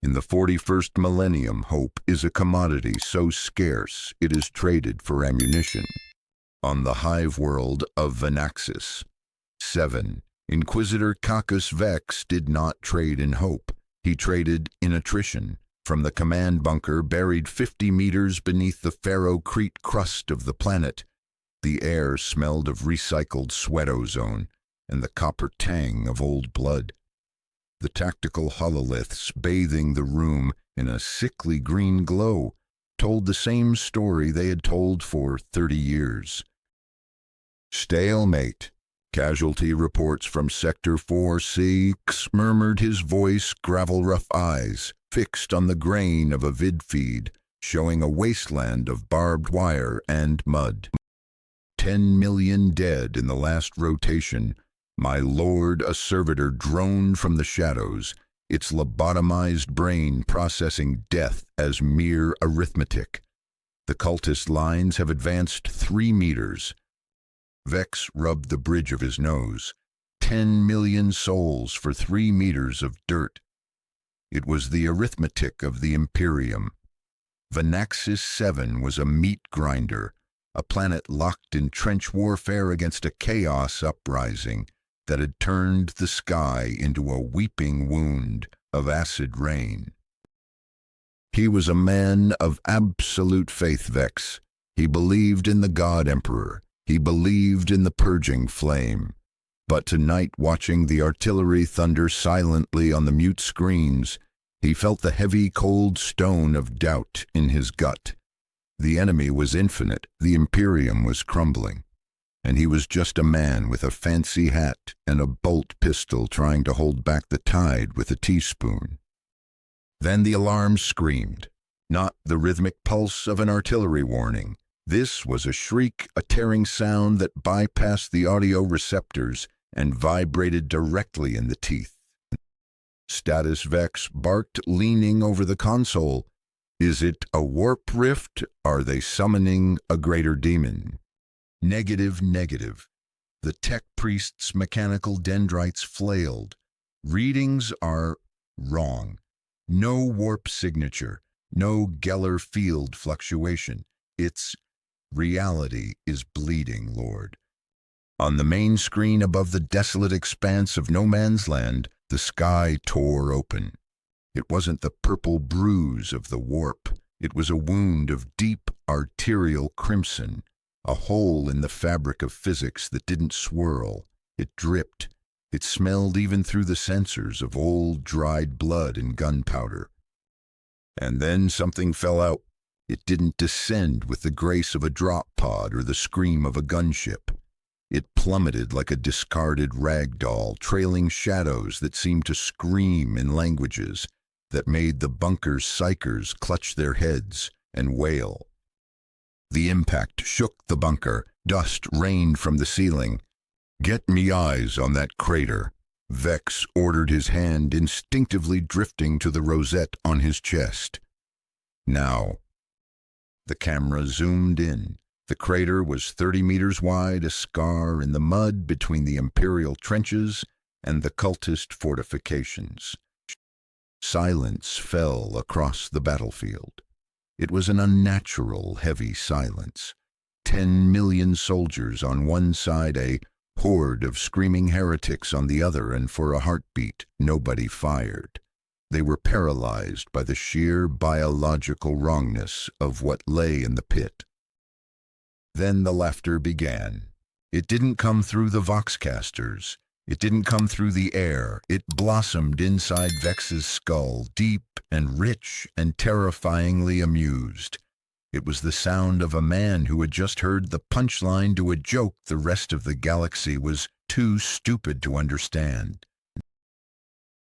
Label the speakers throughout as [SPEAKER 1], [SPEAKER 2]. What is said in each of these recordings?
[SPEAKER 1] In the 41st millennium, hope is a commodity so scarce it is traded for ammunition. On the hive world of Vanaxis. 7. Inquisitor Vex did not trade in hope. He traded in attrition. From the command bunker buried 50 meters beneath the ferrocrete crust of the planet, the air smelled of recycled sweat ozone and the copper tang of old blood. The tactical hololiths bathing the room in a sickly green glow told the same story they had told for 30 years. Stalemate. Casualty reports from Sector 4C, murmured his voice, gravel-rough eyes fixed on the grain of a vid feed, showing a wasteland of barbed wire and mud. 10 million dead in the last rotation. My lord, a servitor droned from the shadows, its lobotomized brain processing death as mere arithmetic. The cultist lines have advanced 3 meters. Vex rubbed the bridge of his nose. 10 million souls for 3 meters of dirt. It was the arithmetic of the Imperium. Vanaxis 7 was a meat grinder, a planet locked in trench warfare against a chaos uprising that had turned the sky into a weeping wound of acid rain. He was a man of absolute faith, Vex. He believed in the God Emperor. He believed in the purging flame. But tonight, watching the artillery thunder silently on the mute screens, he felt the heavy, cold stone of doubt in his gut. The enemy was infinite, the Imperium was crumbling, and he was just a man with a fancy hat and a bolt pistol trying to hold back the tide with a teaspoon. Then the alarm screamed, not the rhythmic pulse of an artillery warning. This was a shriek, a tearing sound that bypassed the audio receptors and vibrated directly in the teeth. Status Vex barked, leaning over the console. Is it a warp rift? Are they summoning a greater demon? Negative, negative. The tech priest's mechanical dendrites flailed. Readings are wrong. No warp signature, no Geller field fluctuation. It's reality is bleeding, Lord. On the main screen above the desolate expanse of no man's land, the sky tore open. It wasn't the purple bruise of the warp. It was a wound of deep arterial crimson, a hole in the fabric of physics that didn't swirl. It dripped. It smelled even through the sensors of old dried blood and gunpowder. And then something fell out. It didn't descend with the grace of a drop pod or the scream of a gunship. It plummeted like a discarded rag doll, trailing shadows that seemed to scream in languages that made the bunker's psychers clutch their heads and wail. The impact shook the bunker. Dust rained from the ceiling. Get me eyes on that crater. Vex ordered, his hand instinctively drifting to the rosette on his chest. Now. The camera zoomed in. The crater was 30 meters wide, a scar in the mud between the Imperial trenches and the cultist fortifications. Silence fell across the battlefield. It was an unnatural, heavy silence. 10 million soldiers on one side, a horde of screaming heretics on the other, and for a heartbeat, nobody fired. They were paralyzed by the sheer biological wrongness of what lay in the pit. Then the laughter began. It didn't come through the voxcasters. It didn't come through the air. It blossomed inside Vex's skull, deep and rich and terrifyingly amused. It was the sound of a man who had just heard the punchline to a joke the rest of the galaxy was too stupid to understand.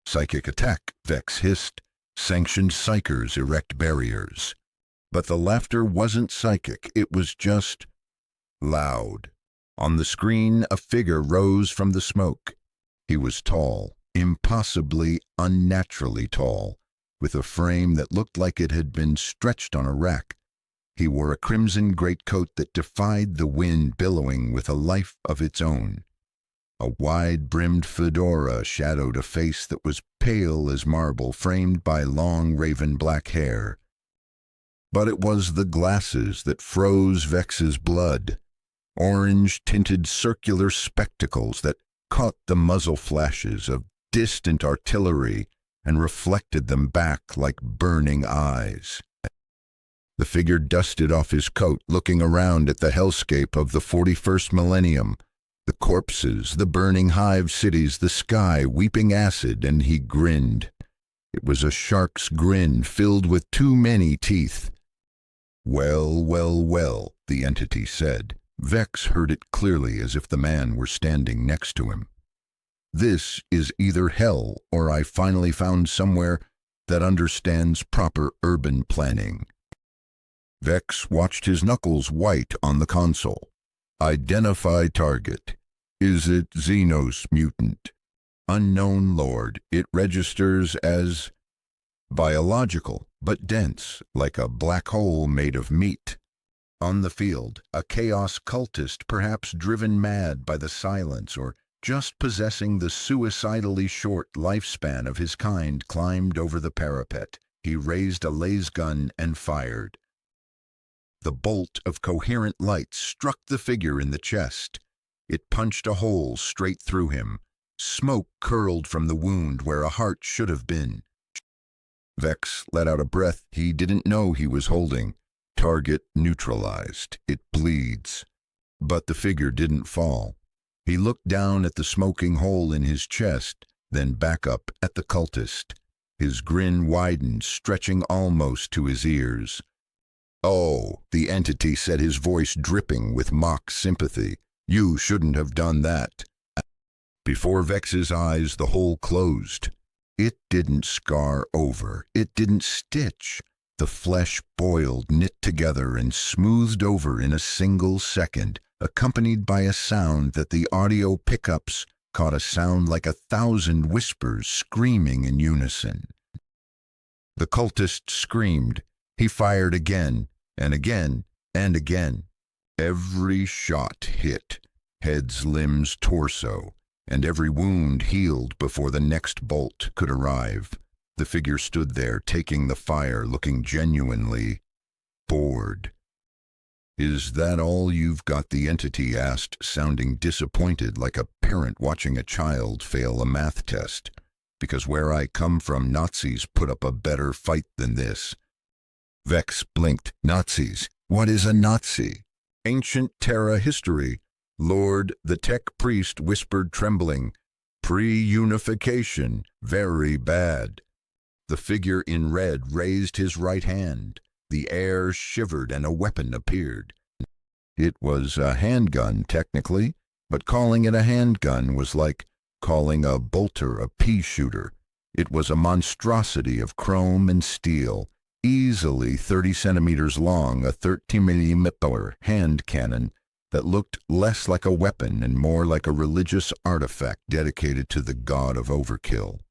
[SPEAKER 1] Psychic attack, Vex hissed. Sanctioned psychers erect barriers. But the laughter wasn't psychic, it was just loud. On the screen, a figure rose from the smoke. He was tall, impossibly, unnaturally tall, with a frame that looked like it had been stretched on a rack. He wore a crimson greatcoat that defied the wind, billowing with a life of its own. A wide-brimmed fedora shadowed a face that was pale as marble, framed by long raven black hair. But it was the glasses that froze Vex's blood, orange-tinted circular spectacles that caught the muzzle flashes of distant artillery and reflected them back like burning eyes. The figure dusted off his coat, looking around at the hellscape of the 41st Millennium, the corpses, the burning hive cities, the sky weeping acid, and he grinned. It was a shark's grin filled with too many teeth. "Well, well, well," the entity said. Vex heard it clearly, as if the man were standing next to him. "This is either hell, or I finally found somewhere that understands proper urban planning." Vex watched his knuckles white on the console. "Identify target. Is it Xenos mutant? Unknown lord. It registers as biological, but dense, like a black hole made of meat. On the field, a chaos cultist, perhaps driven mad by the silence or just possessing the suicidally short lifespan of his kind, climbed over the parapet. He raised a laser gun and fired. The bolt of coherent light struck the figure in the chest. It punched a hole straight through him. Smoke curled from the wound where a heart should have been. Vex let out a breath he didn't know he was holding. Target neutralized. It bleeds. But the figure didn't fall. He looked down at the smoking hole in his chest, then back up at the cultist. His grin widened, stretching almost to his ears. "Oh," the entity said, his voice dripping with mock sympathy. "You shouldn't have done that." Before Vex's eyes, the hole closed. It didn't scar over. It didn't stitch. The flesh boiled, knit together, and smoothed over in a single second, accompanied by a sound that the audio pickups caught, a sound like 1,000 whispers screaming in unison. The cultist screamed. He fired again, and again, and again. Every shot hit. Heads, limbs, torso, and every wound healed before the next bolt could arrive. The figure stood there, taking the fire, looking genuinely bored. "Is that all you've got?" the entity asked, sounding disappointed, like a parent watching a child fail a math test. "Because where I come from, Nazis put up a better fight than this." Vex blinked. "Nazis? What is a Nazi?" "Ancient Terra history." Lord, the tech priest whispered, trembling. "Pre-unification. Very bad." The figure in red raised his right hand. The air shivered and a weapon appeared. It was a handgun, technically, but calling it a handgun was like calling a bolter a pea shooter. It was a monstrosity of chrome and steel, easily 30 centimeters long, a 13mm hand cannon that looked less like a weapon and more like a religious artifact dedicated to the god of overkill.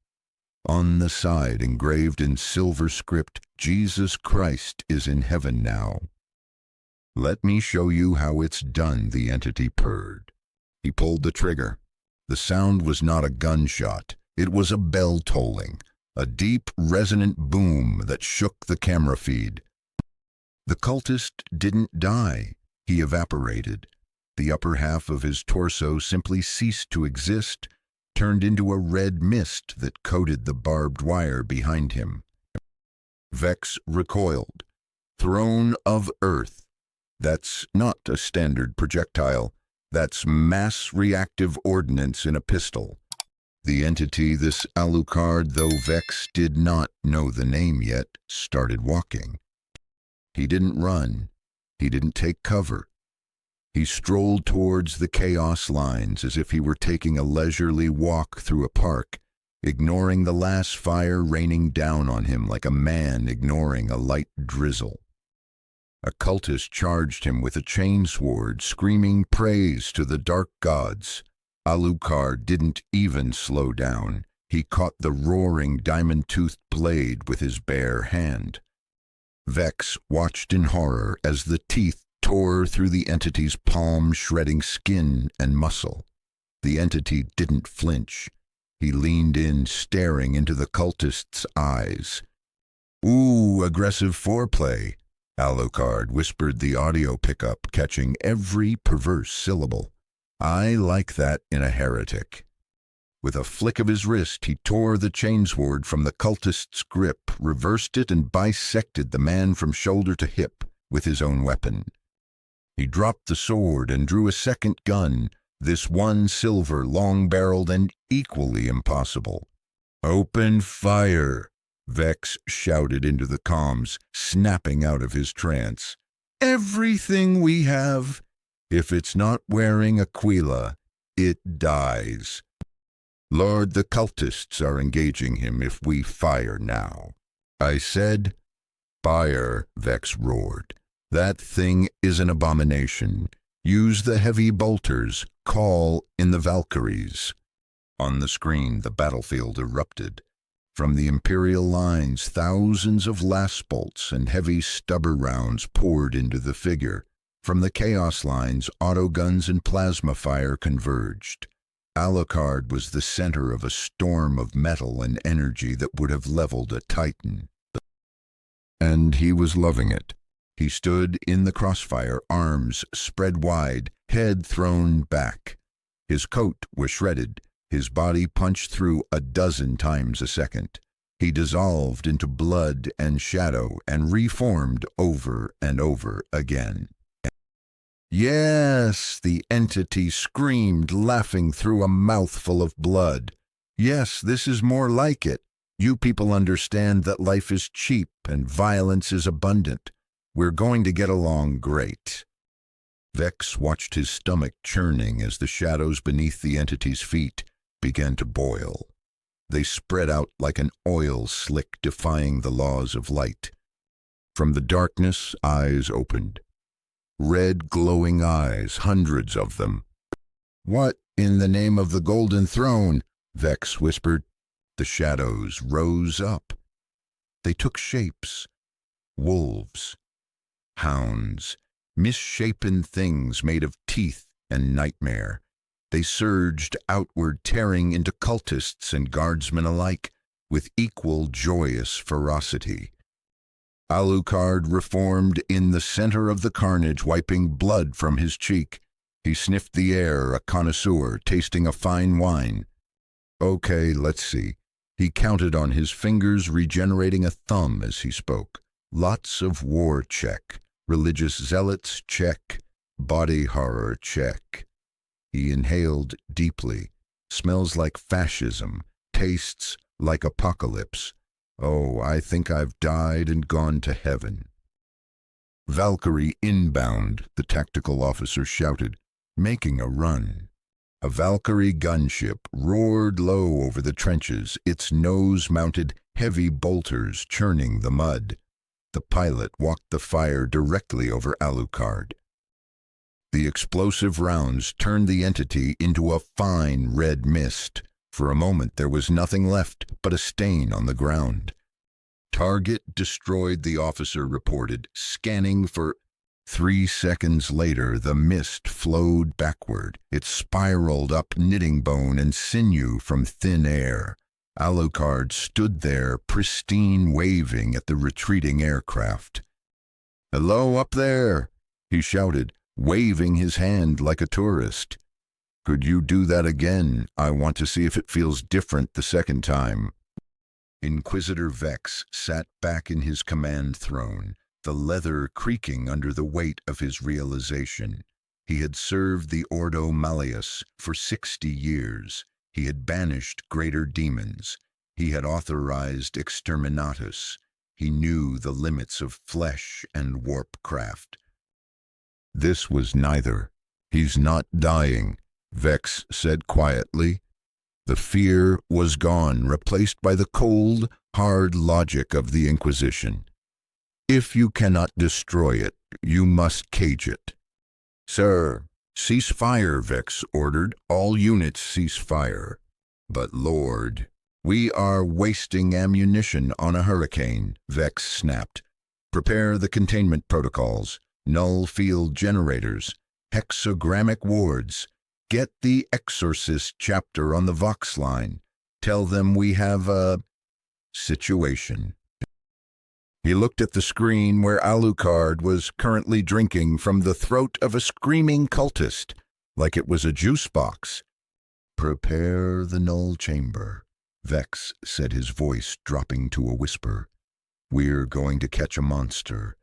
[SPEAKER 1] On the side, engraved in silver script, "Jesus Christ is in heaven now." "Let me show you how it's done," the entity purred. He pulled the trigger. The sound was not a gunshot. It was a bell tolling, a deep, resonant boom that shook the camera feed. The cultist didn't die. He evaporated. The upper half of his torso simply ceased to exist, turned into a red mist that coated the barbed wire behind him. Vex recoiled. Throne of Earth. That's not a standard projectile. That's mass reactive ordnance in a pistol. The entity, this Alucard, though Vex did not know the name yet, started walking. He didn't run. He didn't take cover. He strolled towards the chaos lines as if he were taking a leisurely walk through a park, ignoring the last fire raining down on him like a man ignoring a light drizzle. A cultist charged him with a chainsword, screaming praise to the dark gods. Alucard didn't even slow down. He caught the roaring diamond-toothed blade with his bare hand. Vex watched in horror as the teeth tore through the entity's palm, shredding skin and muscle. The entity didn't flinch. He leaned in, staring into the cultist's eyes. "Ooh, aggressive foreplay," Alucard whispered the audio pickup, catching every perverse syllable. "I like that in a heretic." With a flick of his wrist, he tore the chainsword from the cultist's grip, reversed it, and bisected the man from shoulder to hip with his own weapon. He dropped the sword and drew a second gun, this one silver, long-barreled, and equally impossible. "Open fire!" Vex shouted into the comms, snapping out of his trance. "Everything we have. If it's not wearing Aquila, it dies. Lord, the cultists are engaging him if we fire now." "I said, fire," Vex roared. "That thing is an abomination. Use the heavy bolters. Call in the Valkyries." On the screen, the battlefield erupted. From the Imperial lines, thousands of last bolts and heavy stubber rounds poured into the figure. From the Chaos lines, autoguns and plasma fire converged. Alucard was the center of a storm of metal and energy that would have leveled a Titan. And he was loving it. He stood in the crossfire, arms spread wide, head thrown back. His coat was shredded, his body punched through 12 times a second. He dissolved into blood and shadow and reformed over and over again. "Yes," the entity screamed, laughing through a mouthful of blood. "Yes, this is more like it. You people understand that life is cheap and violence is abundant. We're going to get along great." Vex watched his stomach churning as the shadows beneath the entity's feet began to boil. They spread out like an oil slick defying the laws of light. From the darkness, eyes opened. Red glowing eyes, hundreds of them. "What in the name of the Golden Throne?" Vex whispered. The shadows rose up. They took shapes. Wolves. Hounds. Misshapen things made of teeth and nightmare. They surged outward, tearing into cultists and guardsmen alike, with equal joyous ferocity. Alucard reformed in the center of the carnage, wiping blood from his cheek. He sniffed the air, a connoisseur, tasting a fine wine. "Okay, let's see." He counted on his fingers, regenerating a thumb as he spoke. "Lots of war check. Religious zealots check. Body horror check." He inhaled deeply. "Smells like fascism. Tastes like apocalypse. Oh, I think I've died and gone to heaven." "Valkyrie inbound," the tactical officer shouted, making a run. A Valkyrie gunship roared low over the trenches, its nose-mounted heavy bolters churning the mud. The pilot walked the fire directly over Alucard. The explosive rounds turned the entity into a fine red mist. For a moment there was nothing left but a stain on the ground. "Target destroyed," the officer reported, scanning for... 3 seconds later, the mist flowed backward. It spiraled up knitting bone and sinew from thin air. Alucard stood there, pristine, waving at the retreating aircraft. "Hello up there," he shouted, waving his hand like a tourist. "Could you do that again? I want to see if it feels different the second time." Inquisitor Vex sat back in his command throne, the leather creaking under the weight of his realization. He had served the Ordo Malleus for 60 years. He had banished greater demons. He had authorized exterminatus. He knew the limits of flesh and warp craft. This was neither. "He's not dying," Vex said quietly. The fear was gone, replaced by the cold, hard logic of the Inquisition. "If you cannot destroy it, you must cage it." "Sir, cease fire," Vex ordered. "All units cease fire." "But Lord, we are wasting ammunition on a hurricane," Vex snapped. "Prepare the containment protocols. Null field generators. Hexagrammic wards. Get the Exorcist chapter on the Vox line. Tell them we have a situation. He looked at the screen where Alucard was currently drinking from the throat of a screaming cultist, like it was a juice box. "Prepare the null chamber," Vex said, his voice dropping to a whisper. "We're going to catch a monster."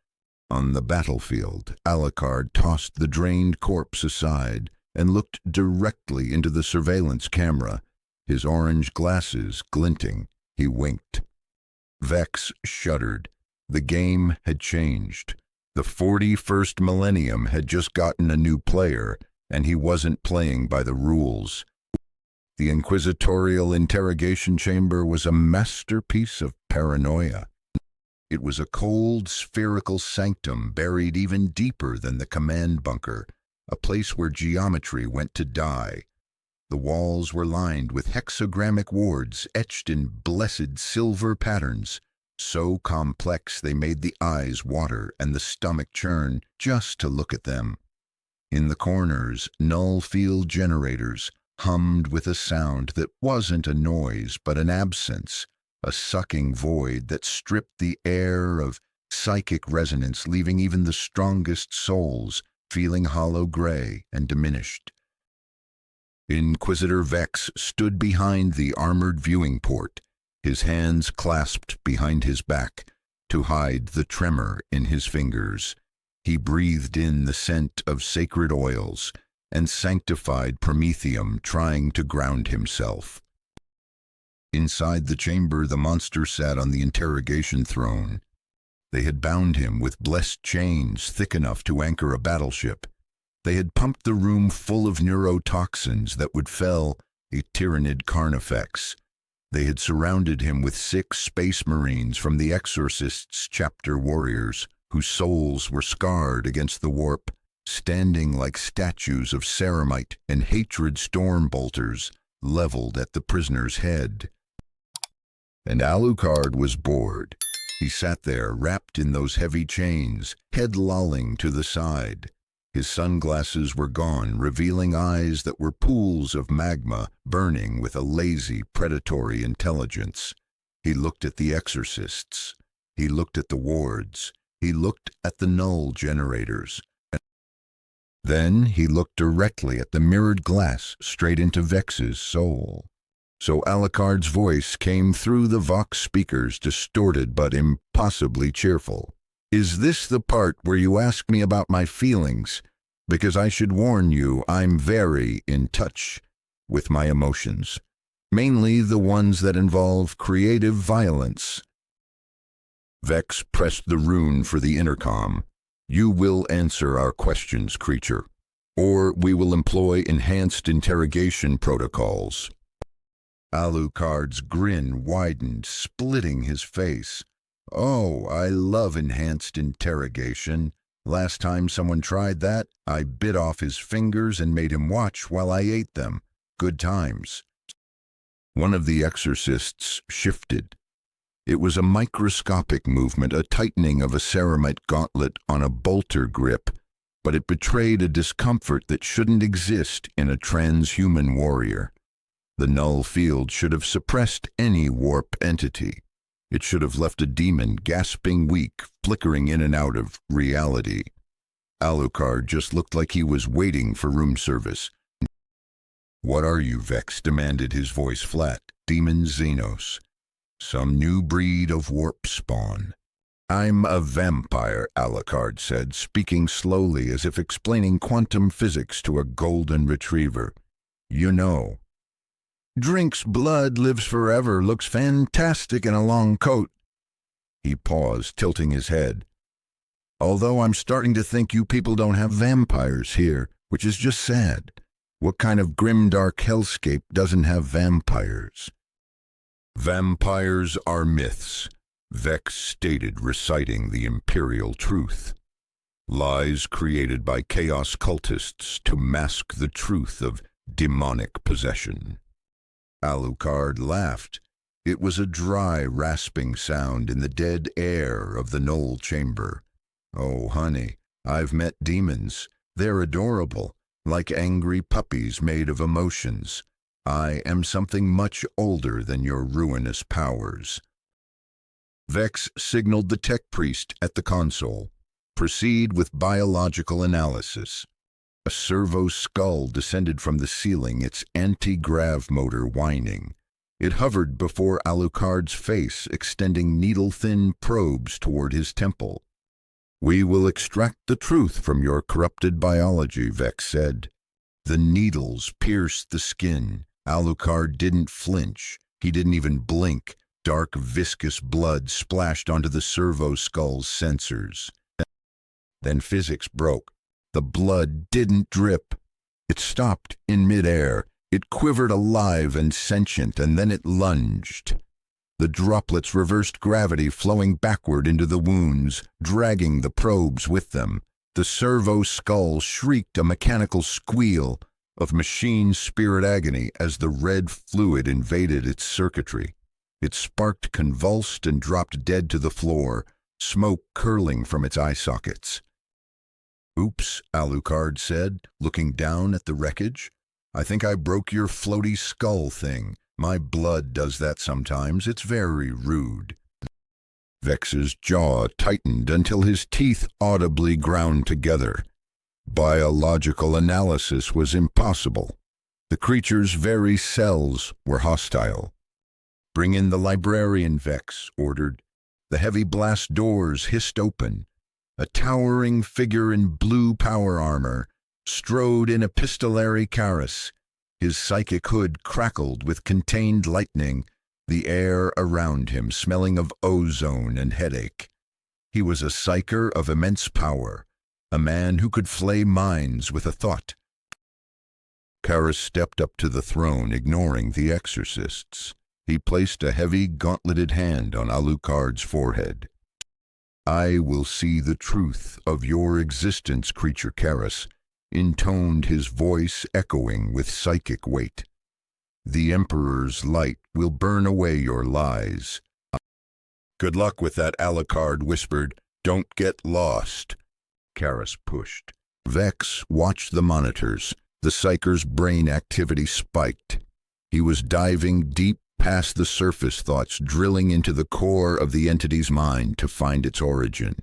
[SPEAKER 1] On the battlefield, Alucard tossed the drained corpse aside and looked directly into the surveillance camera, his orange glasses glinting. He winked. Vex shuddered. The game had changed. The 41st Millennium had just gotten a new player, and he wasn't playing by the rules. The inquisitorial interrogation chamber was a masterpiece of paranoia. It was a cold, spherical sanctum buried even deeper than the command bunker, a place where geometry went to die. The walls were lined with hexagrammic wards etched in blessed silver patterns, so complex they made the eyes water and the stomach churn just to look at them. In the corners, null field generators hummed with a sound that wasn't a noise but an absence, a sucking void that stripped the air of psychic resonance, leaving even the strongest souls feeling hollow gray and diminished. Inquisitor Vex stood behind the armored viewing port, his hands clasped behind his back to hide the tremor in his fingers. He breathed in the scent of sacred oils and sanctified promethium, trying to ground himself. Inside the chamber, the monster sat on the interrogation throne. They had bound him with blessed chains thick enough to anchor a battleship. They had pumped the room full of neurotoxins that would fell a tyrannid carnifex. They had surrounded him with 6 space marines from the Exorcist's chapter warriors, whose souls were scarred against the warp, standing like statues of ceramite and hatred storm bolters leveled at the prisoner's head. And Alucard was bored. He sat there, wrapped in those heavy chains, head lolling to the side. His sunglasses were gone, revealing eyes that were pools of magma burning with a lazy, predatory intelligence. He looked at the exorcists. He looked at the wards. He looked at the null generators. Then he looked directly at the mirrored glass, straight into Vex's soul. So Alucard's voice came through the Vox speakers, distorted but impossibly cheerful. "Is this the part where you ask me about my feelings? Because I should warn you, I'm very in touch with my emotions, mainly the ones that involve creative violence." Vex pressed the rune for the intercom. "You will answer our questions, creature, or we will employ enhanced interrogation protocols." Alucard's grin widened, splitting his face. "Oh, I love enhanced interrogation. Last time someone tried that, I bit off his fingers and made him watch while I ate them. Good times." One of the exorcists shifted. It was a microscopic movement, a tightening of a ceramite gauntlet on a bolter grip, but it betrayed a discomfort that shouldn't exist in a transhuman warrior. The null field should have suppressed any warp entity. It should have left a demon gasping weak, flickering in and out of reality. Alucard just looked like he was waiting for room service. "What are you, Vex?" demanded, his voice flat. "Demon Xenos. Some new breed of warp spawn." "I'm a vampire," Alucard said, speaking slowly as if explaining quantum physics to a golden retriever. "You know. Drinks blood, lives forever, looks fantastic in a long coat." He paused, tilting his head. "Although I'm starting to think you people don't have vampires here, which is just sad. What kind of grimdark hellscape doesn't have vampires?" "Vampires are myths," Vex stated, reciting the imperial truth. "Lies created by chaos cultists to mask the truth of demonic possession." Alucard laughed. It was a dry, rasping sound in the dead air of the null chamber. "Oh, honey, I've met demons. They're adorable, like angry puppies made of emotions. I am something much older than your ruinous powers. Vex signaled the tech priest at the console. Proceed with biological analysis. A servo skull descended from the ceiling, its anti-grav motor whining. It hovered before Alucard's face, extending needle-thin probes toward his temple. We will extract the truth from your corrupted biology, Vex said. The needles pierced the skin. Alucard didn't flinch. He didn't even blink. Dark, viscous blood splashed onto the servo skull's sensors. Then physics broke. The blood didn't drip. It stopped in midair. It quivered alive and sentient, and then it lunged. The droplets reversed gravity, flowing backward into the wounds, dragging the probes with them. The servo skull shrieked a mechanical squeal of machine spirit agony as the red fluid invaded its circuitry. It sparked, convulsed, and dropped dead to the floor, smoke curling from its eye sockets. "Oops," Alucard said, looking down at the wreckage. "I think I broke your floaty skull thing. My blood does that sometimes. It's very rude." Vex's jaw tightened until his teeth audibly ground together. Biological analysis was impossible. The creature's very cells were hostile. "Bring in the librarian," Vex ordered. The heavy blast doors hissed open. A towering figure in blue power armor strode in epistolary charis. His psychic hood crackled with contained lightning, the air around him smelling of ozone and headache. He was a psyker of immense power, a man who could flay minds with a thought. Charis stepped up to the throne, ignoring the exorcists. He placed a heavy, gauntleted hand on Alucard's forehead. "I will see the truth of your existence, creature Charis," intoned his voice, echoing with psychic weight. "The Emperor's light will burn away your lies." "Good luck with that," Alucard whispered. "Don't get lost." Charis pushed. Vex watched the monitors. The psyker's brain activity spiked. He was diving deep past the surface thoughts, drilling into the core of the entity's mind to find its origin.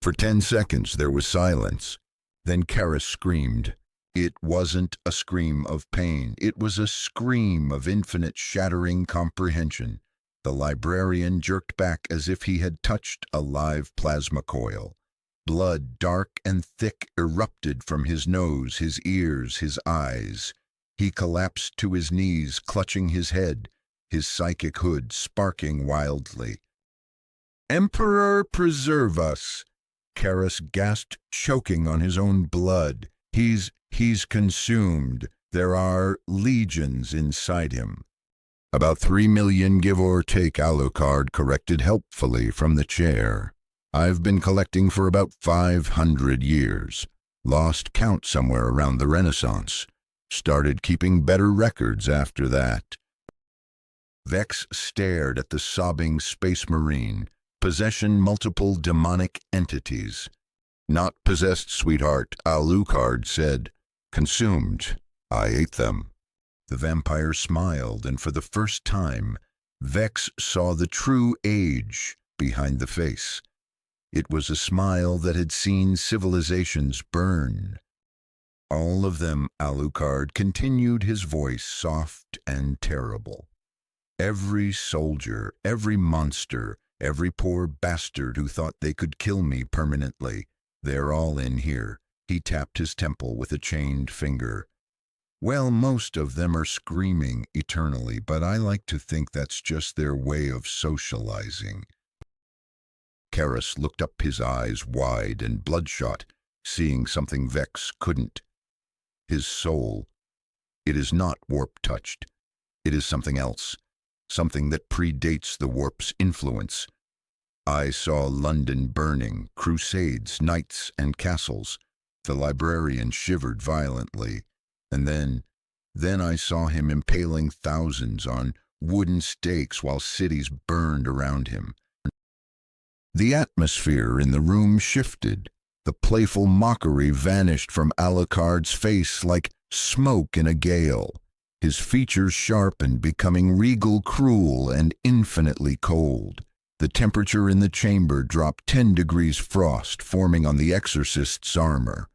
[SPEAKER 1] For 10 seconds there was silence. Then Charis screamed. It wasn't a scream of pain. It was a scream of infinite, shattering comprehension. The librarian jerked back as if he had touched a live plasma coil. Blood, dark and thick, erupted from his nose, his ears, his eyes. He collapsed to his knees, clutching his head, his psychic hood sparking wildly. "Emperor, preserve us!" Charis gasped, choking on his own blood. He's consumed. There are legions inside him." "About 3 million, give or take," Alucard corrected helpfully from the chair. "I've been collecting for about 500 years. Lost count somewhere around the Renaissance. Started keeping better records after that." Vex stared at the sobbing space marine. Possession, multiple demonic entities. "Not possessed, sweetheart," Alucard said. "Consumed. I ate them." The vampire smiled, and for the first time, Vex saw the true age behind the face. It was a smile that had seen civilizations burn. "All of them," Alucard continued, his voice soft and terrible. "Every soldier, every monster, every poor bastard who thought they could kill me permanently, they're all in here." He tapped his temple with a chained finger. "Well, most of them are screaming eternally, but I like to think that's just their way of socializing." Charis looked up, his eyes wide and bloodshot, seeing something Vex couldn't. His soul. It is not warp-touched. It is something else, something that predates the warp's influence. I saw London burning, crusades, knights, and castles. The librarian shivered violently, and then I saw him impaling thousands on wooden stakes while cities burned around him. The atmosphere in the room shifted. The playful mockery vanished from Alucard's face like smoke in a gale. His features sharpened, becoming regal, cruel, and infinitely cold. The temperature in the chamber dropped 10 degrees frost, forming on the exorcist's armor.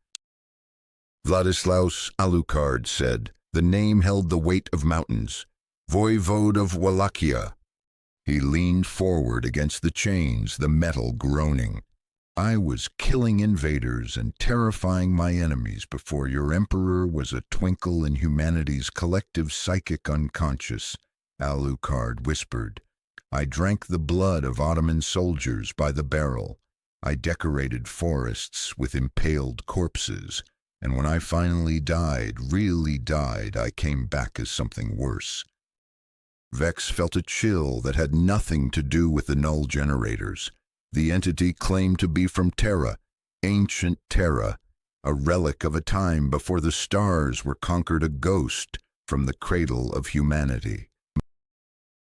[SPEAKER 1] Vladislaus Alucard said. The name held the weight of mountains. Voivode of Wallachia. He leaned forward against the chains, the metal groaning. I was killing invaders and terrifying my enemies before your emperor was a twinkle in humanity's collective psychic unconscious, Alucard whispered. I drank the blood of Ottoman soldiers by the barrel. I decorated forests with impaled corpses. And when I finally died, really died, I came back as something worse. Vex felt a chill that had nothing to do with the null generators. The entity claimed to be from Terra, ancient Terra, a relic of a time before the stars were conquered, a ghost from the cradle of humanity.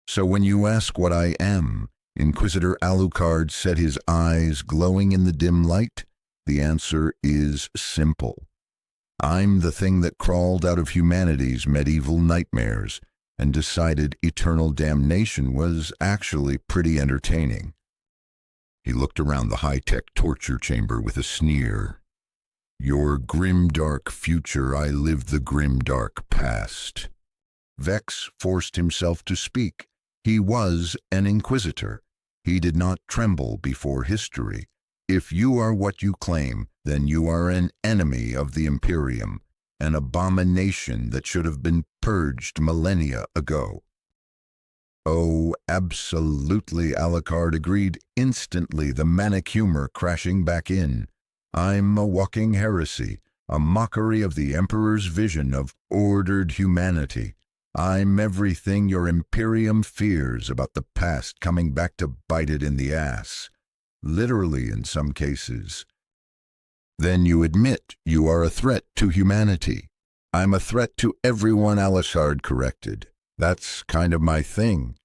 [SPEAKER 1] So when you ask what I am, Inquisitor Alucard said, his eyes glowing in the dim light, the answer is simple. I'm the thing that crawled out of humanity's medieval nightmares and decided eternal damnation was actually pretty entertaining. He looked around the high-tech torture chamber with a sneer. Your grim-dark future, I live the grim-dark past. Vex forced himself to speak. He was an Inquisitor. He did not tremble before history. If you are what you claim, then you are an enemy of the Imperium, an abomination that should have been purged millennia ago. Oh, absolutely, Alucard agreed, instantly, the manic humor crashing back in. I'm a walking heresy, a mockery of the Emperor's vision of ordered humanity. I'm everything your Imperium fears about the past coming back to bite it in the ass. Literally in some cases. Then you admit you are a threat to humanity. I'm a threat to everyone, Alucard corrected. That's kind of my thing.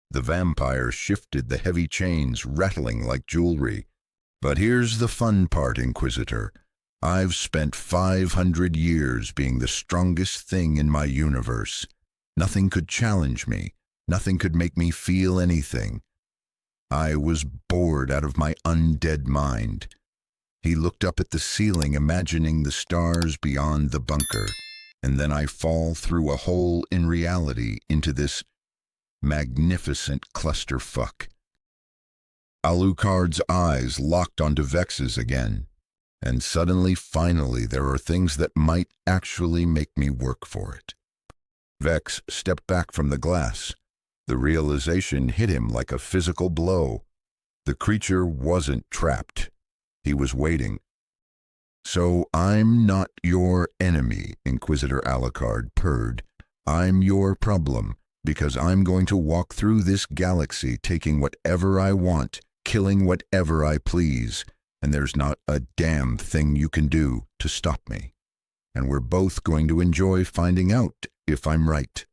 [SPEAKER 1] The vampire shifted the heavy chains, rattling like jewelry. But here's the fun part, Inquisitor. I've spent 500 years being the strongest thing in my universe. Nothing could challenge me. Nothing could make me feel anything. I was bored out of my undead mind. He looked up at the ceiling, imagining the stars beyond the bunker, and then I fall through a hole in reality into this magnificent clusterfuck. Alucard's eyes locked onto Vex's again, and suddenly, finally, there are things that might actually make me work for it. Vex stepped back from the glass. The realization hit him like a physical blow. The creature wasn't trapped. He was waiting. So I'm not your enemy, Inquisitor Alucard purred. I'm your problem, because I'm going to walk through this galaxy taking whatever I want, killing whatever I please, and there's not a damn thing you can do to stop me. And we're both going to enjoy finding out if I'm right.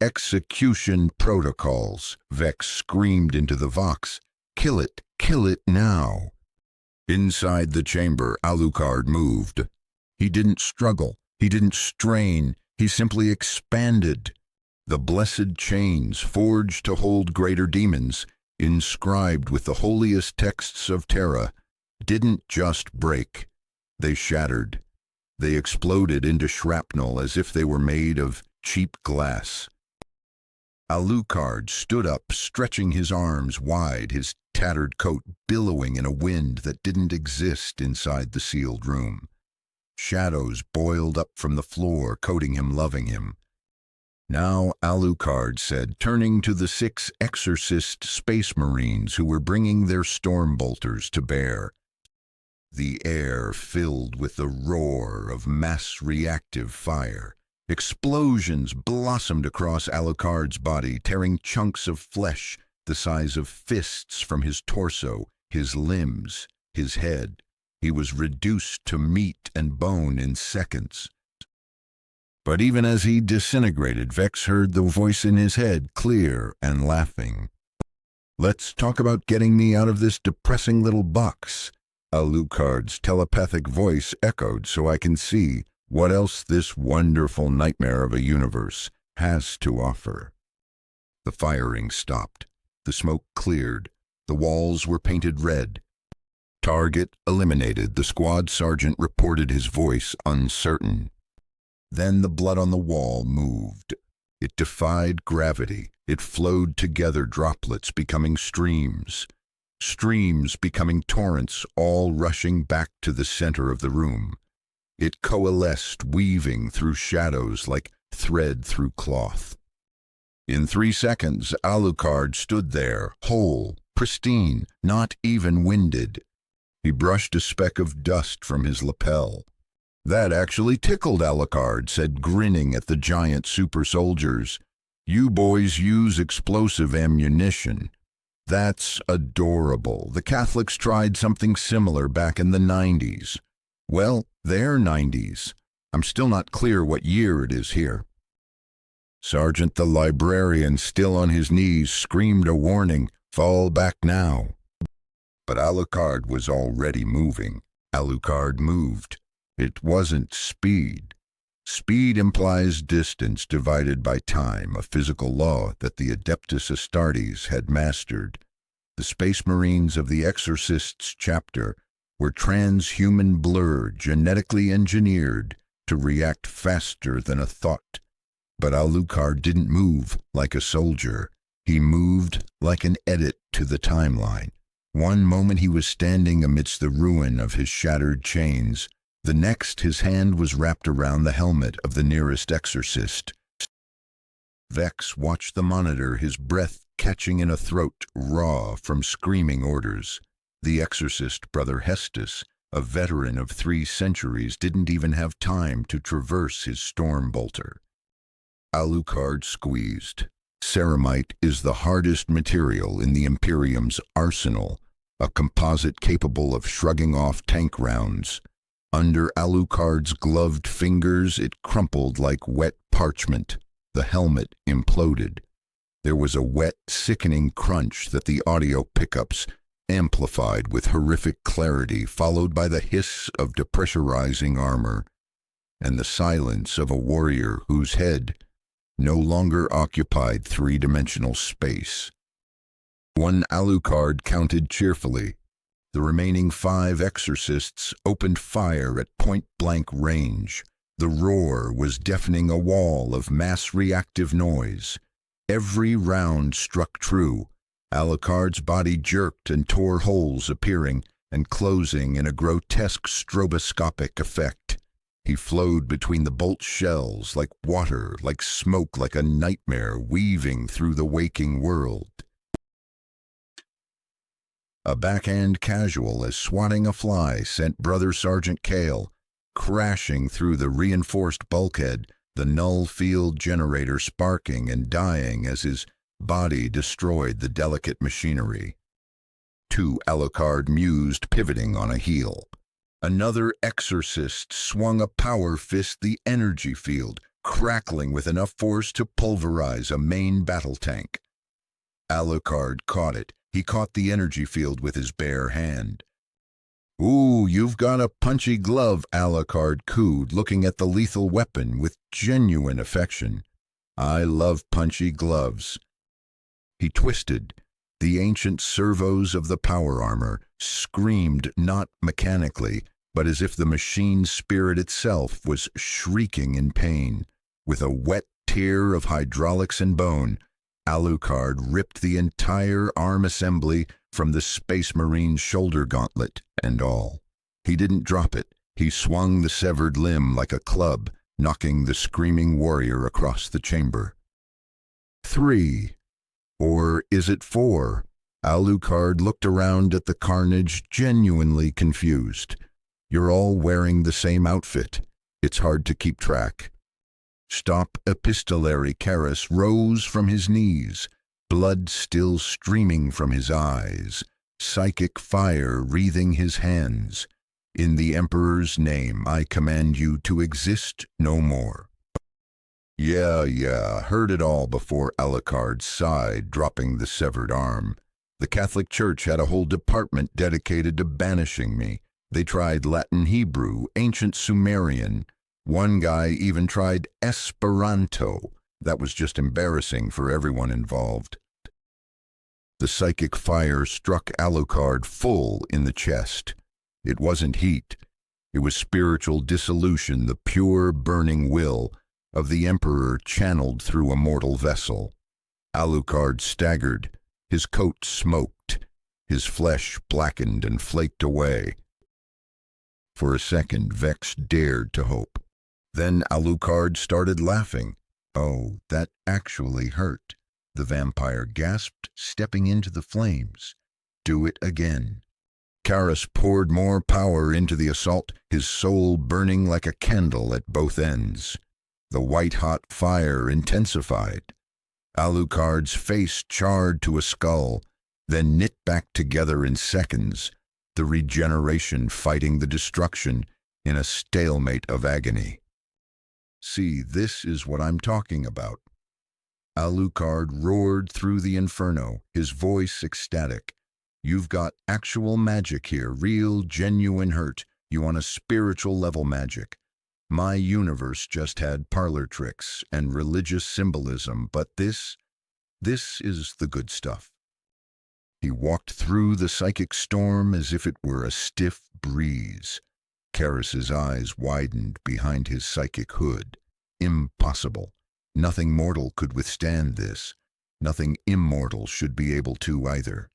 [SPEAKER 1] Execution protocols, Vex screamed into the Vox. Kill it now. Inside the chamber, Alucard moved. He didn't struggle, he didn't strain, he simply expanded. The blessed chains, forged to hold greater demons, inscribed with the holiest texts of Terra, didn't just break. They shattered. They exploded into shrapnel as if they were made of cheap glass. Alucard stood up, stretching his arms wide, his tattered coat billowing in a wind that didn't exist inside the sealed room. Shadows boiled up from the floor, coating him, loving him. Now, Alucard said, turning to the 6 exorcist space marines who were bringing their storm bolters to bear. The air filled with the roar of mass reactive fire. Explosions blossomed across Alucard's body, tearing chunks of flesh the size of fists from his torso, his limbs, his head. He was reduced to meat and bone in seconds. But even as he disintegrated, Vex heard the voice in his head, clear and laughing. Let's talk about getting me out of this depressing little box. Alucard's telepathic voice echoed so I can see what else this wonderful nightmare of a universe has to offer. The firing stopped. The smoke cleared. The walls were painted red. Target eliminated. The squad sergeant reported, his voice uncertain. Then the blood on the wall moved. It defied gravity. It flowed together, droplets becoming streams. Streams becoming torrents, all rushing back to the center of the room. It coalesced, weaving through shadows like thread through cloth. In 3 seconds, Alucard stood there, whole, pristine, not even winded. He brushed a speck of dust from his lapel. That actually tickled, Alucard said, grinning at the giant super soldiers. You boys use explosive ammunition. That's adorable. The Catholics tried something similar back in the 90s. Well, their 90s. I'm still not clear what year it is here. Sergeant the librarian, still on his knees, screamed a warning, fall back now. But Alucard was already moving. Alucard moved. It wasn't speed. Speed implies distance divided by time, a physical law that the Adeptus Astartes had mastered. The Space Marines of the Exorcist's chapter were transhuman blur, genetically engineered to react faster than a thought. But Alucard didn't move like a soldier. He moved like an edit to the timeline. One moment he was standing amidst the ruin of his shattered chains. The next, his hand was wrapped around the helmet of the nearest exorcist. Vex watched the monitor, his breath catching in a throat raw from screaming orders. The exorcist, Brother Hestus, a veteran of 3 centuries, didn't even have time to traverse his storm bolter. Alucard squeezed. Ceramite is the hardest material in the Imperium's arsenal, a composite capable of shrugging off tank rounds. Under Alucard's gloved fingers, it crumpled like wet parchment. The helmet imploded. There was a wet, sickening crunch that the audio pickups amplified with horrific clarity, followed by the hiss of depressurizing armor, and the silence of a warrior whose head no longer occupied 3-dimensional space. One Alucard counted cheerfully. The remaining 5 exorcists opened fire at point-blank range. The roar was deafening, a wall of mass-reactive noise. Every round struck true. Alucard's body jerked and tore holes, appearing and closing in a grotesque stroboscopic effect. He flowed between the bolt shells like water, like smoke, like a nightmare weaving through the waking world. A backhand casual as swatting a fly sent Brother Sergeant Kale crashing through the reinforced bulkhead, the null field generator sparking and dying as his body destroyed the delicate machinery. 2 Alucard mused, pivoting on a heel. Another exorcist swung a power fist, the energy field, crackling with enough force to pulverize a main battle tank. Alucard caught it. He caught the energy field with his bare hand. Ooh, you've got a punchy glove, Alucard cooed, looking at the lethal weapon with genuine affection. I love punchy gloves. He twisted. The ancient servos of the power armor screamed not mechanically, but as if the machine spirit itself was shrieking in pain. With a wet tear of hydraulics and bone, Alucard ripped the entire arm assembly from the Space Marine's shoulder gauntlet and all. He didn't drop it. He swung the severed limb like a club, knocking the screaming warrior across the chamber. 3. Or is it 4? Alucard looked around at the carnage, genuinely confused. You're all wearing the same outfit. It's hard to keep track. Stop Epistolary Karras rose from his knees, blood still streaming from his eyes, psychic fire wreathing his hands. In the Emperor's name, I command you to exist no more. Yeah, heard it all before, Alucard sighed, dropping the severed arm. The Catholic Church had a whole department dedicated to banishing me. They tried Latin Hebrew, ancient Sumerian. One guy even tried Esperanto. That was just embarrassing for everyone involved. The psychic fire struck Alucard full in the chest. It wasn't heat. It was spiritual dissolution, the pure burning will of the Emperor channeled through a mortal vessel. Alucard staggered. His coat smoked. His flesh blackened and flaked away. For a second, Vex dared to hope. Then Alucard started laughing. "Oh, that actually hurt," the vampire gasped, stepping into the flames. "Do it again." Karras poured more power into the assault, his soul burning like a candle at both ends. The white-hot fire intensified. Alucard's face charred to a skull, then knit back together in seconds, the regeneration fighting the destruction in a stalemate of agony. "See, this is what I'm talking about." Alucard roared through the inferno, his voice ecstatic. "You've got actual magic here, real, genuine hurt. You want a spiritual level magic. My universe just had parlor tricks and religious symbolism, but this is the good stuff." He walked through the psychic storm as if it were a stiff breeze. Karras's eyes widened behind his psychic hood. Impossible. Nothing mortal could withstand this. Nothing immortal should be able to either.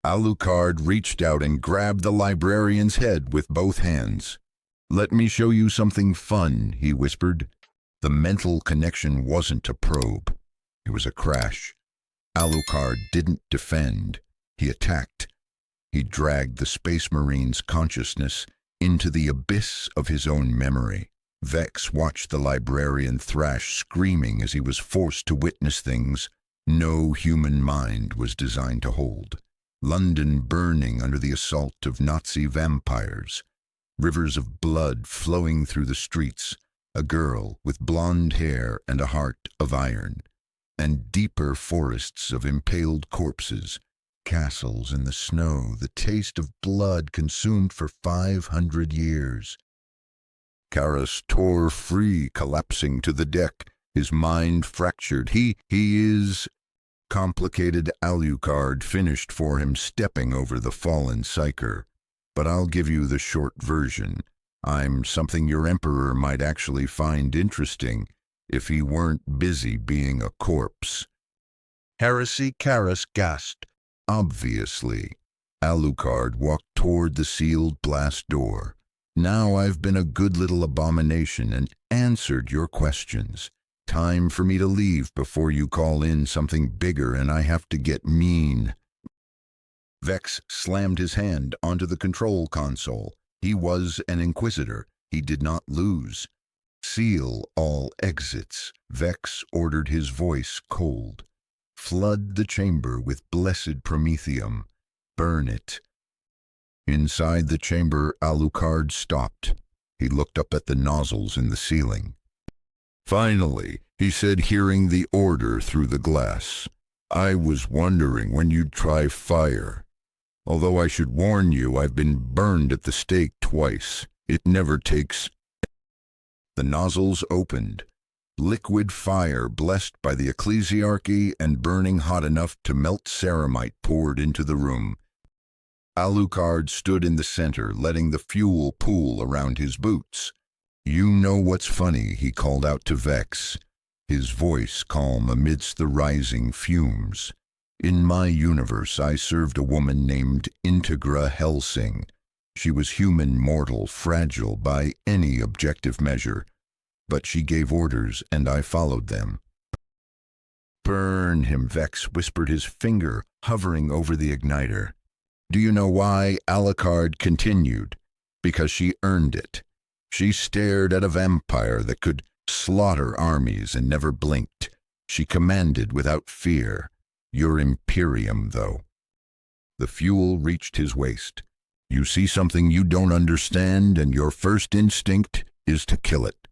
[SPEAKER 1] Alucard reached out and grabbed the librarian's head with both hands. "Let me show you something fun," he whispered. The mental connection wasn't a probe. It was a crash. Alucard didn't defend. He attacked. He dragged the Space Marine's consciousness into the abyss of his own memory. Vex watched the librarian thrash, screaming as he was forced to witness things no human mind was designed to hold. London burning under the assault of Nazi vampires. Rivers of blood flowing through the streets. A girl with blonde hair and a heart of iron. And deeper forests of impaled corpses. Castles in the snow, the taste of blood consumed for 500 years. Karras tore free, collapsing to the deck, his mind fractured. He is... Complicated Alucard finished for him, stepping over the fallen psyker. "But I'll give you the short version. I'm something your emperor might actually find interesting if he weren't busy being a corpse." "Heresy?" Karras gasped. "Obviously." Alucard walked toward the sealed blast door. "Now I've been a good little abomination and answered your questions. Time for me to leave before you call in something bigger and I have to get mean." Vex slammed his hand onto the control console. He was an Inquisitor. He did not lose. "Seal all exits," Vex ordered, his voice cold. "Flood the chamber with blessed promethium. Burn it." Inside the chamber, Alucard stopped. He looked up at the nozzles in the ceiling. "Finally," he said, hearing the order through the glass. "I was wondering when you'd try fire. Although I should warn you, I've been burned at the stake twice. It never takes..." The nozzles opened. Liquid fire, blessed by the ecclesiarchy and burning hot enough to melt ceramite, poured into the room. Alucard stood in the center, letting the fuel pool around his boots. "You know what's funny?" he called out to Vex, his voice calm amidst the rising fumes. "In my universe, I served a woman named Integra Hellsing. She was human, mortal, fragile by any objective measure. But she gave orders, and I followed them." "Burn him," Vex whispered, his finger hovering over the igniter. "Do you know why?" Alucard continued. "Because she earned it. She stared at a vampire that could slaughter armies and never blinked. She commanded without fear. Your Imperium, though." The fuel reached his waist. "You see something you don't understand, and your first instinct is to kill it.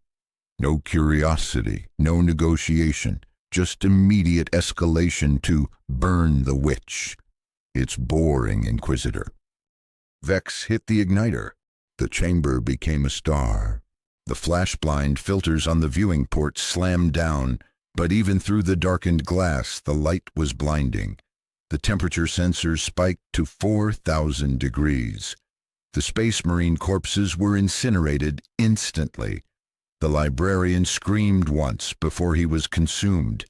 [SPEAKER 1] No curiosity, no negotiation, just immediate escalation to burn the witch. It's boring, Inquisitor." Vex hit the igniter. The chamber became a star. The flashblind filters on the viewing port slammed down, but even through the darkened glass, the light was blinding. The temperature sensors spiked to 4,000 degrees. The Space Marine corpses were incinerated instantly. The librarian screamed once before he was consumed.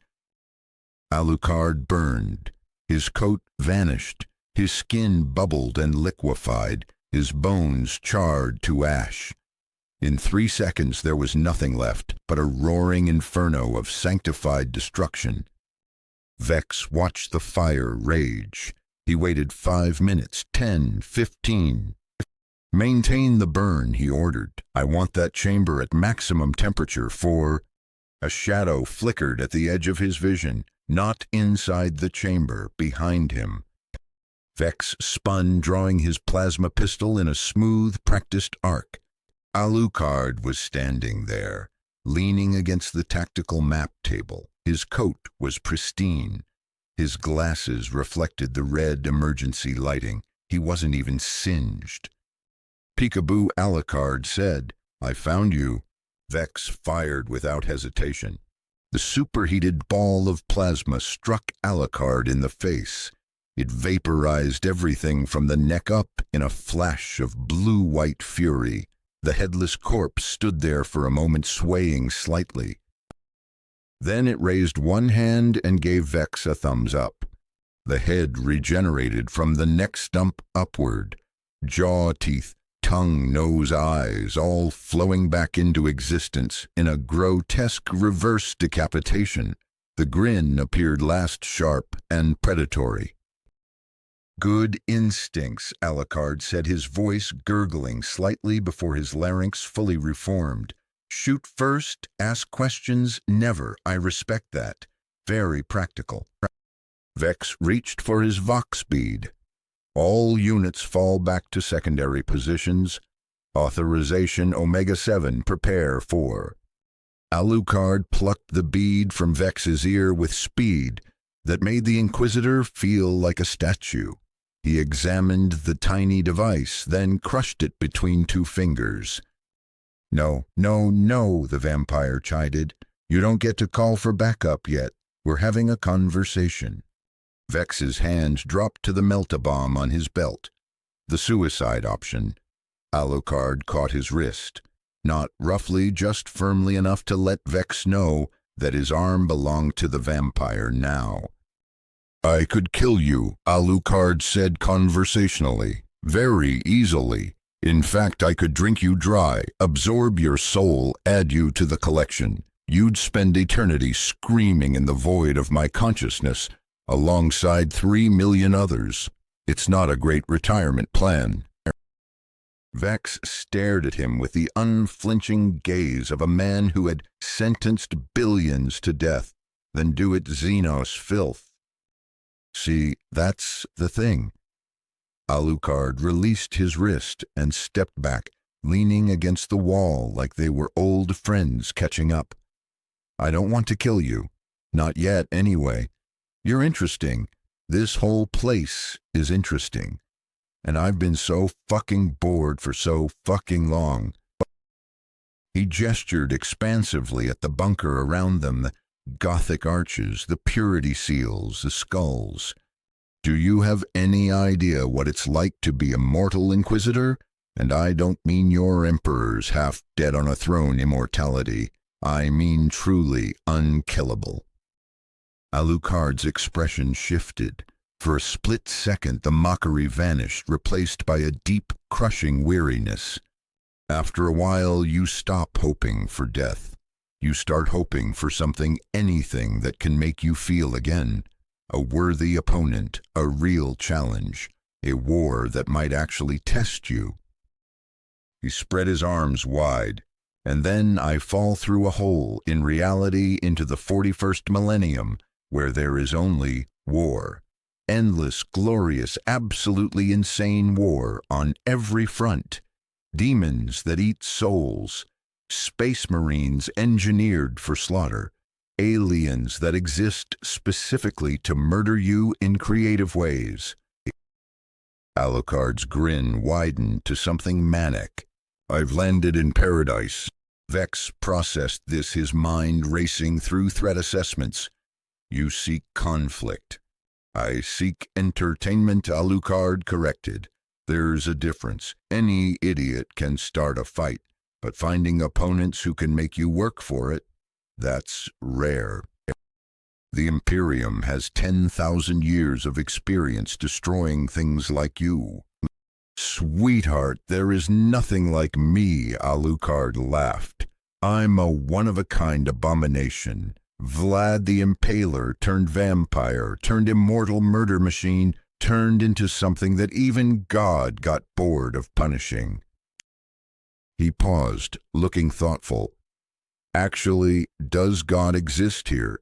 [SPEAKER 1] Alucard burned. His coat vanished. His skin bubbled and liquefied. His bones charred to ash. In 3 seconds there was nothing left but a roaring inferno of sanctified destruction. Vex watched the fire rage. He waited 5 minutes, 10, 15. Maintain the burn, he ordered. I want that chamber at maximum temperature for... A shadow flickered at the edge of his vision, not inside the chamber, behind him. Vex spun, drawing his plasma pistol in a smooth, practiced arc. Alucard was standing there, leaning against the tactical map table. His coat was pristine. His glasses reflected the red emergency lighting. He wasn't even singed. Peekaboo, Alucard said, I found you. Vex fired without hesitation. The superheated ball of plasma struck Alucard in the face. It vaporized everything from the neck up in a flash of blue-white fury. The headless corpse stood there for a moment, swaying slightly. Then it raised one hand and gave Vex a thumbs up. The head regenerated from the neck stump upward. Jaw, teeth, tongue, nose, eyes, all flowing back into existence in a grotesque reverse decapitation. The grin appeared last sharp and predatory. Good instincts, Alucard said, his voice gurgling slightly before his larynx fully reformed. Shoot first, ask questions never. I respect that. Very practical. Vex reached for his Vox bead. All units fall back to secondary positions. Authorization Omega-7, prepare for. Alucard plucked the bead from Vex's ear with speed that made the Inquisitor feel like a statue. He examined the tiny device, then crushed it between 2 fingers. No, no, no, the vampire chided. You don't get to call for backup yet. We're having a conversation. Vex's hands dropped to the melt-a-bomb on his belt. The suicide option. Alucard caught his wrist. Not roughly, just firmly enough to let Vex know that his arm belonged to the vampire now. I could kill you, Alucard said conversationally. Very easily. In fact, I could drink you dry, absorb your soul, add you to the collection. You'd spend eternity screaming in the void of my consciousness, alongside 3 million others. It's not a great retirement plan. Vex stared at him with the unflinching gaze of a man who had sentenced billions to death, then do it Xenos filth. See, that's the thing. Alucard released his wrist and stepped back, leaning against the wall like they were old friends catching up. I don't want to kill you. Not yet, anyway. You're interesting. This whole place is interesting. And I've been so fucking bored for so fucking long. He gestured expansively at the bunker around them, the Gothic arches, the purity seals, the skulls. Do you have any idea what it's like to be a mortal Inquisitor? And I don't mean your Emperor's half-dead on a throne immortality. I mean truly unkillable. Alucard's expression shifted. For a split second, the mockery vanished, replaced by a deep, crushing weariness. After a while, you stop hoping for death. You start hoping for something, anything that can make you feel again. A worthy opponent, a real challenge, a war that might actually test you. He spread his arms wide. And then I fall through a hole, in reality, into the 41st millennium, where there is only war. Endless, glorious, absolutely insane war on every front. Demons that eat souls. Space Marines engineered for slaughter. Aliens that exist specifically to murder you in creative ways. Alucard's grin widened to something manic. "I've landed in paradise." Vex processed this, his mind racing through threat assessments. "You seek conflict. I seek entertainment," Alucard corrected. "There's a difference. Any idiot can start a fight, but finding opponents who can make you work for it, that's rare. The Imperium has 10,000 years of experience destroying things like you." "Sweetheart, there is nothing like me," Alucard laughed. "I'm a one-of-a-kind abomination. Vlad the Impaler turned vampire, turned immortal murder machine, turned into something that even God got bored of punishing." He paused, looking thoughtful. "Actually, does God exist here?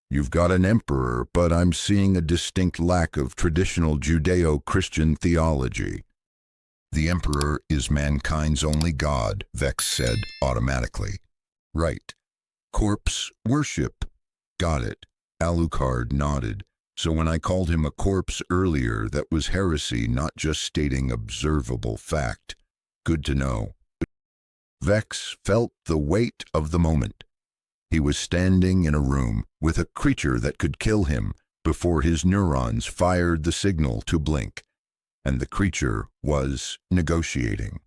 [SPEAKER 1] You've got an emperor, but I'm seeing a distinct lack of traditional Judeo-Christian theology." "The emperor is mankind's only god," Vex said automatically. "Right. Corpse worship." "Got it." Alucard nodded. "So when I called him a corpse earlier, that was heresy, not just stating observable fact. Good to know." Vex felt the weight of the moment. He was standing in a room with a creature that could kill him before his neurons fired the signal to blink, and the creature was negotiating.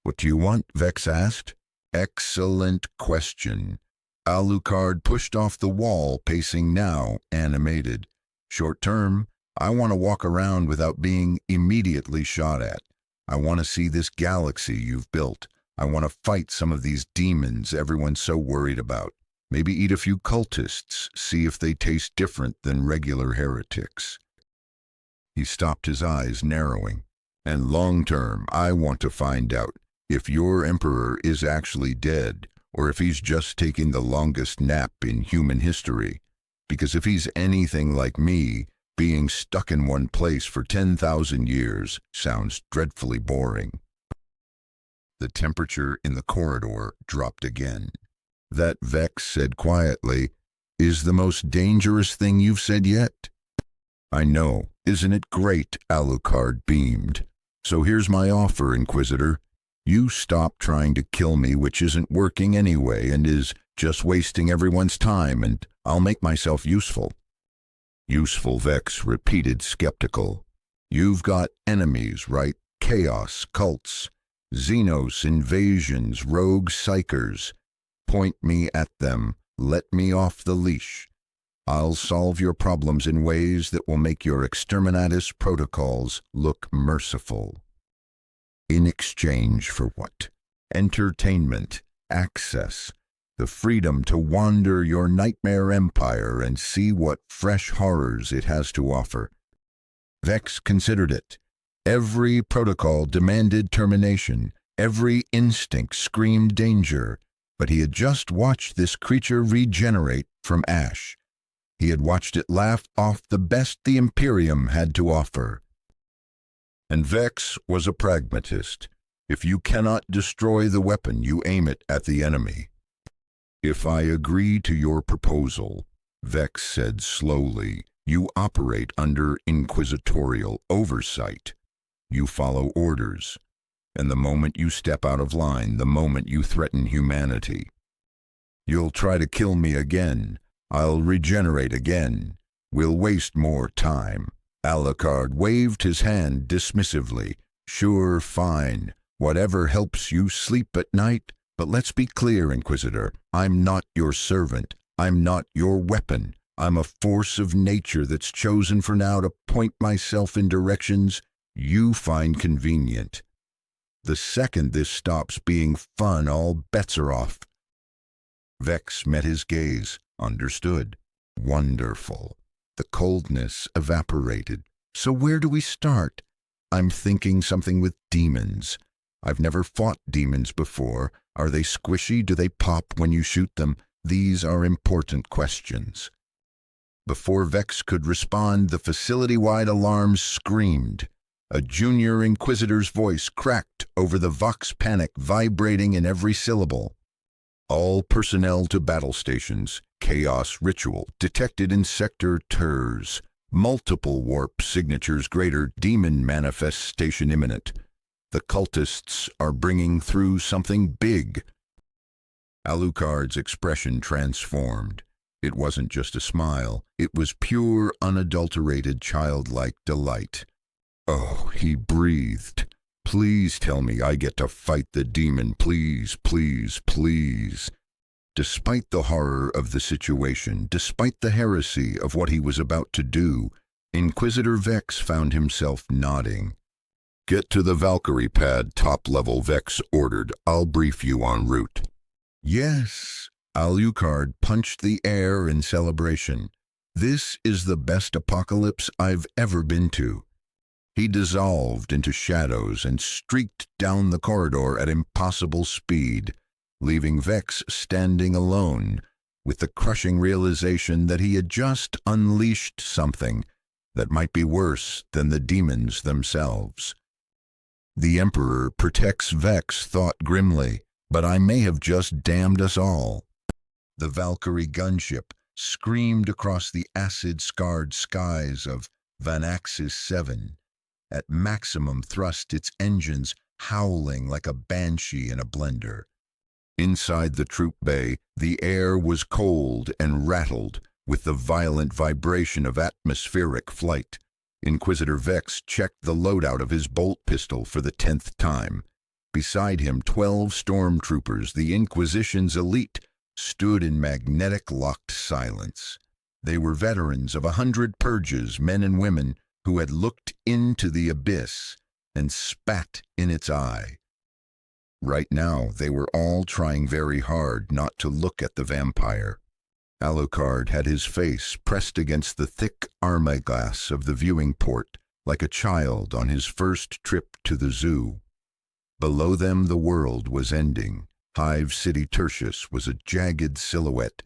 [SPEAKER 1] "What do you want?" Vex asked. "Excellent question." Alucard pushed off the wall, pacing now, animated. "Short term, I want to walk around without being immediately shot at. I want to see this galaxy you've built. I want to fight some of these demons everyone's so worried about. Maybe eat a few cultists, see if they taste different than regular heretics." He stopped, his eyes narrowing. "And long term, I want to find out if your emperor is actually dead, or if he's just taking the longest nap in human history. Because if he's anything like me, being stuck in one place for 10,000 years sounds dreadfully boring." The temperature in the corridor dropped again. "That," Vex said quietly, "is the most dangerous thing you've said yet." "I know. Isn't it great?" Alucard beamed. "So here's my offer, Inquisitor. You stop trying to kill me, which isn't working anyway and is just wasting everyone's time, and I'll make myself useful." "Useful," Vex repeated, skeptical. "You've got enemies, right? Chaos, cults, Xenos, invasions, rogue psychers. Point me at them. Let me off the leash. I'll solve your problems in ways that will make your exterminatus protocols look merciful." "In exchange for what?" "Entertainment, access, the freedom to wander your nightmare empire and see what fresh horrors it has to offer." Vex considered it. Every protocol demanded termination. Every instinct screamed danger. But he had just watched this creature regenerate from ash. He had watched it laugh off the best the Imperium had to offer. And Vex was a pragmatist. If you cannot destroy the weapon, you aim it at the enemy. "If I agree to your proposal," Vex said slowly, "you operate under inquisitorial oversight. You follow orders. And the moment you step out of line, the moment you threaten humanity, you'll try to kill me again. I'll regenerate again. We'll waste more time." Alucard waved his hand dismissively. "Sure, fine. Whatever helps you sleep at night. But let's be clear, Inquisitor. I'm not your servant. I'm not your weapon. I'm a force of nature that's chosen for now to point myself in directions you find convenient. The second this stops being fun, all bets are off." Vex met his gaze. Understood. Wonderful. The coldness evaporated. "So where do we start?" "I'm thinking something with demons. I've never fought demons before. Are they squishy? Do they pop when you shoot them? These are important questions." Before Vex could respond, the facility-wide alarms screamed. A junior Inquisitor's voice cracked over the vox panic, vibrating in every syllable. "All personnel to battle stations. Chaos ritual detected in Sector TERS. Multiple warp signatures greater demon manifestation imminent. The cultists are bringing through something big. Alucard's expression transformed. It wasn't just a smile. It was pure, unadulterated, childlike delight. Oh, he breathed. Please tell me I get to fight the demon. Please, please, please. Despite the horror of the situation, despite the heresy of what he was about to do, Inquisitor Vex found himself nodding. Get to the Valkyrie pad, top level, Vex ordered. I'll brief you en route. Yes, Alucard punched the air in celebration. This is the best apocalypse I've ever been to. He dissolved into shadows and streaked down the corridor at impossible speed, leaving Vex standing alone, with the crushing realization that he had just unleashed something that might be worse than the demons themselves. The Emperor protects Vex, thought grimly, but I may have just damned us all. The Valkyrie gunship screamed across the acid-scarred skies of Vanaxis 7. At maximum thrust, its engines howling like a banshee in a blender. Inside the troop bay, the air was cold and rattled with the violent vibration of atmospheric flight. Inquisitor Vex checked the loadout of his bolt pistol for the 10th time. Beside him, 12 stormtroopers, the Inquisition's elite, stood in magnetic locked silence. They were veterans of 100 purges, men and women, who had looked into the abyss and spat in its eye. Right now, they were all trying very hard not to look at the vampire. Alucard had his face pressed against the thick armor-glass of the viewing port, like a child on his first trip to the zoo. Below them, the world was ending. Hive City Tertius was a jagged silhouette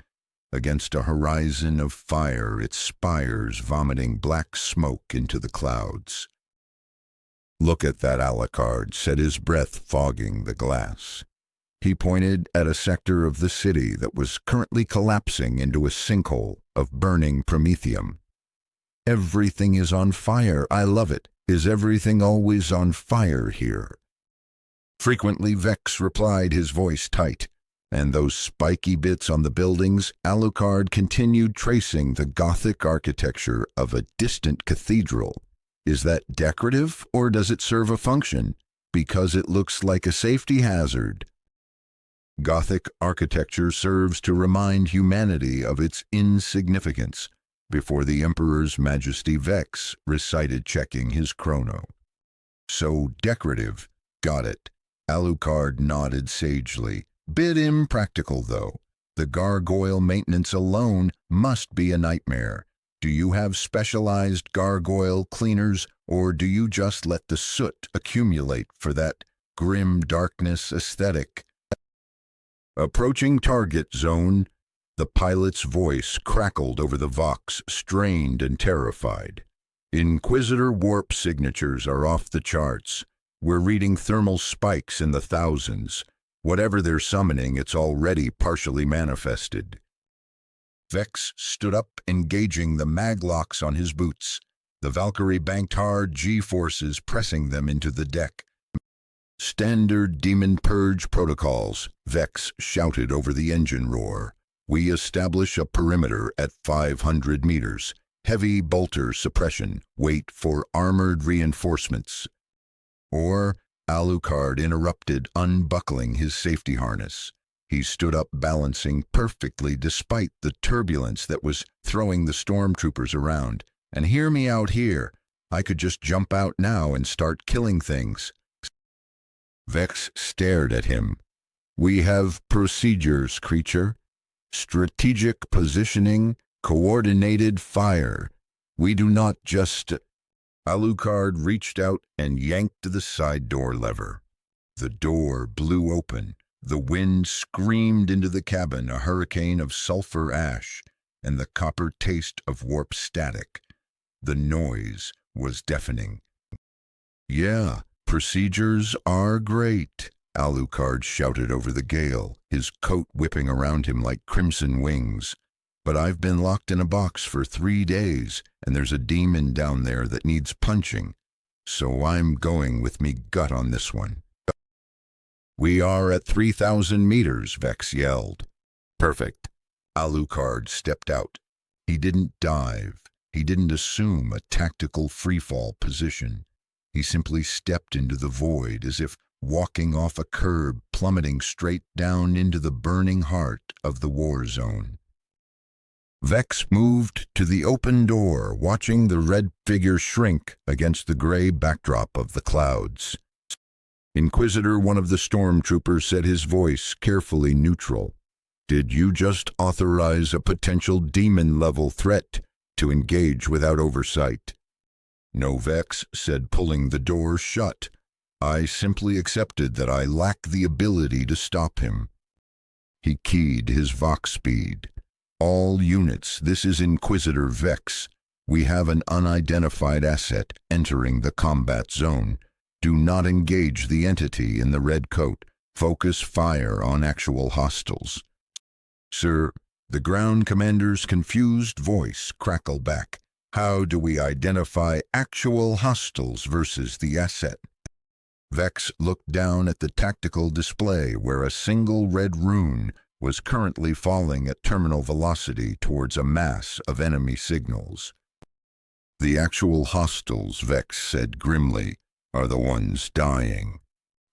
[SPEAKER 1] against a horizon of fire, its spires vomiting black smoke into the clouds. Look at that, Alucard said, his breath fogging the glass. He pointed at a sector of the city that was currently collapsing into a sinkhole of burning promethium. Everything is on fire. I love it. Is everything always on fire here? Frequently, Vex replied, his voice tight. And those spiky bits on the buildings? Alucard continued tracing the Gothic architecture of a distant cathedral. Is that decorative, or does it serve a function? Because it looks like a safety hazard. Gothic architecture serves to remind humanity of its insignificance, before the Emperor's Majesty Vex recited, checking his chrono. So decorative. Got it. Alucard nodded sagely. Bit impractical, though. The gargoyle maintenance alone must be a nightmare. Do you have specialized gargoyle cleaners, or do you just let the soot accumulate for that grim darkness aesthetic? Approaching target zone, the pilot's voice crackled over the Vox, strained and terrified. Inquisitor warp signatures are off the charts. We're reading thermal spikes in the thousands. Whatever they're summoning, it's already partially manifested. Vex stood up, engaging the maglocks on his boots. The Valkyrie banked hard, G-forces pressing them into the deck. Standard demon purge protocols, Vex shouted over the engine roar. We establish a perimeter at 500 meters. Heavy bolter suppression. Wait for armored reinforcements. Or, Alucard interrupted, unbuckling his safety harness. He stood up, balancing perfectly despite the turbulence that was throwing the stormtroopers around. And hear me out here. I could just jump out now and start killing things. Vex stared at him. We have procedures, creature. Strategic positioning, coordinated fire. We do not just... Alucard reached out and yanked the side door lever. The door blew open. The wind screamed into the cabin, a hurricane of sulfur ash and the copper taste of warp static. The noise was deafening. Yeah, procedures are great, Alucard shouted over the gale, his coat whipping around him like crimson wings. But I've been locked in a box for 3 days, and there's a demon down there that needs punching. So I'm going with me gut on this one. We are at 3,000 meters, Vex yelled. Perfect. Alucard stepped out. He didn't dive. He didn't assume a tactical freefall position. He simply stepped into the void as if walking off a curb, plummeting straight down into the burning heart of the war zone. Vex moved to the open door, watching the red figure shrink against the gray backdrop of the clouds. Inquisitor, one of the stormtroopers, said, his voice carefully neutral. Did you just authorize a potential demon-level threat to engage without oversight? No, Vex said, pulling the door shut. I simply accepted that I lack the ability to stop him. He keyed his Vox speed. All units, this is Inquisitor Vex. We have an unidentified asset entering the combat zone. Do not engage the entity in the red coat. Focus fire on actual hostiles. Sir, the ground commander's confused voice crackled back. How do we identify actual hostiles versus the asset? Vex looked down at the tactical display where a single red rune was currently falling at terminal velocity towards a mass of enemy signals. The actual hostiles, Vex said grimly, are the ones dying.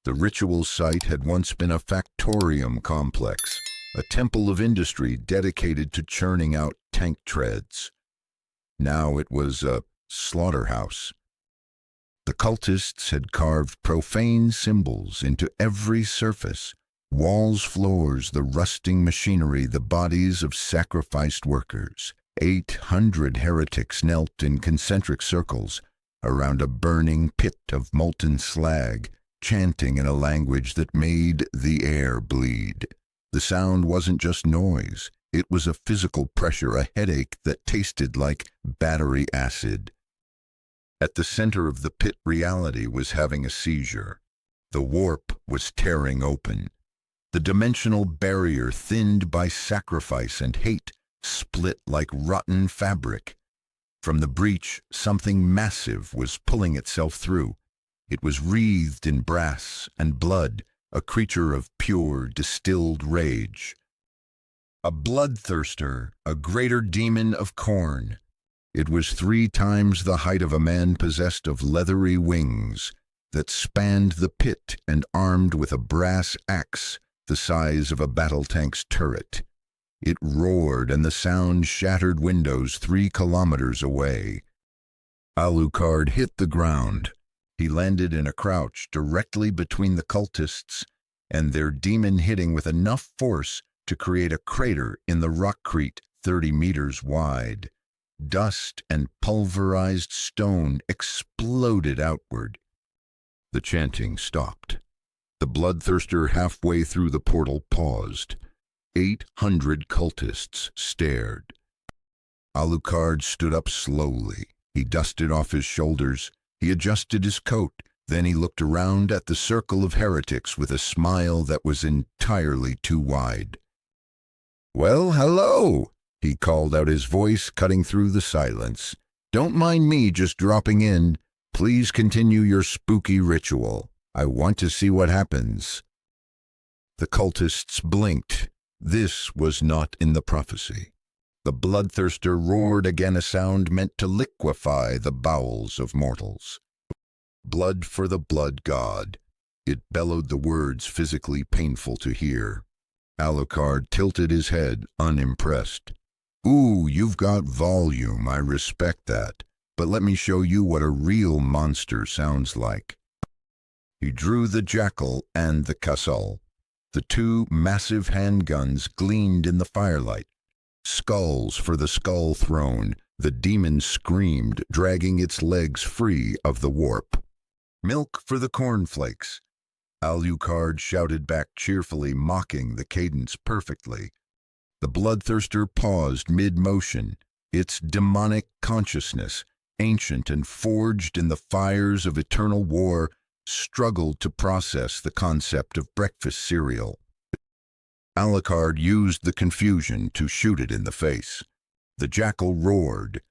[SPEAKER 1] The ritual site had once been a factorium complex, a temple of industry dedicated to churning out tank treads. Now it was a slaughterhouse. The cultists had carved profane symbols into every surface, walls, floors, the rusting machinery, the bodies of sacrificed workers. 800 heretics knelt in concentric circles around a burning pit of molten slag, chanting in a language that made the air bleed. The sound wasn't just noise. It was a physical pressure, a headache that tasted like battery acid. At the center of the pit, reality was having a seizure. The warp was tearing open. The dimensional barrier, thinned by sacrifice and hate, split like rotten fabric. From the breach, something massive was pulling itself through. It was wreathed in brass and blood, a creature of pure, distilled rage. A bloodthirster, a greater demon of Khorne. It was 3 times the height of a man possessed of leathery wings that spanned the pit and armed with a brass axe the size of a battle tank's turret. It roared, and the sound shattered windows 3 kilometers away. Alucard hit the ground. He landed in a crouch directly between the cultists and their demon, hitting with enough force to create a crater in the rockcrete 30 meters wide. Dust and pulverized stone exploded outward. The chanting stopped. The bloodthirster halfway through the portal paused. 800 cultists stared. Alucard stood up slowly. He dusted off his shoulders. He adjusted his coat. Then he looked around at the circle of heretics with a smile that was entirely too wide. "Well, hello," he called out, his voice cutting through the silence. "Don't mind me just dropping in. Please continue your spooky ritual. I want to see what happens." The cultists blinked. This was not in the prophecy. The bloodthirster roared again, a sound meant to liquefy the bowels of mortals. "Blood for the blood god." It bellowed the words physically painful to hear. Alucard tilted his head, unimpressed. "Ooh, you've got volume, I respect that. But let me show you what a real monster sounds like." He drew the jackal and the casal. The 2 massive handguns gleamed in the firelight. Skulls for the skull throne. The demon screamed, dragging its legs free of the warp. "Milk for the cornflakes." Alucard shouted back cheerfully, mocking the cadence perfectly. The bloodthirster paused mid-motion. Its demonic consciousness, ancient and forged in the fires of eternal war, struggled to process the concept of breakfast cereal. Alucard used the confusion to shoot it in the face. The jackal roared.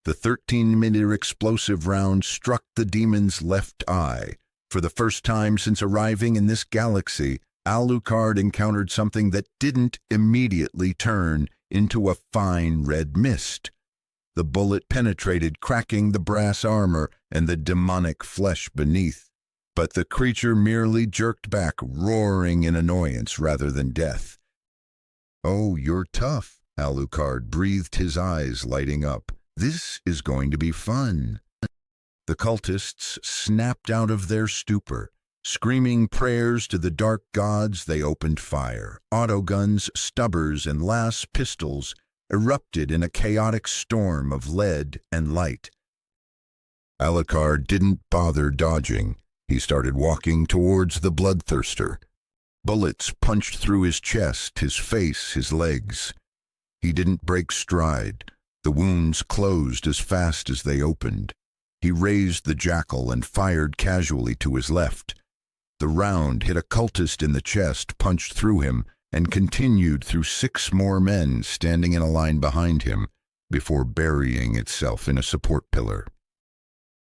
[SPEAKER 1] The 13-millimeter explosive round struck the demon's left eye. For the first time since arriving in this galaxy, Alucard encountered something that didn't immediately turn into a fine red mist. The bullet penetrated, cracking the brass armor and the demonic flesh beneath. But the creature merely jerked back, roaring in annoyance rather than death. "Oh, you're tough," Alucard breathed, his eyes lighting up. "This is going to be fun." The cultists snapped out of their stupor. Screaming prayers to the dark gods, they opened fire. Autoguns, stubbers, and las pistols erupted in a chaotic storm of lead and light. Alucard didn't bother dodging. He started walking towards the bloodthirster. Bullets punched through his chest, his face, his legs. He didn't break stride. The wounds closed as fast as they opened. He raised the jackal and fired casually to his left. The round hit a cultist in the chest, punched through him, and continued through 6 more men standing in a line behind him before burying itself in a support pillar.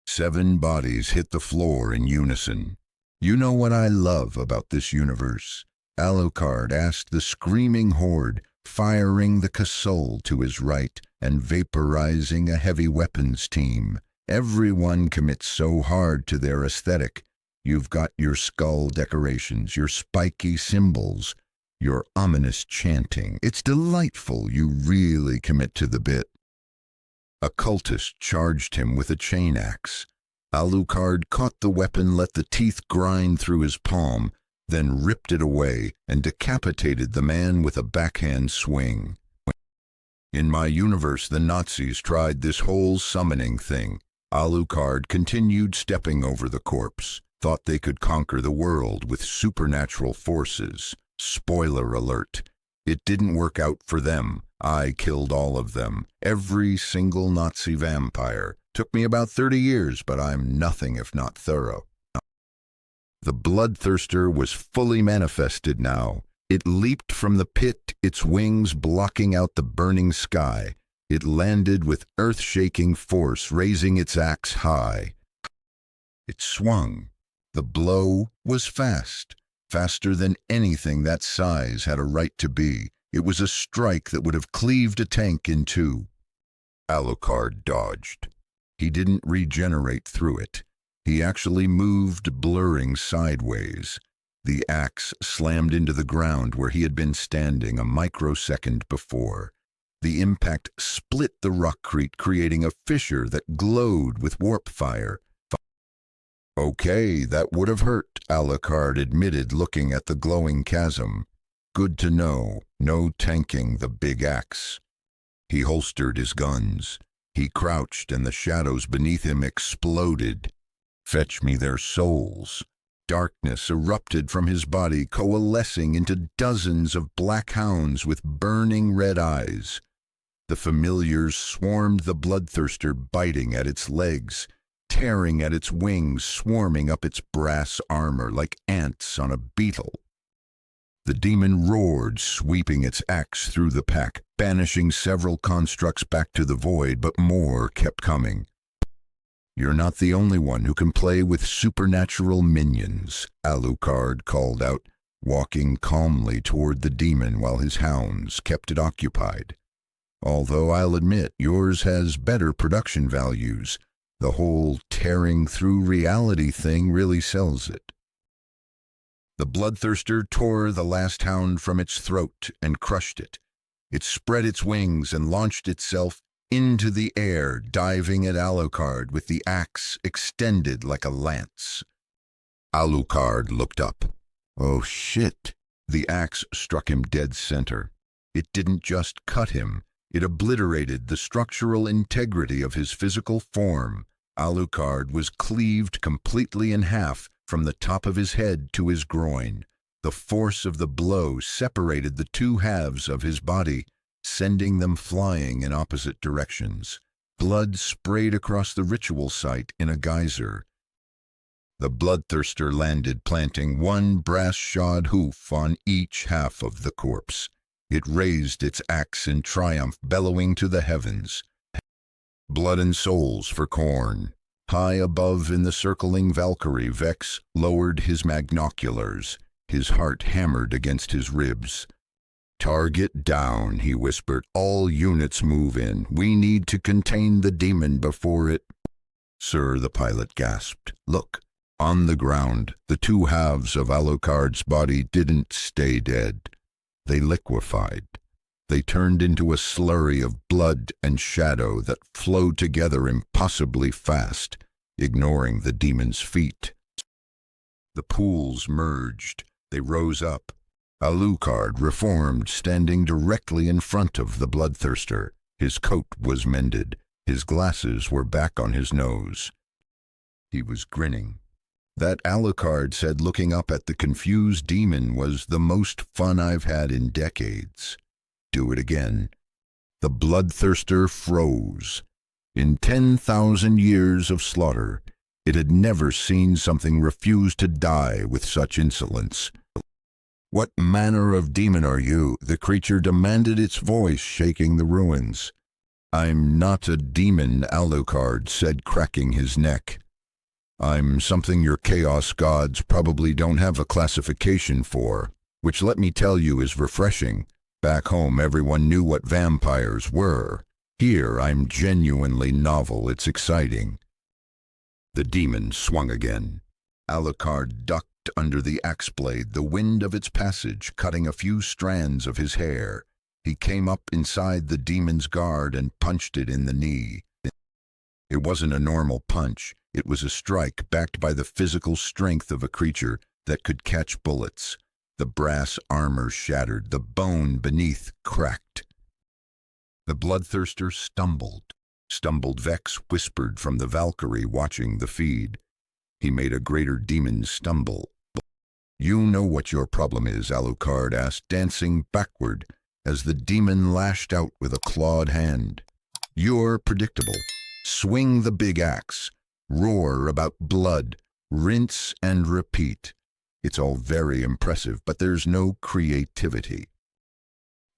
[SPEAKER 1] 7 bodies hit the floor in unison. "You know what I love about this universe?" Alucard asked the screaming horde, firing the Kasol to his right and vaporizing a heavy weapons team. "Everyone commits so hard to their aesthetic. You've got your skull decorations, your spiky symbols, your ominous chanting. It's delightful. You really commit to the bit." A cultist charged him with a chain axe. Alucard caught the weapon, let the teeth grind through his palm, then ripped it away and decapitated the man with a backhand swing. "In my universe, the Nazis tried this whole summoning thing." Alucard continued stepping over the corpse. Thought they could conquer the world with supernatural forces. Spoiler alert. It didn't work out for them. I killed all of them. Every single Nazi vampire. Took me about 30 years, but I'm nothing if not thorough. The bloodthirster was fully manifested now. It leaped from the pit, its wings blocking out the burning sky. It landed with earth-shaking force, raising its axe high. It swung. The blow was fast, faster than anything that size had a right to be. It was a strike that would have cleaved a tank in two. Alucard dodged. He didn't regenerate through it. He actually moved, blurring sideways. The axe slammed into the ground where he had been standing a microsecond before. The impact split the rockcrete, creating a fissure that glowed with warp fire. "Okay, that would have hurt," Alucard admitted, looking at the glowing chasm. "Good to know. No tanking the big axe." He holstered his guns. He crouched, and the shadows beneath him exploded. "Fetch me their souls." Darkness erupted from his body, coalescing into dozens of black hounds with burning red eyes. The familiars swarmed the bloodthirster, biting at its legs, tearing at its wings, swarming up its brass armor like ants on a beetle. The demon roared, sweeping its axe through the pack, banishing several constructs back to the void, but more kept coming. "You're not the only one who can play with supernatural minions," Alucard called out, walking calmly toward the demon while his hounds kept it occupied. "Although I'll admit yours has better production values. The whole tearing through reality thing really sells it." The bloodthirster tore the last hound from its throat and crushed it. It spread its wings and launched itself into the air, diving at Alucard with the axe extended like a lance. Alucard looked up. Oh shit! The axe struck him dead center. It didn't just cut him, it obliterated the structural integrity of his physical form. Alucard was cleaved completely in half from the top of his head to his groin. The force of the blow separated the two halves of his body, sending them flying in opposite directions. Blood sprayed across the ritual site in a geyser. The bloodthirster landed, planting one brass-shod hoof on each half of the corpse. It raised its axe in triumph, bellowing to the heavens. Blood and souls for Khorne. High above in the circling Valkyrie, Vex lowered his magnoculars. His heart hammered against his ribs. "Target down," he whispered. "All units move in. We need to contain the demon before it—" "Sir," the pilot gasped. "Look." On the ground, the two halves of Alucard's body didn't stay dead. They liquefied. They turned into a slurry of blood and shadow that flowed together impossibly fast, ignoring the demon's feet. The pools merged. They rose up. Alucard, reformed, standing directly in front of the bloodthirster. His coat was mended. His glasses were back on his nose. He was grinning. That, Alucard said, looking up at the confused demon, was the most fun I've had in decades. Do it again. The bloodthirster froze. In 10,000 years of slaughter, it had never seen something refuse to die with such insolence. "What manner of demon are you?" the creature demanded, its voice shaking the ruins. "I'm not a demon," Alucard said, cracking his neck. "I'm something your chaos gods probably don't have a classification for, which, let me tell you, is refreshing. Back home, everyone knew what vampires were. Here, I'm genuinely novel. It's exciting." The demon swung again. Alucard ducked under the axe blade, the wind of its passage cutting a few strands of his hair. He came up inside the demon's guard and punched it in the knee. It wasn't a normal punch. It was a strike backed by the physical strength of a creature that could catch bullets. The brass armor shattered. The bone beneath cracked. The bloodthirster stumbled. Vex whispered from the Valkyrie, watching the feed. He made a greater demon stumble. "You know what your problem is?" Alucard asked, dancing backward as the demon lashed out with a clawed hand. "You're predictable. Swing the big axe. Roar about blood. Rinse and repeat. It's all very impressive, but there's no creativity."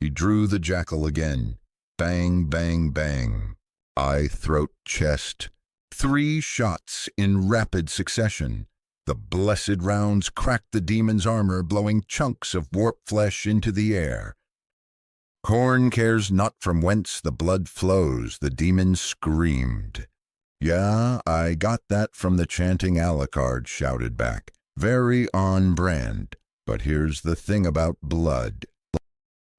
[SPEAKER 1] He drew the jackal again. Bang, bang, bang. Eye, throat, chest. 3 shots in rapid succession. The blessed rounds cracked the demon's armor, blowing chunks of warp flesh into the air. "Khorne cares not from whence the blood flows," the demon screamed. "Yeah, I got that from the chanting," Alucard shouted back. "Very on brand. But here's the thing about blood."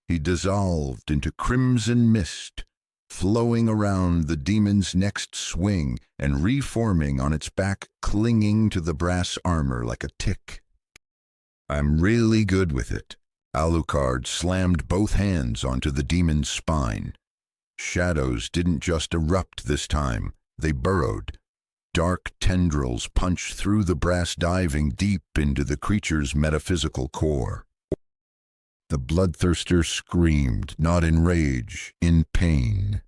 [SPEAKER 1] He dissolved into crimson mist, flowing around the demon's next swing and reforming on its back, clinging to the brass armor like a tick. "I'm really good with it." Alucard slammed both hands onto the demon's spine. Shadows didn't just erupt this time. They burrowed. Dark tendrils punched through the brass, diving deep into the creature's metaphysical core. The bloodthirster screamed, not in rage, in pain.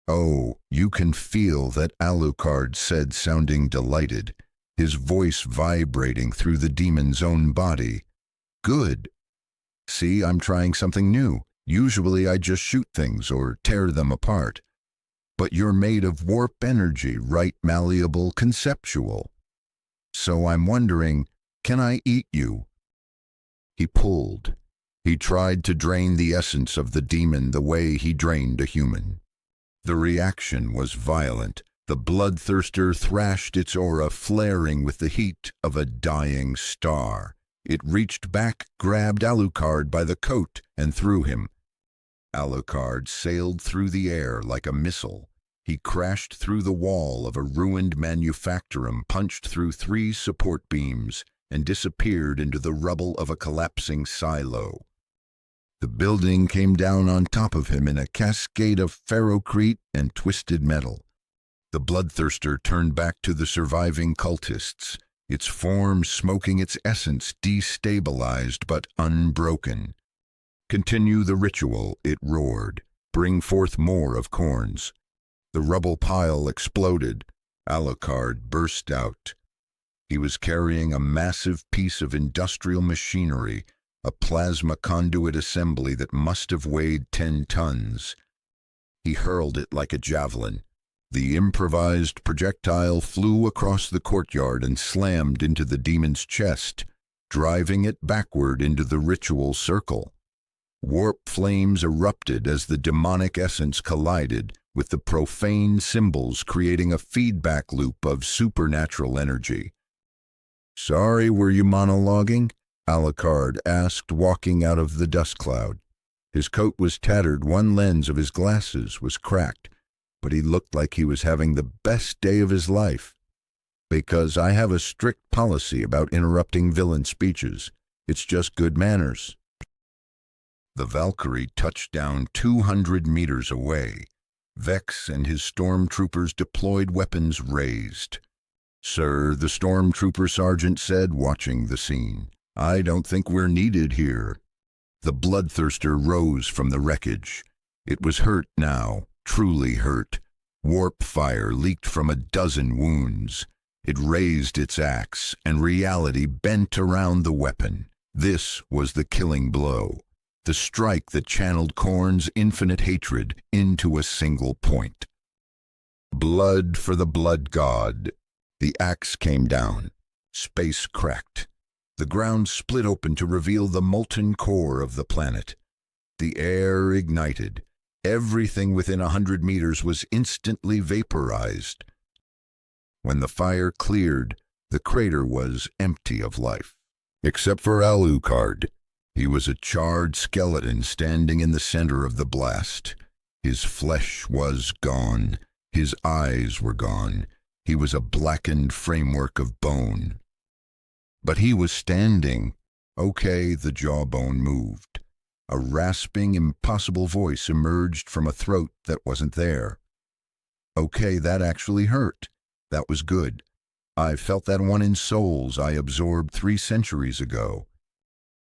[SPEAKER 1] "Oh, you can feel that," Alucard said, sounding delighted, his voice vibrating through the demon's own body. "Good. See, I'm trying something new. Usually I just shoot things or tear them apart. But you're made of warp energy, right? Malleable, conceptual. So I'm wondering, can I eat you?" He pulled. He tried to drain the essence of the demon the way he drained a human. The reaction was violent. The bloodthirster thrashed its aura, flaring with the heat of a dying star. It reached back, grabbed Alucard by the coat, and threw him. Alucard sailed through the air like a missile. He crashed through the wall of a ruined manufactorum, punched through 3 support beams, and disappeared into the rubble of a collapsing silo. The building came down on top of him in a cascade of ferrocrete and twisted metal. The bloodthirster turned back to the surviving cultists, its form smoking, its essence destabilized but unbroken. "Continue the ritual," it roared. "Bring forth more of Khorne's." The rubble pile exploded. Alucard burst out. He was carrying a massive piece of industrial machinery, a plasma conduit assembly that must have weighed 10 tons. He hurled it like a javelin. The improvised projectile flew across the courtyard and slammed into the demon's chest, driving it backward into the ritual circle. Warp flames erupted as the demonic essence collided with the profane symbols, creating a feedback loop of supernatural energy. "Sorry, were you monologuing?" Alucard asked, walking out of the dust cloud. His coat was tattered, one lens of his glasses was cracked, but he looked like he was having the best day of his life. "Because I have a strict policy about interrupting villain speeches. It's just good manners." The Valkyrie touched down 200 meters away. Vex and his stormtroopers deployed, weapons raised. "Sir," the stormtrooper sergeant said, watching the scene, "I don't think we're needed here." The bloodthirster rose from the wreckage. It was hurt now, truly hurt. Warp fire leaked from a dozen wounds. It raised its axe, and reality bent around the weapon. This was the killing blow, the strike that channeled Khorne's infinite hatred into a single point. Blood for the blood god. The axe came down. Space cracked. The ground split open to reveal the molten core of the planet. The air ignited. Everything within 100 meters was instantly vaporized. When the fire cleared, the crater was empty of life. Except for Alucard. He was a charred skeleton standing in the center of the blast. His flesh was gone. His eyes were gone. He was a blackened framework of bone. But he was standing. Okay, the jawbone moved. A rasping, impossible voice emerged from a throat that wasn't there. Okay, that actually hurt. That was good. I felt that one in souls I absorbed 3 centuries ago.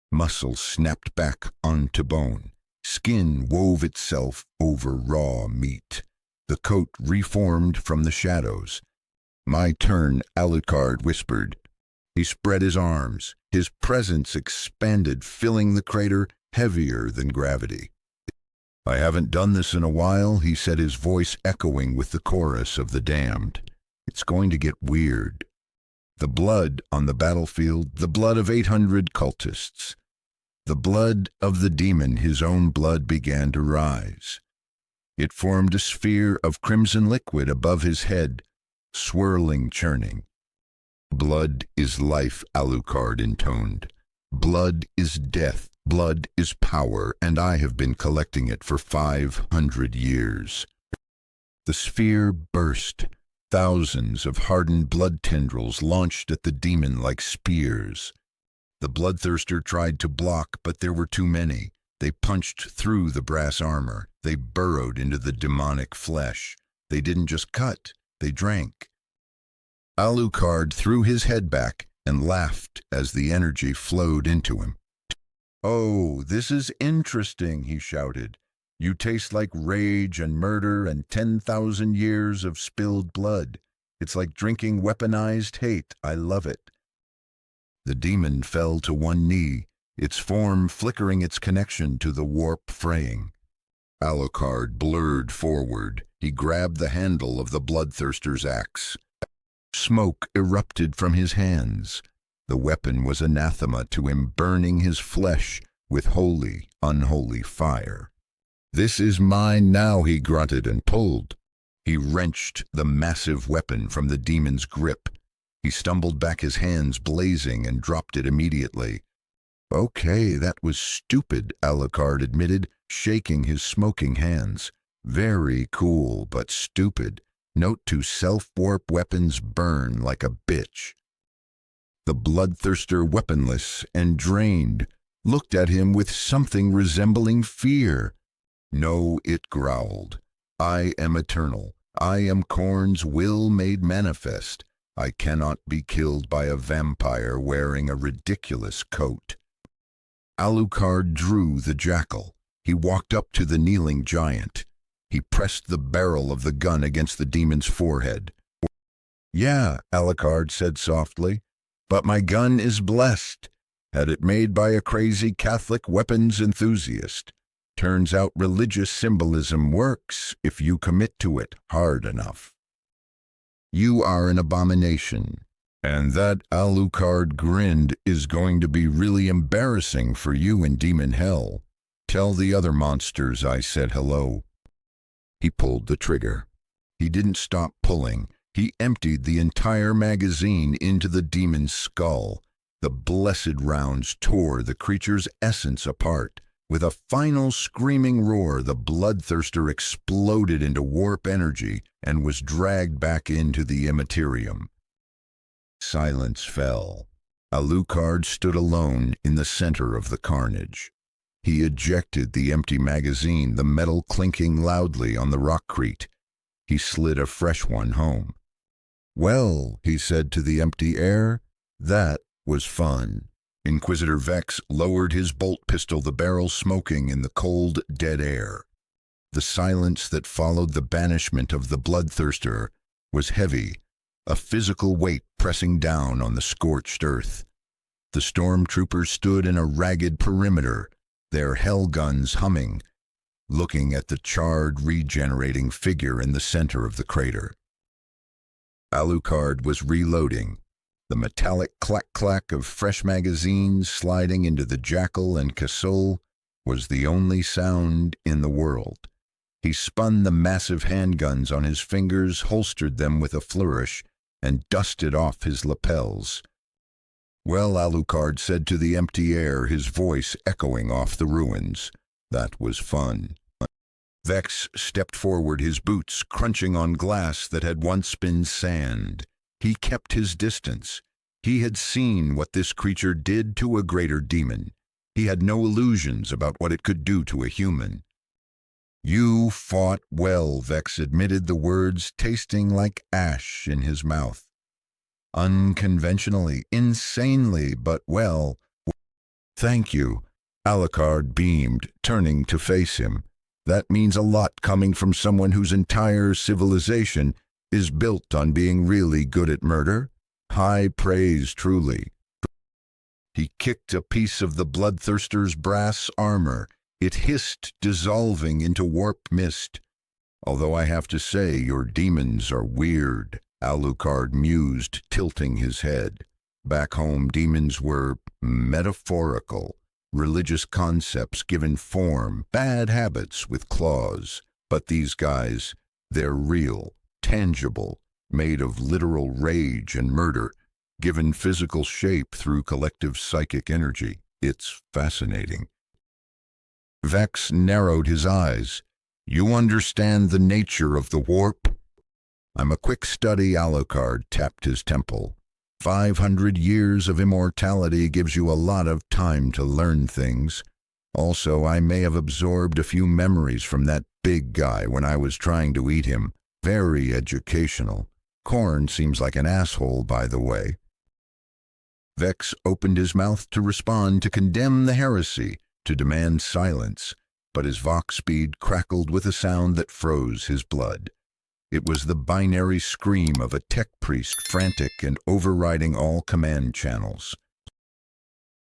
[SPEAKER 1] Muscle snapped back onto bone. Skin wove itself over raw meat. The coat reformed from the shadows. "My turn," Alucard whispered. He spread his arms. His presence expanded, filling the crater, heavier than gravity. "I haven't done this in a while," he said, his voice echoing with the chorus of the damned. "It's going to get weird." The blood on the battlefield, the blood of 800 cultists. The blood of the demon, his own blood, began to rise. It formed a sphere of crimson liquid above his head, swirling, churning. "Blood is life," Alucard intoned. "Blood is death. Blood is power, and I have been collecting it for 500 years." The sphere burst. Thousands of hardened blood tendrils launched at the demon like spears. The bloodthirster tried to block, but there were too many. They punched through the brass armor. They burrowed into the demonic flesh. They didn't just cut, they drank. Alucard threw his head back and laughed as the energy flowed into him. "Oh, this is interesting," he shouted. "You taste like rage and murder and 10,000 years of spilled blood. It's like drinking weaponized hate. I love it." The demon fell to one knee, its form flickering its connection to the warp fraying. Alucard blurred forward. He grabbed the handle of the bloodthirster's axe. Smoke erupted from his hands. The weapon was anathema to him, burning his flesh with holy, unholy fire. "This is mine now," he grunted and pulled. He wrenched the massive weapon from the demon's grip. He stumbled back, his hands blazing, and dropped it immediately. "Okay, that was stupid," Alucard admitted, shaking his smoking hands. "Very cool, but stupid. Note to self-warp: weapons burn like a bitch." The bloodthirster, weaponless and drained, looked at him with something resembling fear. "No," it growled. "I am eternal. I am Khorne's will made manifest. I cannot be killed by a vampire wearing a ridiculous coat." Alucard drew the jackal. He walked up to the kneeling giant. He pressed the barrel of the gun against the demon's forehead. "Yeah," Alucard said softly, "but my gun is blessed. Had it made by a crazy Catholic weapons enthusiast. Turns out religious symbolism works if you commit to it hard enough. You are an abomination, and that," Alucard grinned, "is going to be really embarrassing for you in Demon Hell. Tell the other monsters I said hello." He pulled the trigger. He didn't stop pulling. He emptied the entire magazine into the demon's skull. The blessed rounds tore the creature's essence apart. With a final screaming roar, the bloodthirster exploded into warp energy and was dragged back into the Imperium. Silence fell. Alucard stood alone in the center of the carnage. He ejected the empty magazine, the metal clinking loudly on the rockcrete. He slid a fresh one home. "Well," he said to the empty air, "that was fun." Inquisitor Vex lowered his bolt pistol, the barrel smoking in the cold, dead air. The silence that followed the banishment of the bloodthirster was heavy, a physical weight pressing down on the scorched earth. The stormtroopers stood in a ragged perimeter, their hell guns humming, looking at the charred, regenerating figure in the center of the crater. Alucard was reloading. The metallic clack-clack of fresh magazines sliding into the jackal and cassol was the only sound in the world. He spun the massive handguns on his fingers, holstered them with a flourish, and dusted off his lapels. "Well," Alucard said to the empty air, his voice echoing off the ruins, "that was fun." Vex stepped forward, his boots crunching on glass that had once been sand. He kept his distance. He had seen what this creature did to a greater demon. He had no illusions about what it could do to a human. "You fought well," Vex admitted, the words tasting like ash in his mouth. "Unconventionally, insanely, but well." "Thank you," Alucard beamed, turning to face him. "That means a lot coming from someone whose entire civilization is built on being really good at murder. High praise, truly." He kicked a piece of the bloodthirster's brass armor. It hissed, dissolving into warp mist. "Although I have to say, your demons are weird," Alucard mused, tilting his head. Back home, demons were metaphorical, religious concepts given form, bad habits with claws. But these guys, they're real, tangible, made of literal rage and murder, given physical shape through collective psychic energy. It's fascinating. Vex narrowed his eyes. "You understand the nature of the warp?" "I'm a quick study," Alucard tapped his temple. 500 years of immortality gives you a lot of time to learn things. Also, I may have absorbed a few memories from that big guy when I was trying to eat him. Very educational. Corn seems like an asshole, by the way." Vex opened his mouth to respond, to condemn the heresy, to demand silence, but his vox speed crackled with a sound that froze his blood. It was the binary scream of a tech priest, frantic and overriding all command channels.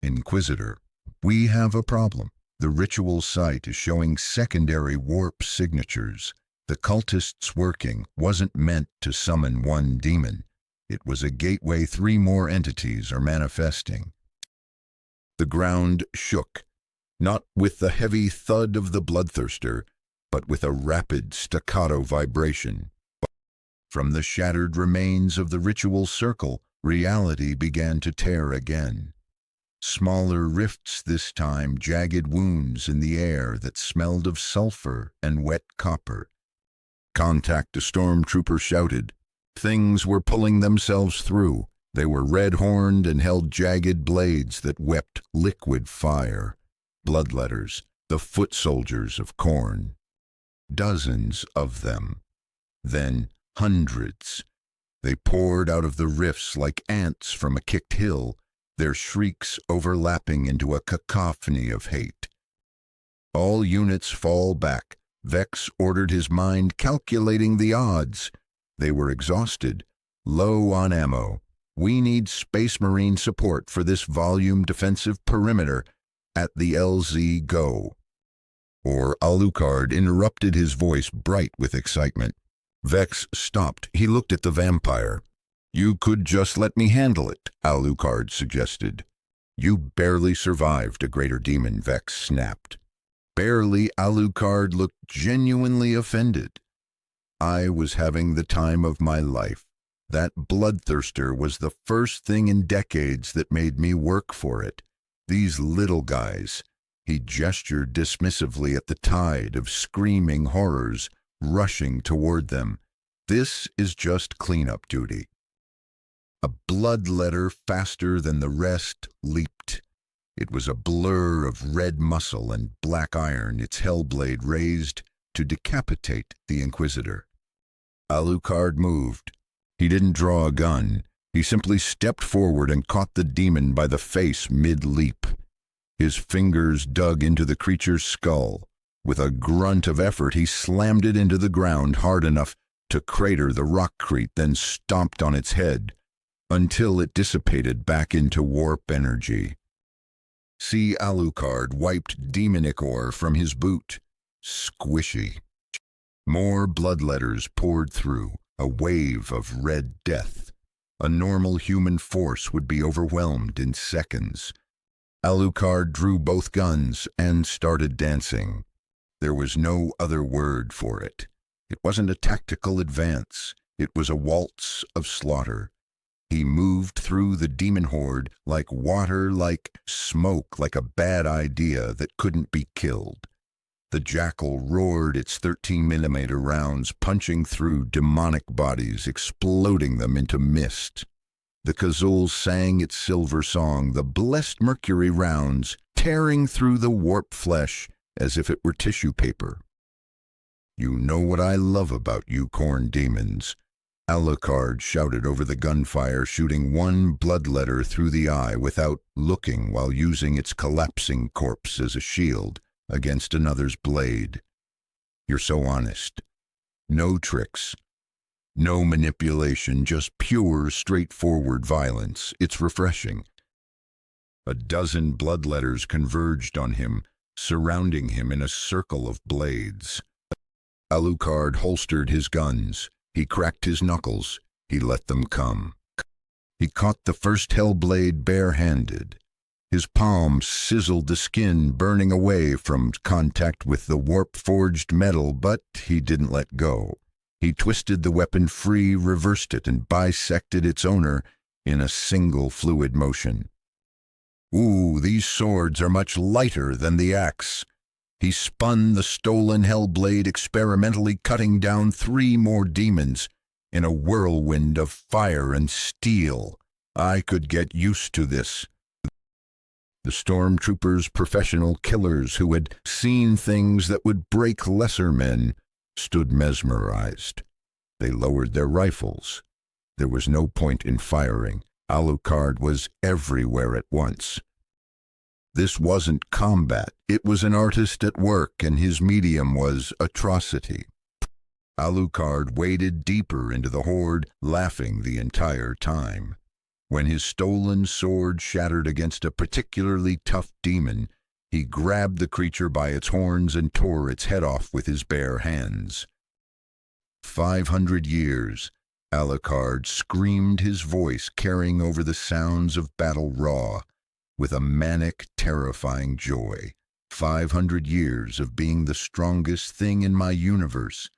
[SPEAKER 1] "Inquisitor, we have a problem. The ritual site is showing secondary warp signatures. The cultists working wasn't meant to summon one demon. It was a gateway 3 more entities are manifesting." The ground shook, not with the heavy thud of the bloodthirster, but with a rapid staccato vibration. From the shattered remains of the ritual circle, reality began to tear again. Smaller rifts this time, jagged wounds in the air that smelled of sulfur and wet copper. "Contact," a stormtrooper shouted. Things were pulling themselves through. They were red-horned and held jagged blades that wept liquid fire. Bloodletters, the foot soldiers of Khorne. Dozens of them. Then hundreds. They poured out of the rifts like ants from a kicked hill, their shrieks overlapping into a cacophony of hate. "All units fall back," Vex ordered, his mind calculating the odds. They were exhausted, Low on ammo. We need Space Marine support for this volume defensive perimeter at the LZ Go." Or Alucard interrupted, his voice bright with excitement. Vex stopped. He looked at the vampire. "You could just let me handle it," Alucard suggested. "You barely survived a greater demon," Vex snapped. Barely. Alucard looked genuinely offended. "I was having the time of my life. That bloodthirster was the first thing in decades that made me work for it. These little guys." He gestured dismissively at the tide of screaming horrors rushing toward them. "This is just cleanup duty." A bloodletter faster than the rest leaped. It was a blur of red muscle and black iron, its hellblade raised to decapitate the Inquisitor. Alucard moved. He didn't draw a gun. He simply stepped forward and caught the demon by the face mid-leap. His fingers dug into the creature's skull. With a grunt of effort, he slammed it into the ground hard enough to crater the rockcrete, then stomped on its head until it dissipated back into warp energy. See, Alucard wiped demonic ore from his boot. Squishy. More bloodletters poured through, a wave of red death. A normal human force would be overwhelmed in seconds. Alucard drew both guns and started dancing. There was no other word for it. It wasn't a tactical advance. It was a waltz of slaughter. He moved through the demon horde like water, like smoke, like a bad idea that couldn't be killed. The jackal roared its 13mm rounds, punching through demonic bodies, exploding them into mist. The Kazul sang its silver song, the blessed mercury rounds tearing through the warp flesh as if it were tissue paper. "You know what I love about you corn demons," Alucard shouted over the gunfire, shooting one bloodletter through the eye without looking while using its collapsing corpse as a shield against another's blade. "You're so honest. No tricks. No manipulation, just pure, straightforward violence. It's refreshing." A dozen bloodletters converged on him, surrounding him in a circle of blades. Alucard holstered his guns. He cracked his knuckles. He let them come. He caught the first hellblade bare-handed. His palm sizzled the skin, burning away from contact with the warp-forged metal, but he didn't let go. He twisted the weapon free, reversed it, and bisected its owner in a single fluid motion. "Ooh, these swords are much lighter than the axe." He spun the stolen hellblade, experimentally cutting down 3 more demons in a whirlwind of fire and steel. I could get used to this. The stormtroopers, professional killers who had seen things that would break lesser men, stood mesmerized. They lowered their rifles. There was no point in firing. Alucard was everywhere at once. This wasn't combat. It was an artist at work, and his medium was atrocity. Alucard waded deeper into the horde, laughing the entire time. When his stolen sword shattered against a particularly tough demon, he grabbed the creature by its horns and tore its head off with his bare hands. 500 years, Alucard screamed, his voice carrying over the sounds of battle raw, with a manic, terrifying joy. 500 years of being the strongest thing in my universe.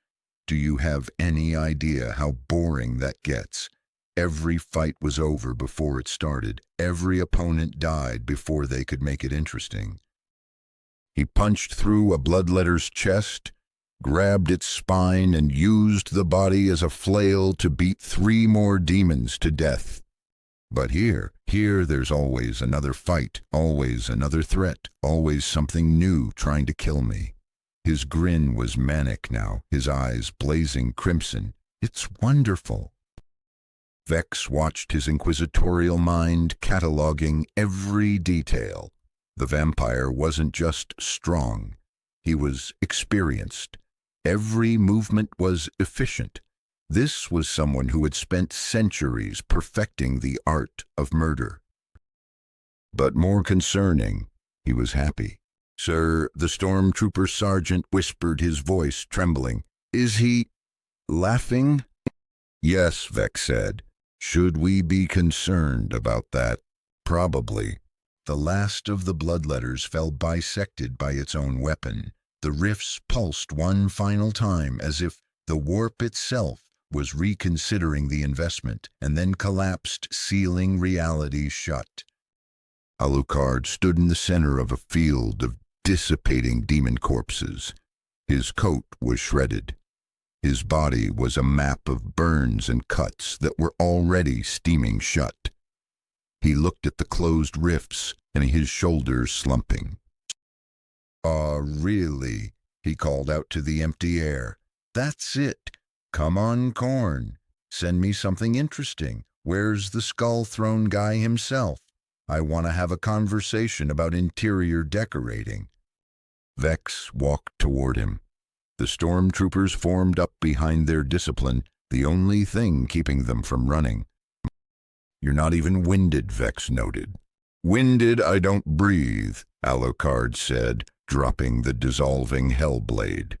[SPEAKER 1] Do you have any idea how boring that gets? Every fight was over before it started. Every opponent died before they could make it interesting. He punched through a bloodletter's chest, grabbed its spine, and used the body as a flail to beat 3 more demons to death. But here there's always another fight, always another threat, always something new trying to kill me. His grin was manic now, his eyes blazing crimson. It's wonderful. Vex watched his inquisitorial mind cataloging every detail. The vampire wasn't just strong. He was experienced. Every movement was efficient. This was someone who had spent centuries perfecting the art of murder. But more concerning, he was happy. "Sir," the stormtrooper sergeant whispered, his voice trembling. "Is he laughing?" "Yes," Vex said. "Should we be concerned about that?" "Probably." The last of the bloodletters fell bisected by its own weapon. The rifts pulsed one final time as if the warp itself was reconsidering the investment, and then collapsed, sealing reality shut. Alucard stood in the center of a field of dissipating demon corpses. His coat was shredded. His body was a map of burns and cuts that were already steaming shut. He looked at the closed rifts, and his shoulders slumping. Really?" he called out to the empty air. "That's it. Come on, Corn. Send me something interesting. Where's the Skull Throne guy himself? I want to have a conversation about interior decorating." Vex walked toward him. The stormtroopers formed up behind their discipline, the only thing keeping them from running. "You're not even winded," Vex noted. "Winded, I don't breathe," Alucard said, dropping the dissolving hellblade.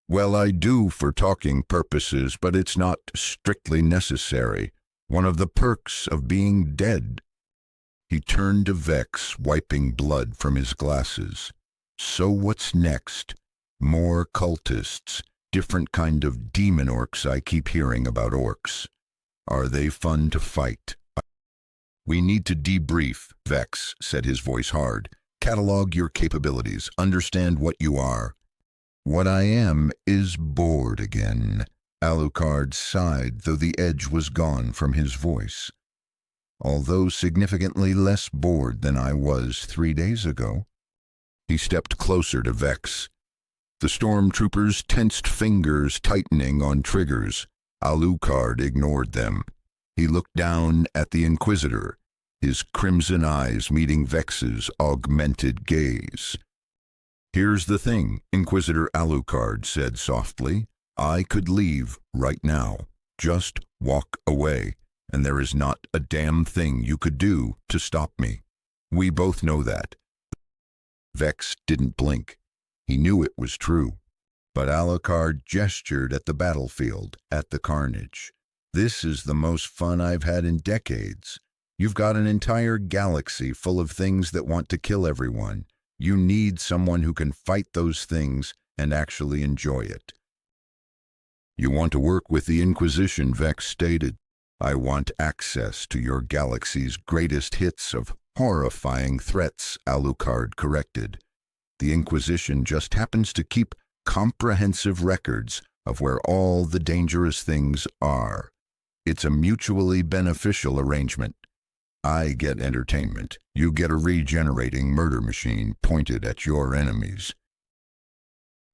[SPEAKER 1] "Well, I do for talking purposes, but it's not strictly necessary. One of the perks of being dead." He turned to Vex, wiping blood from his glasses. "So what's next? More cultists, different kind of demon orcs. I keep hearing about orcs. Are they fun to fight?" "We need to debrief," Vex said, his voice hard. "Catalog your capabilities, understand what you are." "What I am is bored again." Alucard sighed, though the edge was gone from his voice. "Although significantly less bored than I was 3 days ago." He stepped closer to Vex. The stormtroopers' tensed fingers tightening on triggers. Alucard ignored them. He looked down at the Inquisitor, his crimson eyes meeting Vex's augmented gaze. "Here's the thing," Inquisitor Alucard said softly. "I could leave right now, just walk away, and there is not a damn thing you could do to stop me. We both know that." Vex didn't blink. He knew it was true. But Alucard gestured at the battlefield, at the carnage. "This is the most fun I've had in decades. You've got an entire galaxy full of things that want to kill everyone. You need someone who can fight those things and actually enjoy it." "You want to work with the Inquisition," Vex stated. "I want access to your galaxy's greatest hits of horrifying threats," Alucard corrected. "The Inquisition just happens to keep comprehensive records of where all the dangerous things are. It's a mutually beneficial arrangement. I get entertainment. You get a regenerating murder machine pointed at your enemies."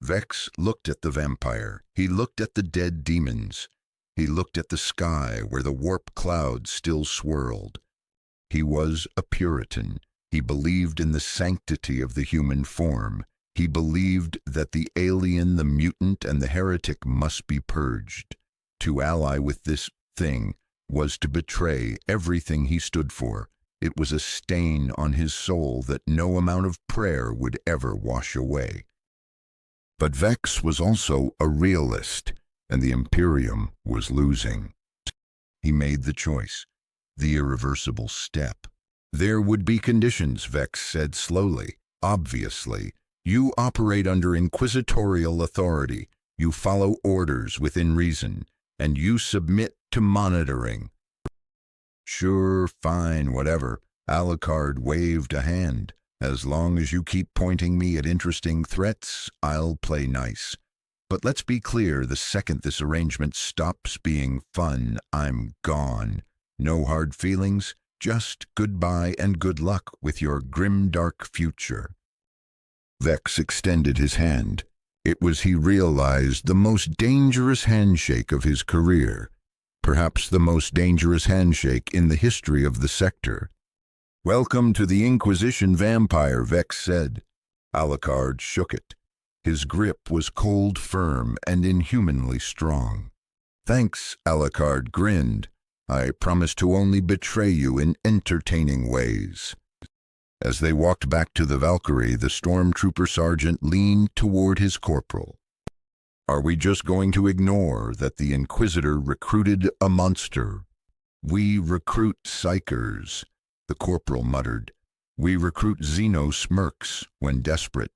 [SPEAKER 1] Vex looked at the vampire. He looked at the dead demons. He looked at the sky where the warp clouds still swirled. He was a Puritan. He believed in the sanctity of the human form. He believed that the alien, the mutant, and the heretic must be purged. To ally with this thing was to betray everything he stood for. It was a stain on his soul that no amount of prayer would ever wash away. But Vex was also a realist, and the Imperium was losing. He made the choice, the irreversible step. "There would be conditions," Vex said slowly. "Obviously, you operate under inquisitorial authority. You follow orders within reason, and you submit to monitoring." "Sure, fine, whatever." Alucard waved a hand. "As long as you keep pointing me at interesting threats, I'll play nice. But let's be clear, the second this arrangement stops being fun, I'm gone. No hard feelings, just goodbye and good luck with your grimdark future." Vex extended his hand. It was, he realized, the most dangerous handshake of his career. Perhaps the most dangerous handshake in the history of the sector. "Welcome to the Inquisition, vampire," Vex said. Alucard shook it. His grip was cold firm and inhumanly strong. Thanks, Alucard grinned. I promise to only betray you in entertaining ways. As they walked back to the Valkyrie, the stormtrooper sergeant leaned toward his corporal. Are we just going to ignore that the Inquisitor recruited a monster? We recruit psychers, the corporal muttered. We recruit Xenos mercs when desperate.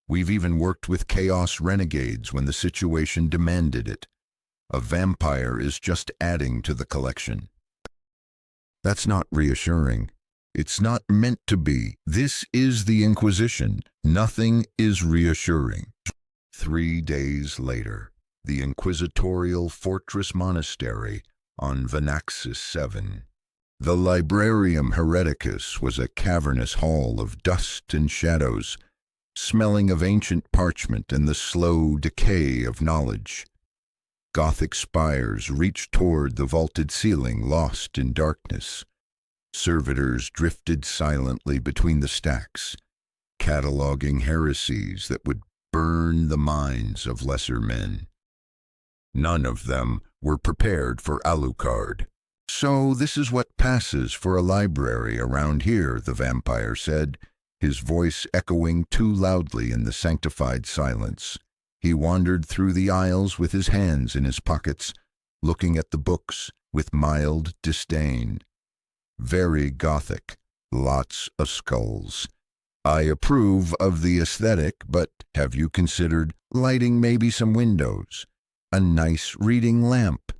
[SPEAKER 1] We've even worked with Chaos renegades when the situation demanded it. A vampire is just adding to the collection. That's not reassuring. It's not meant to be. This is the Inquisition. Nothing is reassuring. 3 days later, the Inquisitorial Fortress Monastery on Venaxis 7. The Librarium Hereticus was a cavernous hall of dust and shadows, smelling of ancient parchment and the slow decay of knowledge. Gothic spires reached toward the vaulted ceiling, lost in darkness. Servitors drifted silently between the stacks, cataloging heresies that would burn the minds of lesser men. None of them were prepared for Alucard. So this is what passes for a library around here, the vampire said, his voice echoing too loudly in the sanctified silence. He wandered through the aisles with his hands in his pockets, looking at the books with mild disdain. Very Gothic, lots of skulls. I approve of the aesthetic, but have you considered lighting maybe some windows? A nice reading lamp.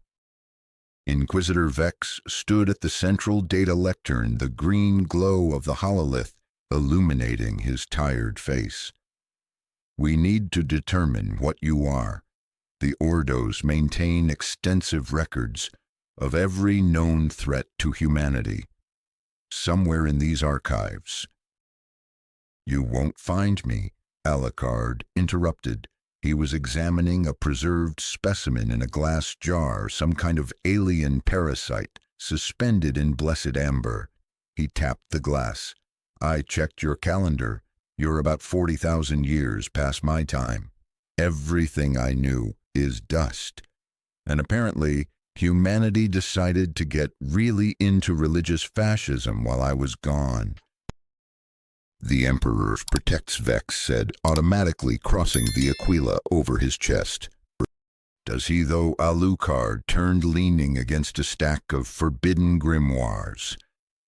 [SPEAKER 1] Inquisitor Vex stood at the central data lectern, the green glow of the hololith illuminating his tired face. We need to determine what you are. The Ordos maintain extensive records of every known threat to humanity. Somewhere in these archives. You won't find me, Alucard interrupted. He was examining a preserved specimen in a glass jar, some kind of alien parasite, suspended in blessed amber. He tapped the glass. I checked your calendar. You're about 40,000 years past my time. Everything I knew is dust. And apparently, humanity decided to get really into religious fascism while I was gone. The Emperor protects Vex said, automatically crossing the aquila over his chest. Does he, though? Alucard turned, leaning against a stack of forbidden grimoires.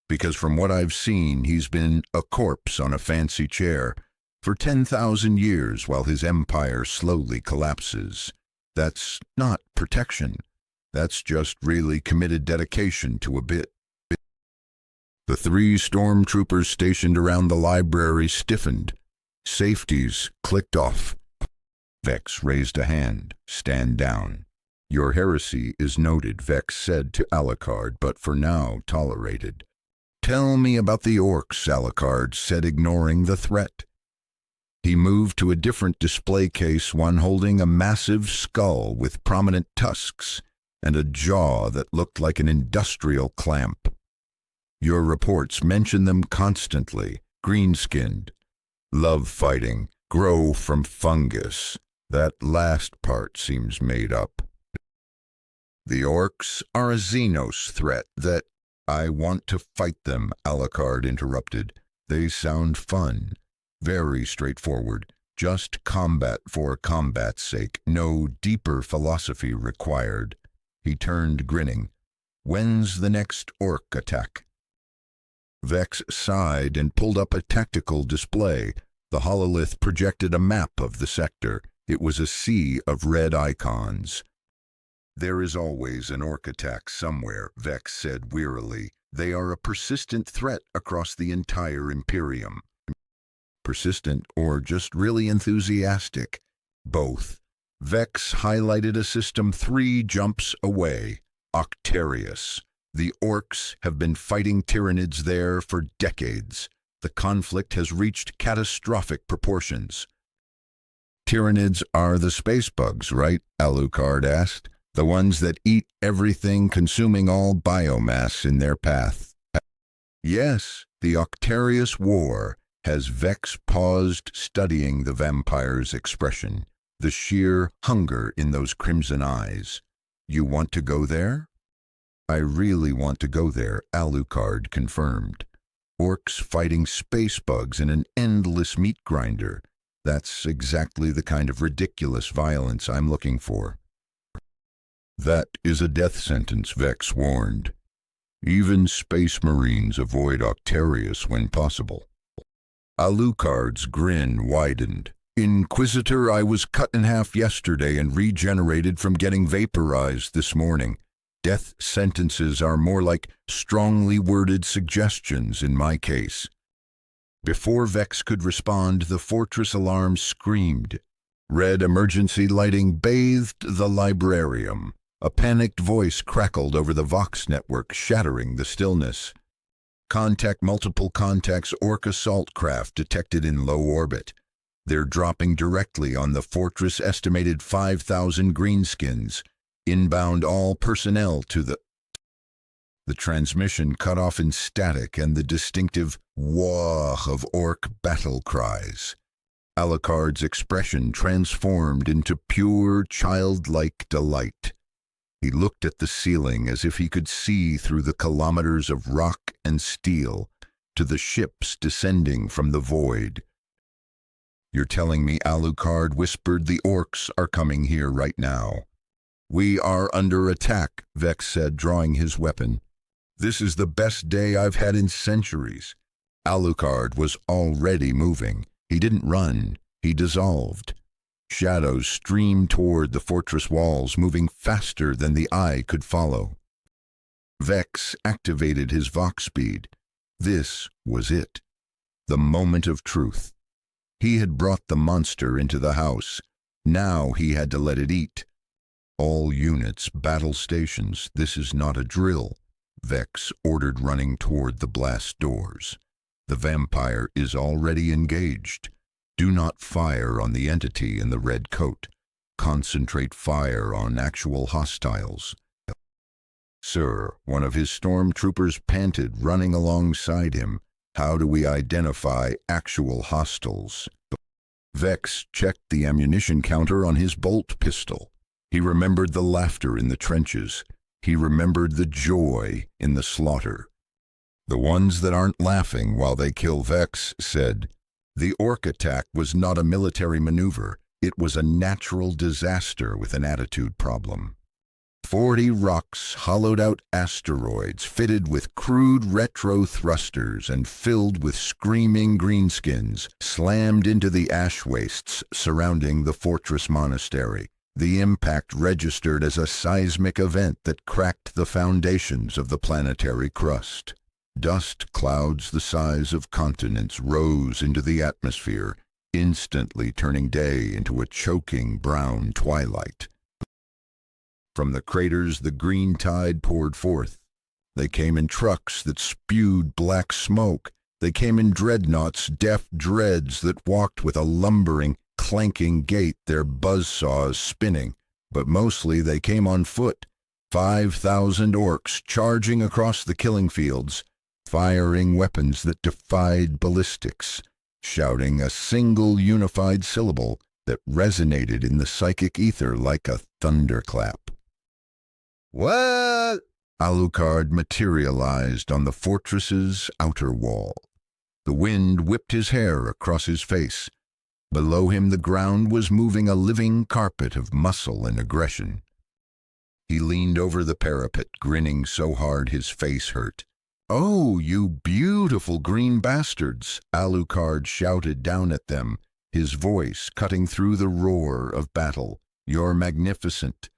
[SPEAKER 1] Because from what I've seen, he's been a corpse on a fancy chair for 10,000 years while his empire slowly collapses. That's not protection. That's just really committed dedication to a bit. The 3 stormtroopers stationed around the library stiffened. Safeties clicked off. Vex raised a hand. Stand down. Your heresy is noted, Vex said to Alucard, but for now tolerated. Tell me about the Orks, Alucard said, ignoring the threat. He moved to a different display case, one holding a massive skull with prominent tusks and a jaw that looked like an industrial clamp. Your reports mention them constantly. Green-skinned. Love fighting. Grow from fungus. That last part seems made up. The Orks are a Xenos threat that I want to fight them, Alucard interrupted. They sound fun. Very straightforward. Just combat for combat's sake. No deeper philosophy required. He turned, grinning. When's the next Ork attack? Vex sighed and pulled up a tactical display. The hololith projected a map of the sector. It was a sea of red icons. There is always an Ork attack somewhere, Vex said wearily. They are a persistent threat across the entire Imperium. Persistent or just really enthusiastic? Both. Vex highlighted a system 3 jumps away. Octarius. The Orks have been fighting Tyranids there for decades. The conflict has reached catastrophic proportions. Tyranids are the space bugs, right? Alucard asked. The ones that eat everything, consuming all biomass in their path. Yes, the Octarius War. Has Vex paused, studying the vampire's expression, the sheer hunger in those crimson eyes. You want to go there? I really want to go there, Alucard confirmed. Orcs fighting space bugs in an endless meat grinder. That's exactly the kind of ridiculous violence I'm looking for. That is a death sentence, Vex warned. Even space marines avoid Octarius when possible. Alucard's grin widened. Inquisitor, I was cut in half yesterday and regenerated from getting vaporized this morning. Death sentences are more like strongly worded suggestions in my case. Before Vex could respond, the fortress alarm screamed. Red emergency lighting bathed the librarium. A panicked voice crackled over the Vox network, shattering the stillness. Contact multiple contacts Orc assault craft detected in low orbit. They're dropping directly on the fortress, estimated 5,000 greenskins. Inbound all personnel to the transmission cut off in static and the distinctive WAAAGH of Orc battle cries. Alucard's expression transformed into pure childlike delight. He looked at the ceiling as if he could see through the kilometers of rock and steel to the ships descending from the void. You're telling me, Alucard whispered, the Orcs are coming here right now. We are under attack, Vex said, drawing his weapon. This is the best day I've had in centuries. Alucard was already moving. He didn't run, he dissolved. Shadows streamed toward the fortress walls, moving faster than the eye could follow. Vex activated his Vox speed. This was it. The moment of truth. He had brought the monster into the house. Now he had to let it eat. All units, battle stations, this is not a drill. Vex ordered, running toward the blast doors. The vampire is already engaged. Do not fire on the entity in the red coat. Concentrate fire on actual hostiles. Sir, one of his stormtroopers panted, running alongside him. How do we identify actual hostiles? Vex checked the ammunition counter on his bolt pistol. He remembered the laughter in the trenches. He remembered the joy in the slaughter. The ones that aren't laughing while they kill, Vex said. The Orc attack was not a military maneuver. It was a natural disaster with an attitude problem. 40 rocks, hollowed-out asteroids fitted with crude retro thrusters and filled with screaming greenskins slammed into the ash wastes surrounding the fortress monastery. The impact registered as a seismic event that cracked the foundations of the planetary crust. Dust clouds the size of continents rose into the atmosphere, instantly turning day into a choking brown twilight. From the craters the green tide poured forth. They came in trucks that spewed black smoke. They came in dreadnoughts, deaf dreads that walked with a lumbering, clanking gait, their buzzsaws spinning. But mostly they came on foot. 5,000 Orcs charging across the killing fields, firing weapons that defied ballistics, shouting a single unified syllable that resonated in the psychic ether like a thunderclap. What? Alucard materialized on the fortress's outer wall. The wind whipped his hair across his face. Below him the ground was moving a living carpet of muscle and aggression. He leaned over the parapet, grinning so hard his face hurt. "Oh, you beautiful green bastards!" Alucard shouted down at them, his voice cutting through the roar of battle. "You're magnificent."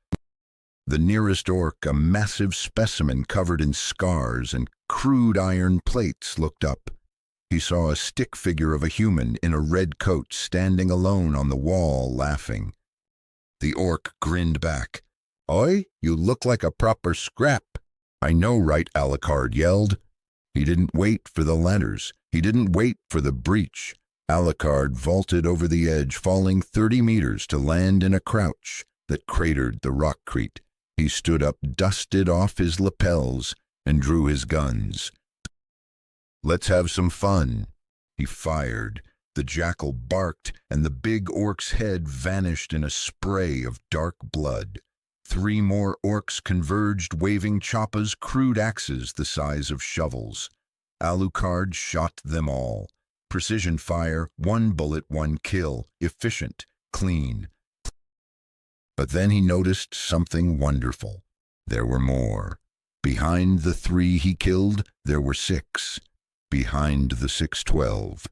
[SPEAKER 1] The nearest Orc, a massive specimen covered in scars and crude iron plates, looked up. He saw a stick figure of a human in a red coat standing alone on the wall, laughing. The Orc grinned back. "Oi, you look like a proper scrap." "I know, right?" Alucard yelled. He didn't wait for the ladders. He didn't wait for the breach. Alucard vaulted over the edge, falling 30 meters to land in a crouch that cratered the rockcrete. He stood up, dusted off his lapels, and drew his guns. "Let's have some fun." He fired. The jackal barked, and the big Orc's head vanished in a spray of dark blood. 3 more orcs converged, waving choppas, crude axes the size of shovels. Alucard shot them all. Precision fire, 1 bullet, 1 kill, efficient, clean. But then he noticed something wonderful. There were more. Behind the 3 he killed, there were 6. Behind the 6, 12.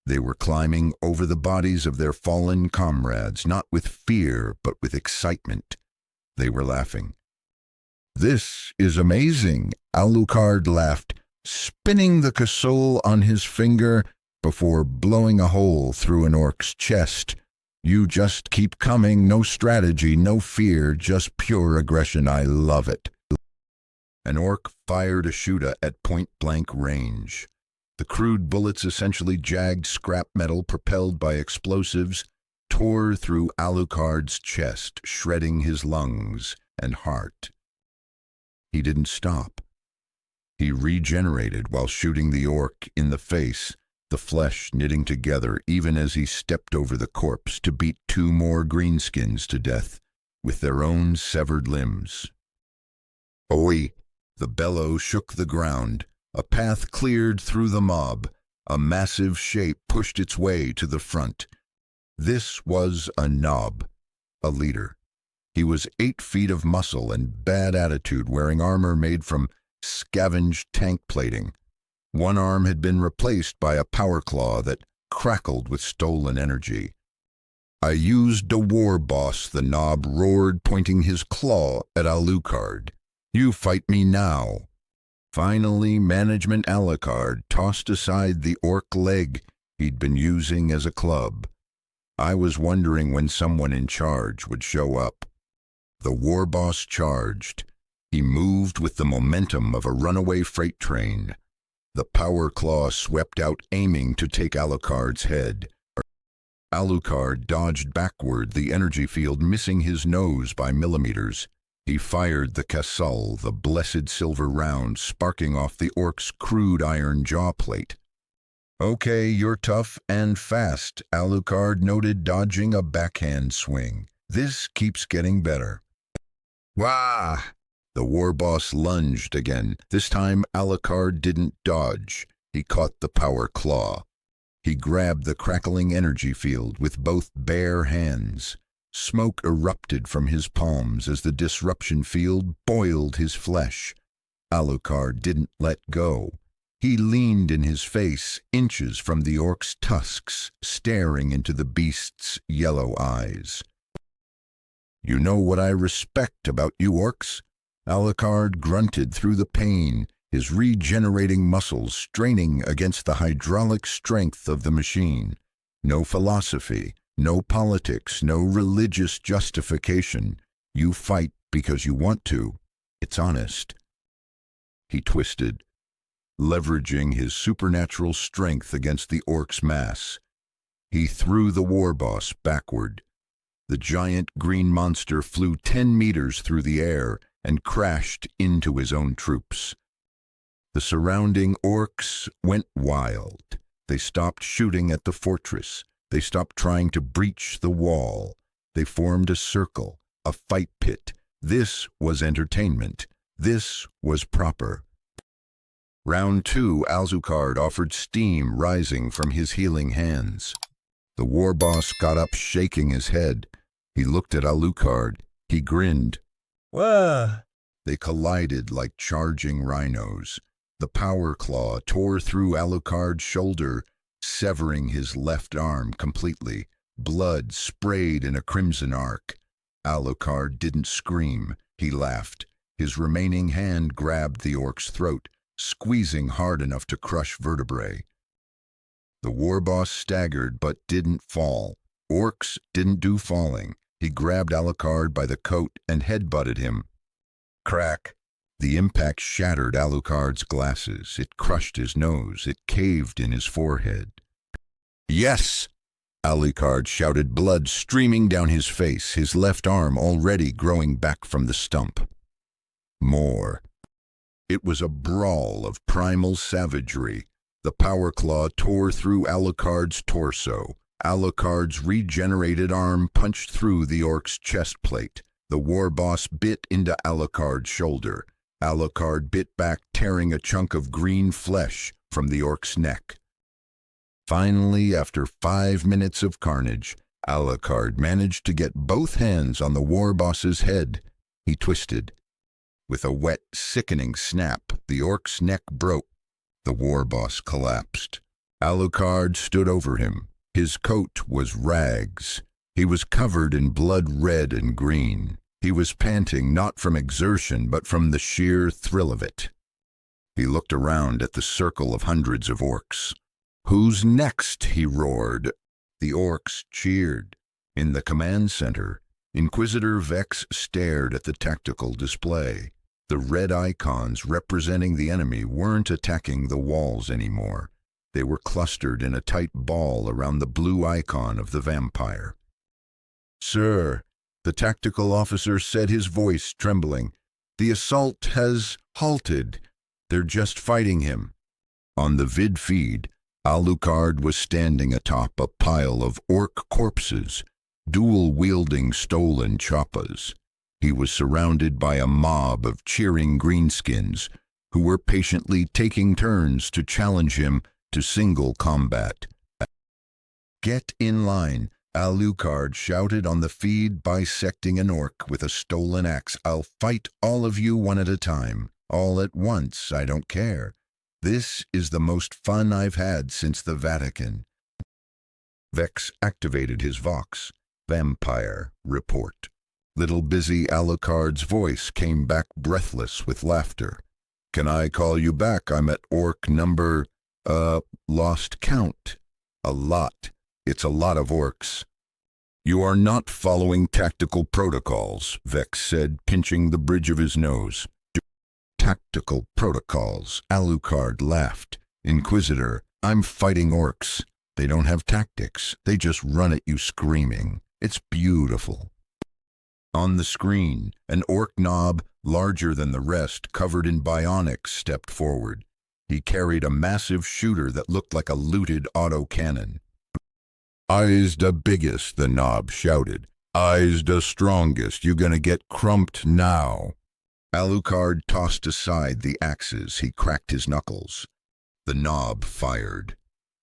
[SPEAKER 1] They were climbing over the bodies of their fallen comrades, not with fear, but with excitement. They were laughing. "This is amazing," Alucard laughed, spinning the cassol on his finger before blowing a hole through an orc's chest. "You just keep coming, no strategy, no fear, just pure aggression. I love it." An orc fired a shooter at point-blank range. The crude bullets, essentially jagged scrap metal propelled by explosives, tore through Alucard's chest, shredding his lungs and heart. He didn't stop. He regenerated while shooting the orc in the face, the flesh knitting together even as he stepped over the corpse to beat 2 more greenskins to death with their own severed limbs. "Oi!" The bellow shook the ground. A path cleared through the mob. A massive shape pushed its way to the front. This was a knob, a leader. He was 8 feet of muscle and bad attitude, wearing armor made from scavenged tank plating. One arm had been replaced by a power claw that crackled with stolen energy. "I used a war boss," the knob roared, pointing his claw at Alucard. "You fight me now." Finally, Management Alucard tossed aside the orc leg he'd been using as a club. I was wondering when someone in charge would show up. The war boss charged. He moved with the momentum of a runaway freight train. The power claw swept out, aiming to take Alucard's head. Alucard dodged backward, the energy field missing his nose by millimeters. He fired the cassol, the blessed silver round sparking off the orc's crude iron jaw plate. "Okay, you're tough and fast," Alucard noted, dodging a backhand swing. "This keeps getting better." "Wah!" The war boss lunged again. This time Alucard didn't dodge. He caught the power claw. He grabbed the crackling energy field with both bare hands. Smoke erupted from his palms as the disruption field boiled his flesh. Alucard didn't let go. He leaned in his face, inches from the orc's tusks, staring into the beast's yellow eyes. "You know what I respect about you orcs?" Alucard grunted through the pain, his regenerating muscles straining against the hydraulic strength of the machine. "No philosophy. No politics, no religious justification. You fight because you want to. It's honest." He twisted, leveraging his supernatural strength against the orc's mass. He threw the war boss backward. The giant green monster flew 10 meters through the air and crashed into his own troops. The surrounding orcs went wild. They stopped shooting at the fortress. They stopped trying to breach the wall. They formed a circle, a fight pit. This was entertainment. This was proper. Round 2, Alucard offered steam rising from his healing hands. The war boss got up, shaking his head. He looked at Alucard. He grinned.
[SPEAKER 2] "Whoa!"
[SPEAKER 1] They collided like charging rhinos. The power claw tore through Alucard's shoulder, severing his left arm completely. Blood sprayed in a crimson arc. Alucard didn't scream. He laughed. His remaining hand grabbed the orc's throat, squeezing hard enough to crush vertebrae. The war boss staggered but didn't fall. Orcs didn't do falling. He grabbed Alucard by the coat and headbutted him. Crack. The impact shattered Alucard's glasses. It crushed his nose. It caved in his forehead. "Yes!" Alucard shouted, blood streaming down his face, his left arm already growing back from the stump. More. It was a brawl of primal savagery. The power claw tore through Alucard's torso. Alucard's regenerated arm punched through the orc's chest plate. The war boss bit into Alucard's shoulder. Alucard bit back, tearing a chunk of green flesh from the orc's neck. Finally, after 5 minutes of carnage, Alucard managed to get both hands on the war boss's head. He twisted. With a wet, sickening snap, the orc's neck broke. The war boss collapsed. Alucard stood over him. His coat was rags. He was covered in blood red and green. He was panting not from exertion, but from the sheer thrill of it. He looked around at the circle of hundreds of orcs. "Who's next?" he roared. The orcs cheered. In the command center, Inquisitor Vex stared at the tactical display. The red icons representing the enemy weren't attacking the walls anymore. They were clustered in a tight ball around the blue icon of the vampire. "Sir," the tactical officer said, his voice trembling, "the assault has halted. They're just fighting him." On the vid feed, Alucard was standing atop a pile of orc corpses, dual-wielding stolen choppas. He was surrounded by a mob of cheering greenskins who were patiently taking turns to challenge him to single combat. "Get in line," Alucard shouted on the feed, bisecting an orc with a stolen axe. "I'll fight all of you one at a time. All at once, I don't care. This is the most fun I've had since the Vatican." Vex activated his Vox. "Vampire report." Little busy Alucard's voice came back breathless with laughter. "Can I call you back? I'm at orc number, lost count. A lot. It's a lot of orcs." "You are not following tactical protocols," Vex said, pinching the bridge of his nose. "Tactical protocols," Alucard laughed. "Inquisitor, I'm fighting orcs. They don't have tactics. They just run at you screaming. It's beautiful." On the screen, an orc knob, larger than the rest, covered in bionics, stepped forward. He carried a massive shooter that looked like a looted autocannon. "I's the biggest," the knob shouted. "I's the strongest. You gonna get crumped now." Alucard tossed aside the axes. He cracked his knuckles. The knob fired.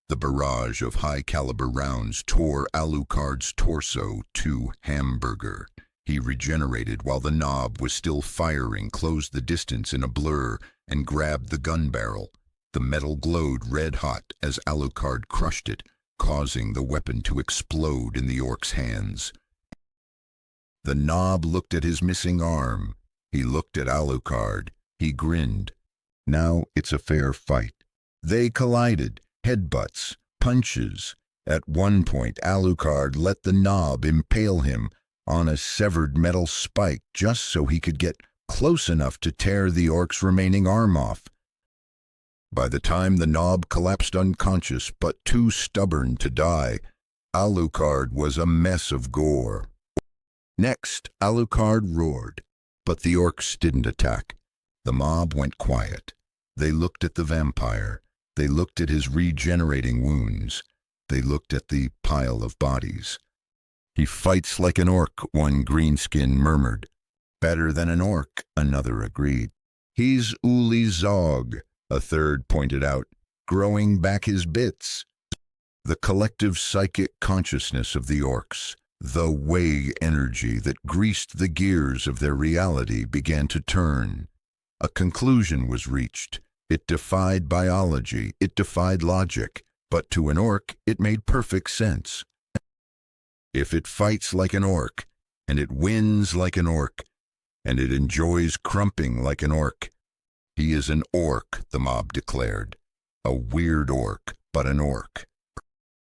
[SPEAKER 1] The barrage of high-caliber rounds tore Alucard's torso to hamburger. He regenerated while the knob was still firing, closed the distance in a blur, and grabbed the gun barrel. The metal glowed red-hot as Alucard crushed it, causing the weapon to explode in the orc's hands. The knob looked at his missing arm. He looked at Alucard. He grinned. Now it's a fair fight. They collided, headbutts, punches. At one point, Alucard let the knob impale him on a severed metal spike just so he could get close enough to tear the orc's remaining arm off. By the time the knob collapsed unconscious but too stubborn to die, Alucard was a mess of gore. Next, Alucard roared, but the orcs didn't attack. The mob went quiet. They looked at the vampire. They looked at his regenerating wounds. They looked at the pile of bodies. "He fights like an orc," one greenskin murmured. "Better than an orc," another agreed. "He's WAAAGH," a third pointed out, growing back his bits. The collective psychic consciousness of the orcs, the WAAAGH energy that greased the gears of their reality, began to turn. A conclusion was reached. It defied biology, it defied logic, but to an orc it made perfect sense. If it fights like an orc, and it wins like an orc, and it enjoys crumping like an orc, he is an orc, the mob declared. A weird orc, but an orc.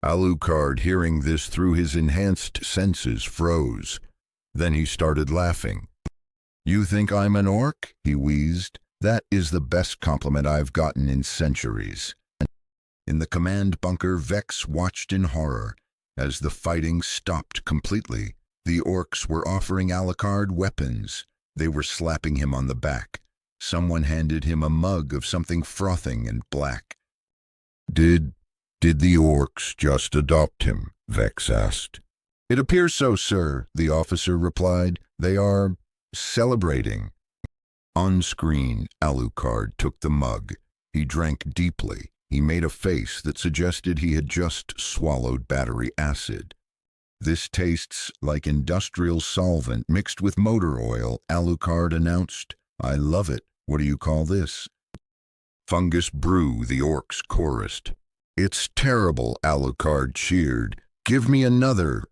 [SPEAKER 1] Alucard, hearing this through his enhanced senses, froze. Then he started laughing. "You think I'm an orc?" he wheezed. "That is the best compliment I've gotten in centuries." In the command bunker, Vex watched in horror. As the fighting stopped completely, the orcs were offering Alucard weapons. They were slapping him on the back. Someone handed him a mug of something frothing and black. Did the orcs just adopt him?" Vex asked. It appears so, sir, the officer replied. They are celebrating. On screen, Alucard took the mug. He drank deeply. He made a face that suggested he had just swallowed battery acid. This tastes like industrial solvent mixed with motor oil, Alucard announced. I love it. What do you call this? Fungus brew, the Orks chorused. It's terrible, Alucard cheered. Give me another.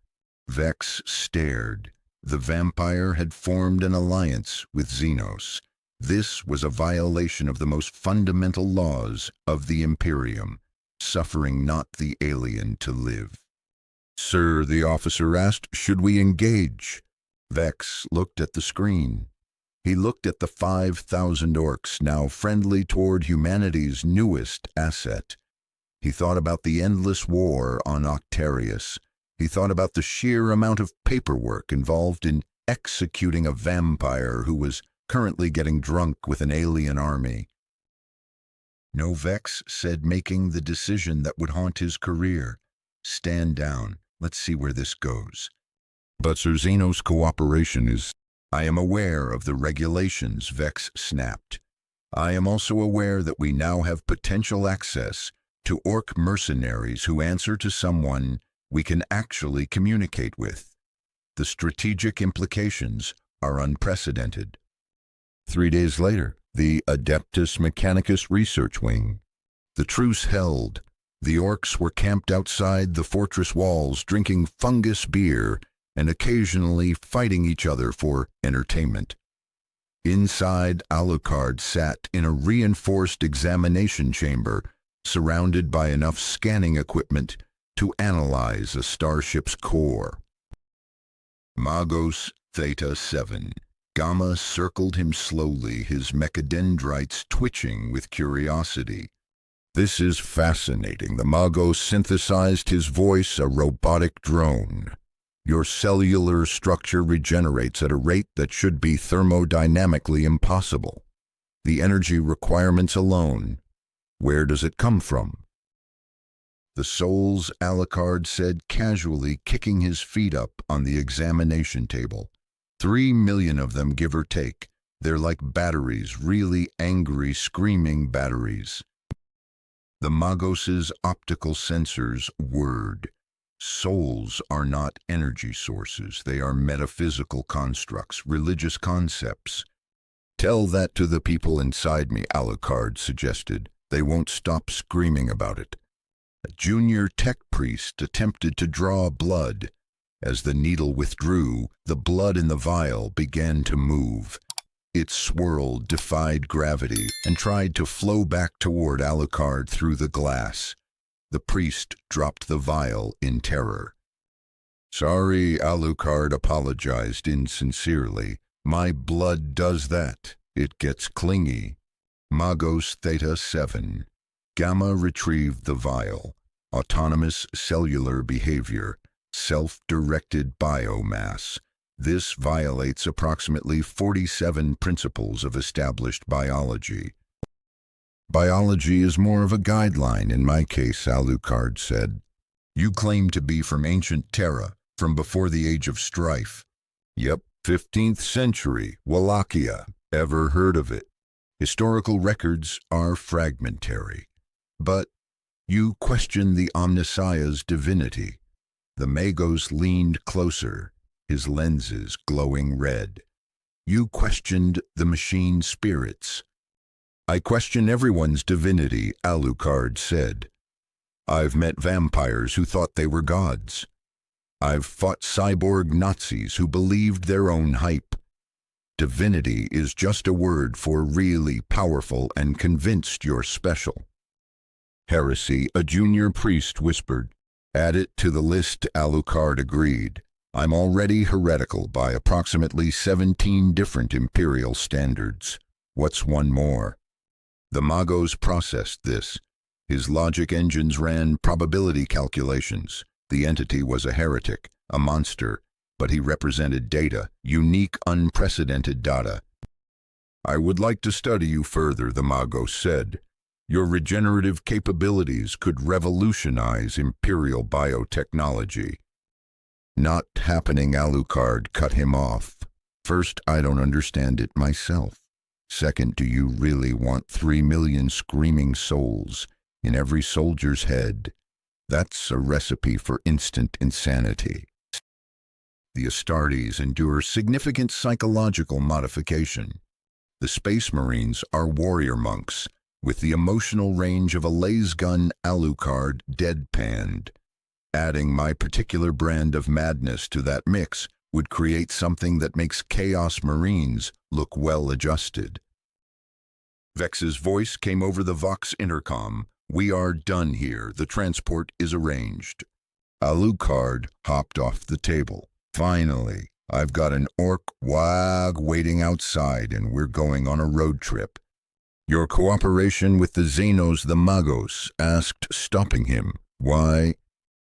[SPEAKER 1] Vex stared. The vampire had formed an alliance with Xenos. This was a violation of the most fundamental laws of the Imperium, suffering not the alien to live. Sir, the officer asked, should we engage? Vex looked at the screen. He looked at the 5,000 Orks now friendly toward humanity's newest asset. He thought about the endless war on Octarius. He thought about the sheer amount of paperwork involved in executing a vampire who was currently getting drunk with an alien army. No, Vex said, making the decision that would haunt his career. Stand down. Let's see where this goes. But Sir Xenos' cooperation is... I am aware of the regulations, Vex snapped. I am also aware that we now have potential access to Ork mercenaries who answer to someone we can actually communicate with. The strategic implications are unprecedented. 3 days later, the Adeptus Mechanicus Research Wing. The truce held. The Orks were camped outside the fortress walls, drinking fungus beer and occasionally fighting each other for entertainment. Inside, Alucard sat in a reinforced examination chamber, surrounded by enough scanning equipment to analyze a starship's core. Magos Theta 7. Gamma circled him slowly, his mechadendrites twitching with curiosity. This is fascinating. The Magos synthesized his voice, a robotic drone. Your cellular structure regenerates at a rate that should be thermodynamically impossible. The energy requirements alone, where does it come from? The souls, Alucard said casually, kicking his feet up on the examination table. 3 million of them, give or take. They're like batteries, really angry, screaming batteries. The Magos' optical sensors whirred. Souls are not energy sources. They are metaphysical constructs, religious concepts. Tell that to the people inside me, Alucard suggested. They won't stop screaming about it. A junior tech priest attempted to draw blood. As the needle withdrew, the blood in the vial began to move. It swirled, defied gravity, and tried to flow back toward Alucard through the glass. The priest dropped the vial in terror. Sorry, Alucard apologized insincerely. My blood does that. It gets clingy. Magos Theta 7. Gamma retrieved the vial. Autonomous cellular behavior. Self-directed biomass. This violates approximately 47 principles of established biology. Biology is more of a guideline in my case, Alucard said. You claim to be from ancient Terra, from before the Age of Strife. Yep, 15th century, WAAAGH. Ever heard of it? Historical records are fragmentary. But you question the Omnissiah's divinity. The Magos leaned closer, his lenses glowing red. You questioned the machine spirits. I question everyone's divinity, Alucard said. I've met vampires who thought they were gods. I've fought cyborg Nazis who believed their own hype. Divinity is just a word for really powerful and convinced you're special. Heresy, a junior priest whispered. Add it to the list, Alucard agreed. I'm already heretical by approximately 17 different imperial standards. What's one more? The Magos processed this. His logic engines ran probability calculations. The entity was a heretic, a monster, but he represented data, unique, unprecedented data. I would like to study you further, the Magos said. Your regenerative capabilities could revolutionize imperial biotechnology. Not happening, Alucard cut him off. First, I don't understand it myself. Second, do you really want 3 million screaming souls in every soldier's head? That's a recipe for instant insanity. The Astartes endure significant psychological modification. The Space Marines are warrior monks, with the emotional range of a lasgun Alucard deadpanned. Adding my particular brand of madness to that mix would create something that makes Chaos Marines look well-adjusted. Vex's voice came over the Vox intercom. "We are done here. The transport is arranged." Alucard hopped off the table. "Finally, I've got an Ork WAAAGH waiting outside, and we're going on a road trip." "Your cooperation with the Xenos the Magos," asked, stopping him. "Why?"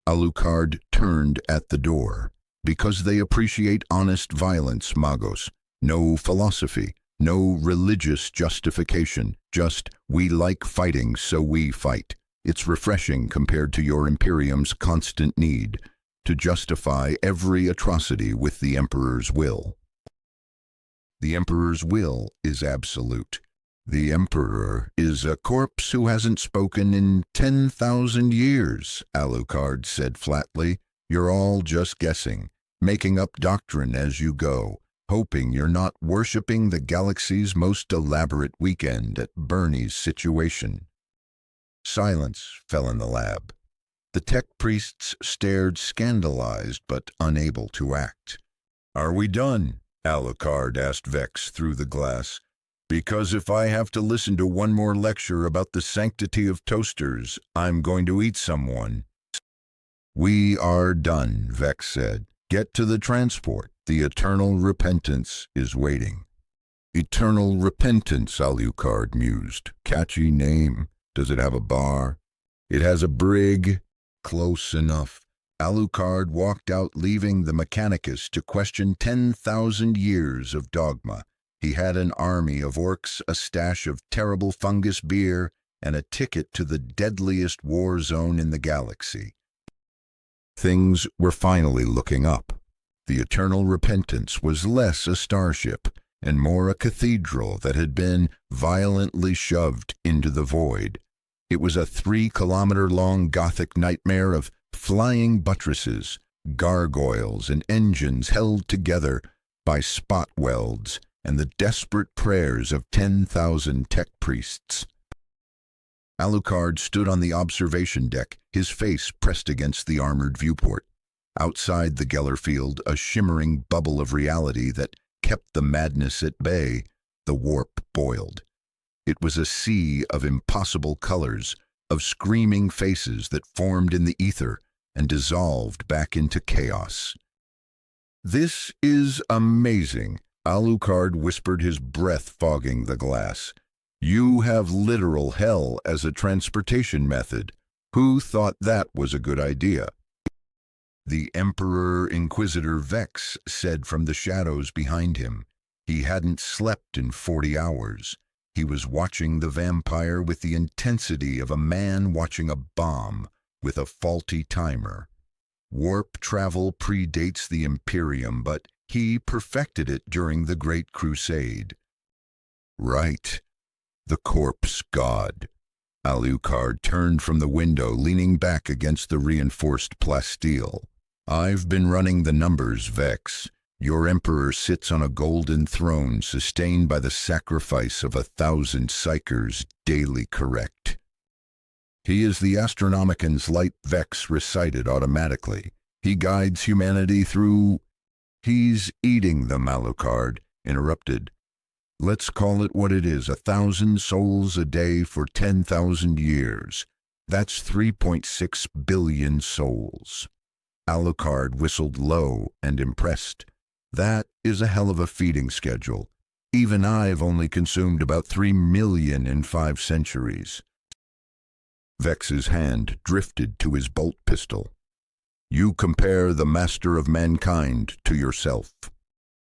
[SPEAKER 1] Alucard turned at the door. "Because they appreciate honest violence, Magos. No philosophy, no religious justification, just, we like fighting, so we fight. It's refreshing compared to your Imperium's constant need to justify every atrocity with the Emperor's will." "The Emperor's will is absolute. The Emperor is a corpse who hasn't spoken in 10,000 years, Alucard said flatly. "You're all just guessing, making up doctrine as you go, hoping you're not worshipping the galaxy's most elaborate weekend at Bernie's situation." Silence fell in the lab. The tech priests stared scandalized but unable to act. "Are we done?" Alucard asked Vex through the glass. "Because if I have to listen to one more lecture about the sanctity of toasters, I'm going to eat someone." "We are done," Vex said. "Get to the transport. The Eternal Repentance is waiting." "Eternal Repentance," Alucard mused. "Catchy name. Does it have a bar?" "It has a brig." "Close enough." Alucard walked out, leaving the Mechanicus to question 10,000 years of dogma. He had an army of Orks, a stash of terrible fungus beer, and a ticket to the deadliest war zone in the galaxy. Things were finally looking up. The Eternal Repentance was less a starship and more a cathedral that had been violently shoved into the void. It was a 3-kilometer-long Gothic nightmare of flying buttresses, gargoyles, and engines held together by spot welds and the desperate prayers of 10,000 tech priests. Alucard stood on the observation deck, his face pressed against the armored viewport. Outside the Geller field, a shimmering bubble of reality that kept the madness at bay, the warp boiled. It was a sea of impossible colors, of screaming faces that formed in the ether and dissolved back into chaos. "This is amazing," Alucard whispered, his breath fogging the glass. "You have literal hell as a transportation method. Who thought that was a good idea?" The Emperor Inquisitor Vex said from the shadows behind him. He hadn't slept in 40 hours. He was watching the vampire with the intensity of a man watching a bomb with a faulty timer. Warp travel predates the Imperium, but he perfected it during the Great Crusade. Right. The corpse god. Alucard turned from the window, leaning back against the reinforced plasteel. "I've been running the numbers, Vex. Your Emperor sits on a golden throne sustained by the sacrifice of 1,000 psychers daily correct. He is the Astronomican's light," Vex recited automatically. "He guides humanity through—" "He's eating them," Alucard interrupted. "Let's call it what it is, 1,000 souls a day for 10,000 years. That's 3.6 billion souls." Alucard whistled low and impressed. "That is a hell of a feeding schedule. Even I've only consumed about 3 million in 5 centuries. Vex's hand drifted to his bolt pistol. "You compare the master of mankind to yourself.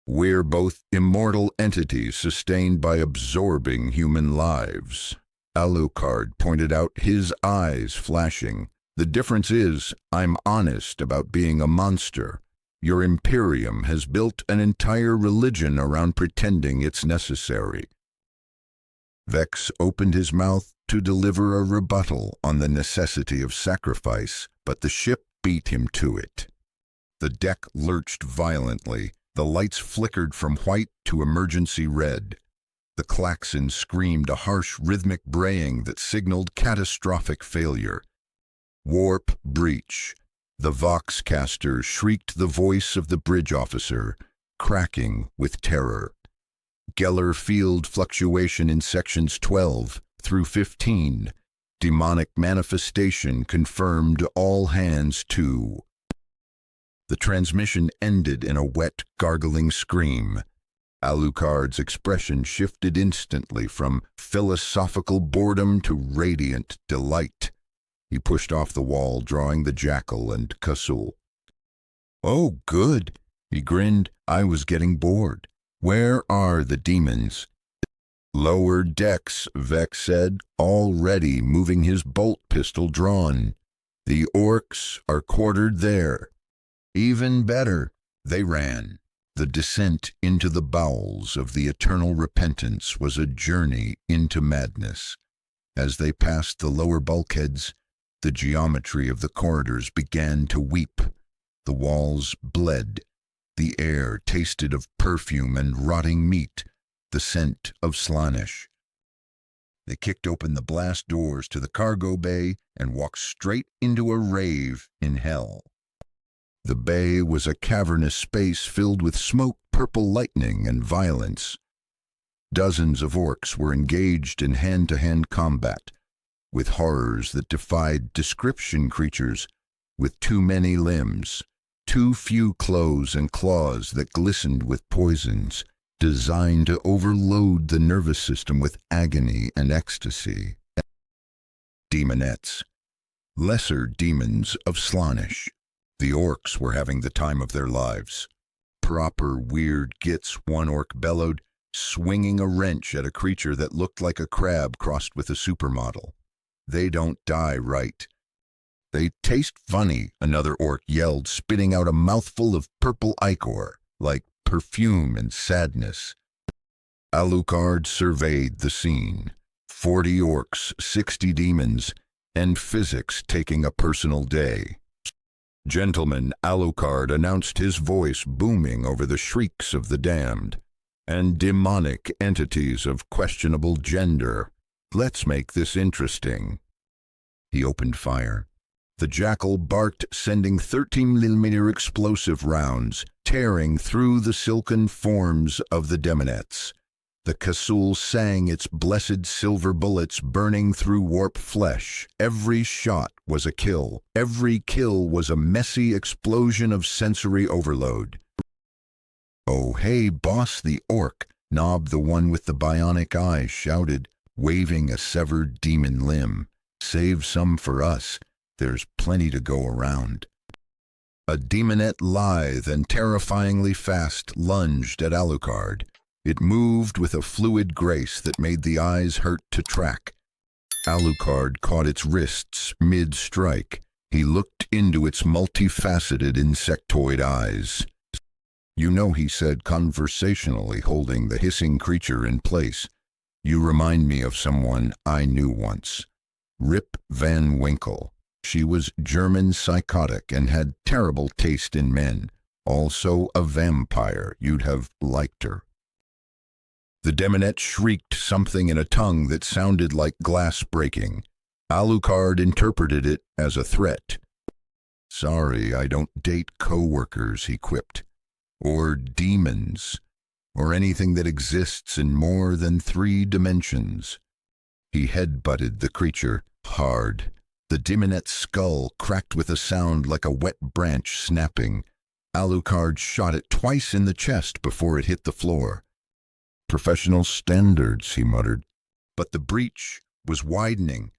[SPEAKER 1] We're both immortal entities sustained by absorbing human lives." Alucard pointed out, his eyes flashing. "The difference is, I'm honest about being a monster. Your Imperium has built an entire religion around pretending it's necessary. Vex opened his mouth to deliver a rebuttal on the necessity of sacrifice, but the ship beat him to it. The deck lurched violently. The lights flickered from white to emergency red. The klaxon screamed a harsh rhythmic braying that signaled catastrophic failure. Warp breach. The Voxcaster shrieked the voice of the bridge officer, cracking with terror. Geller field fluctuation in sections 12 through 15. Demonic manifestation confirmed, all hands to. The transmission ended in a wet, gargling scream. Alucard's expression shifted instantly from philosophical boredom to radiant delight. He pushed off the wall, drawing the jackal and Kasul. "Oh, good," he grinned. "I was getting bored. Where are the demons?" "Lower decks," Vex said, already moving his bolt pistol drawn. "The Orks are quartered there." Even better, they ran. The descent into the bowels of the eternal repentance was a journey into madness. As they passed the lower bulkheads, the geometry of the corridors began to weep. The walls bled. The air tasted of perfume and rotting meat, the scent of Slaanesh. They kicked open the blast doors to the cargo bay and walked straight into a rave in hell. The bay was a cavernous space filled with smoke, purple lightning, and violence. Dozens of orcs were engaged in hand-to-hand combat, with horrors that defied description, creatures with too many limbs, too few clothes and claws that glistened with poisons, designed to overload the nervous system with agony and ecstasy. Demonettes, lesser demons of Slaanesh. The orcs were having the time of their lives. Proper weird gits, one orc bellowed, swinging a wrench at a creature that looked like a crab crossed with a supermodel. "They don't die right." "They taste funny," another orc yelled, spitting out a mouthful of purple ichor, like perfume and sadness. Alucard surveyed the scene. 40 orcs, 60 demons, and physics taking a personal day. "Gentlemen," Alucard announced, his voice booming over the shrieks of the damned, "and demonic entities of questionable gender. Let's make this interesting." He opened fire. The jackal barked, sending 13mm explosive rounds, tearing through the silken forms of the demonettes. The Kasul sang its blessed silver bullets burning through warp flesh. Every shot was a kill. Every kill was a messy explosion of sensory overload. "Oh, hey, boss," the orc, Nob, the one with the bionic eyes, shouted, waving a severed demon limb. "Save some for us. There's plenty to go around." A demonette, lithe and terrifyingly fast, lunged at Alucard. It moved with a fluid grace that made the eyes hurt to track. Alucard caught its wrists mid-strike. He looked into its multifaceted insectoid eyes. "You know," he said conversationally, holding the hissing creature in place, "you remind me of someone I knew once. Rip Van Winkle. She was German psychotic and had terrible taste in men. Also a vampire. You'd have liked her." The demonette shrieked something in a tongue that sounded like glass breaking. Alucard interpreted it as a threat. "Sorry, I don't date co-workers," he quipped. "Or demons. Or anything that exists in more than 3 dimensions." He head-butted the creature hard. The demonette's skull cracked with a sound like a wet branch snapping. Alucard shot it twice in the chest before it hit the floor. "Professional standards," he muttered. But the breach was widening.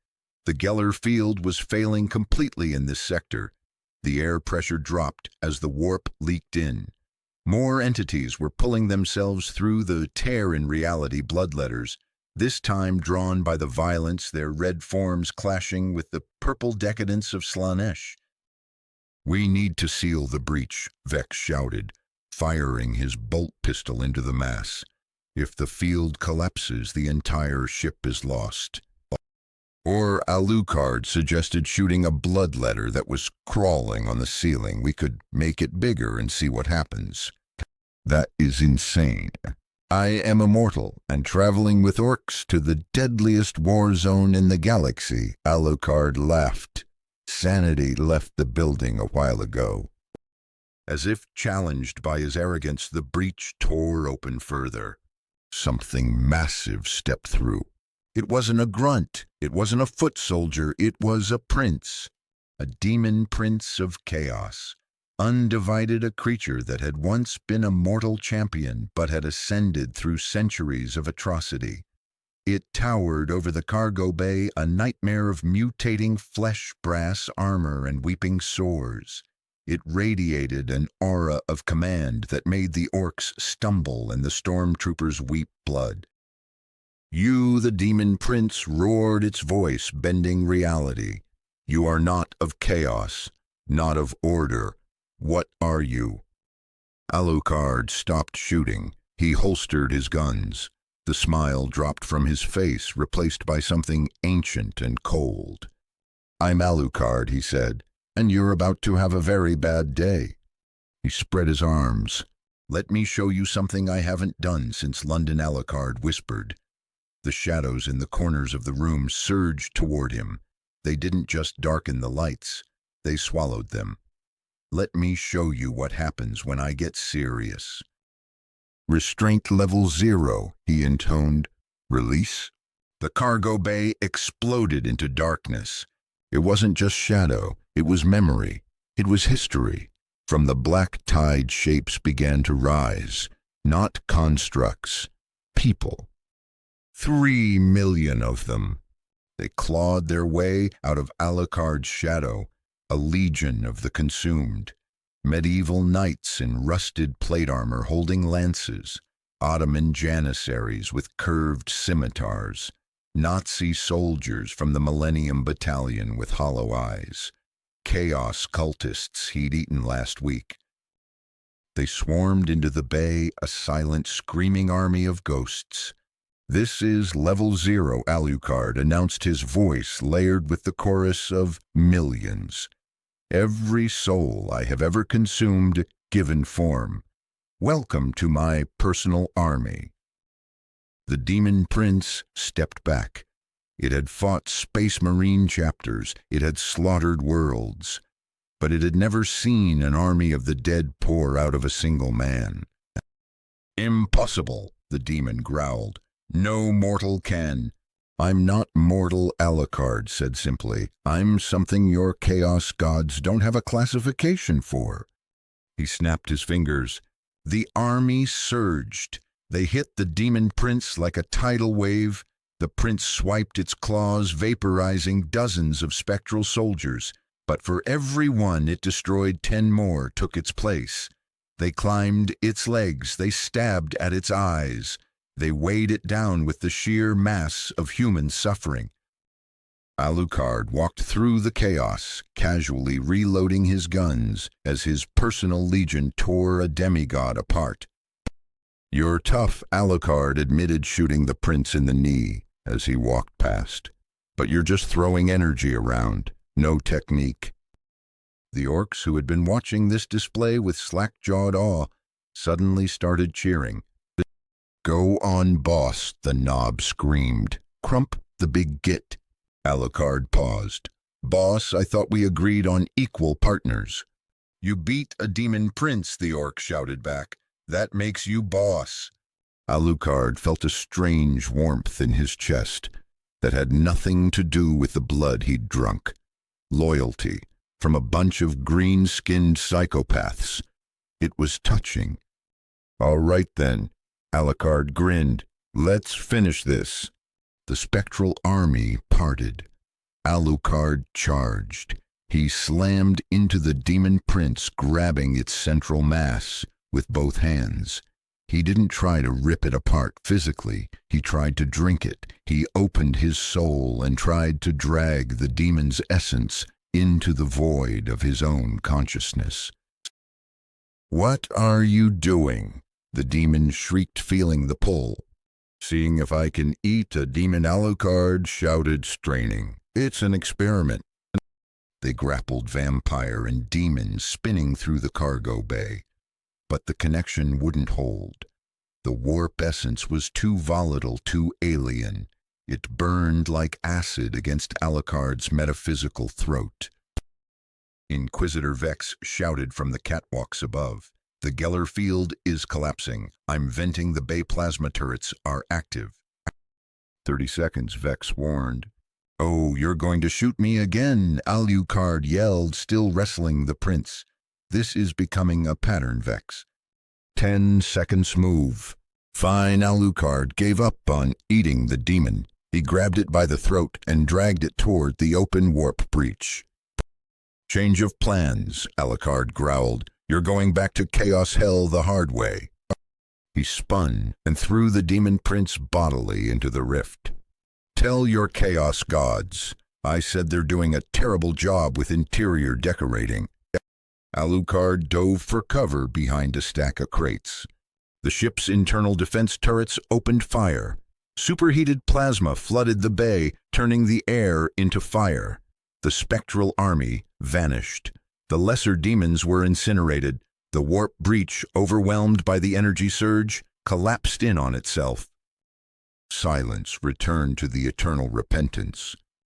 [SPEAKER 1] The Geller field was failing completely in this sector. The air pressure dropped as the warp leaked in. More entities were pulling themselves through the tear in reality bloodletters, this time drawn by the violence, their red forms clashing with the purple decadence of Slaanesh. "We need to seal the breach," Vex shouted, firing his bolt pistol into the mass. "If the field collapses, the entire ship is lost." Or Alucard suggested shooting a bloodletter that was crawling on the ceiling. "We could make it bigger and see what happens." "That is insane. I am immortal and traveling with orcs to the deadliest war zone in the galaxy." Alucard laughed. Sanity left the building a while ago. As if challenged by his arrogance, the breach tore open further. Something massive stepped through. It wasn't a grunt. It wasn't a foot soldier. It was a prince. A demon prince of chaos. Undivided, a creature that had once been a mortal champion but had ascended through centuries of atrocity. It towered over the cargo bay, a nightmare of mutating flesh, brass armor, and weeping sores. It radiated an aura of command that made the orcs stumble and the stormtroopers weep blood. "You, the demon prince," roared its voice, bending reality. "You are not of chaos, not of order. What are you?" Alucard stopped shooting. He holstered his guns. The smile dropped from his face, replaced by something ancient and cold. "I'm Alucard," he said, "and you're about to have a very bad day." He spread his arms. "Let me show you something I haven't done since London," Alucard whispered. The shadows in the corners of the room surged toward him. They didn't just darken the lights, they swallowed them. "Let me show you what happens when I get serious." "Restraint level 0, he intoned. "Release?" The cargo bay exploded into darkness. It wasn't just shadow, it was memory. It was history. From the black tide, shapes began to rise. Not constructs, people. 3 million of them. They clawed their way out of Alucard's shadow, a legion of the consumed. Medieval knights in rusted plate armor holding lances, Ottoman janissaries with curved scimitars, Nazi soldiers from the Millennium battalion with hollow eyes, chaos cultists he'd eaten last week. They swarmed into the bay, a silent, screaming army of ghosts. "This is level 0, Alucard announced, his voice layered with the chorus of millions. "Every soul I have ever consumed, given form. Welcome to my personal army." The demon prince stepped back. It had fought Space Marine chapters, it had slaughtered worlds, but it had never seen an army of the dead pour out of a single man. "Impossible," the demon growled. "No mortal can." "I'm not mortal," Alucard said simply. "I'm something your chaos gods don't have a classification for." He snapped his fingers. The army surged. They hit the demon prince like a tidal wave. The prince swiped its claws, vaporizing dozens of spectral soldiers. But for every one it destroyed, 10 more took its place. They climbed its legs. They stabbed at its eyes. They weighed it down with the sheer mass of human suffering. Alucard walked through the chaos, casually reloading his guns as his personal legion tore a demigod apart. "You're tough," Alucard admitted, shooting the prince in the knee as he walked past. "But you're just throwing energy around, no technique." The orcs, who had been watching this display with slack-jawed awe, suddenly started cheering. "Go on, boss," the knob screamed. "Crump the big git." Alucard paused. "Boss, I thought we agreed on equal partners." "You beat a demon prince," the orc shouted back. "That makes you boss." Alucard felt a strange warmth in his chest that had nothing to do with the blood he'd drunk. Loyalty from a bunch of green-skinned psychopaths. It was touching. "All right then," Alucard grinned. "Let's finish this." The spectral army parted. Alucard charged. He slammed into the demon prince, grabbing its central mass with both hands. He didn't try to rip it apart physically. He tried to drink it. He opened his soul and tried to drag the demon's essence into the void of his own consciousness. "What are you doing?" the demon shrieked, feeling the pull. "Seeing if I can eat a demon," Alucard shouted, straining. "It's an experiment." They grappled, vampire and demon, spinning through the cargo bay. But the connection wouldn't hold. The warp essence was too volatile, too alien. It burned like acid against Alucard's metaphysical throat. Inquisitor Vex shouted from the catwalks above. "The Geller field is collapsing. I'm venting. The bay plasma turrets are active." 30 seconds, Vex warned. "Oh, you're going to shoot me again," Alucard yelled, still wrestling the prince. "This is becoming a pattern, Vex." 10 seconds move. Fine. Alucard gave up on eating the demon. He grabbed it by the throat and dragged it toward the open warp breach. "Change of plans," Alucard growled. "You're going back to Chaos Hell the hard way." He spun and threw the demon prince bodily into the rift. "Tell your Chaos gods I said they're doing a terrible job with interior decorating." Alucard dove for cover behind a stack of crates. The ship's internal defense turrets opened fire. Superheated plasma flooded the bay, turning the air into fire. The spectral army vanished. The lesser demons were incinerated. The warp breach, overwhelmed by the energy surge, collapsed in on itself. Silence returned to the eternal repentance.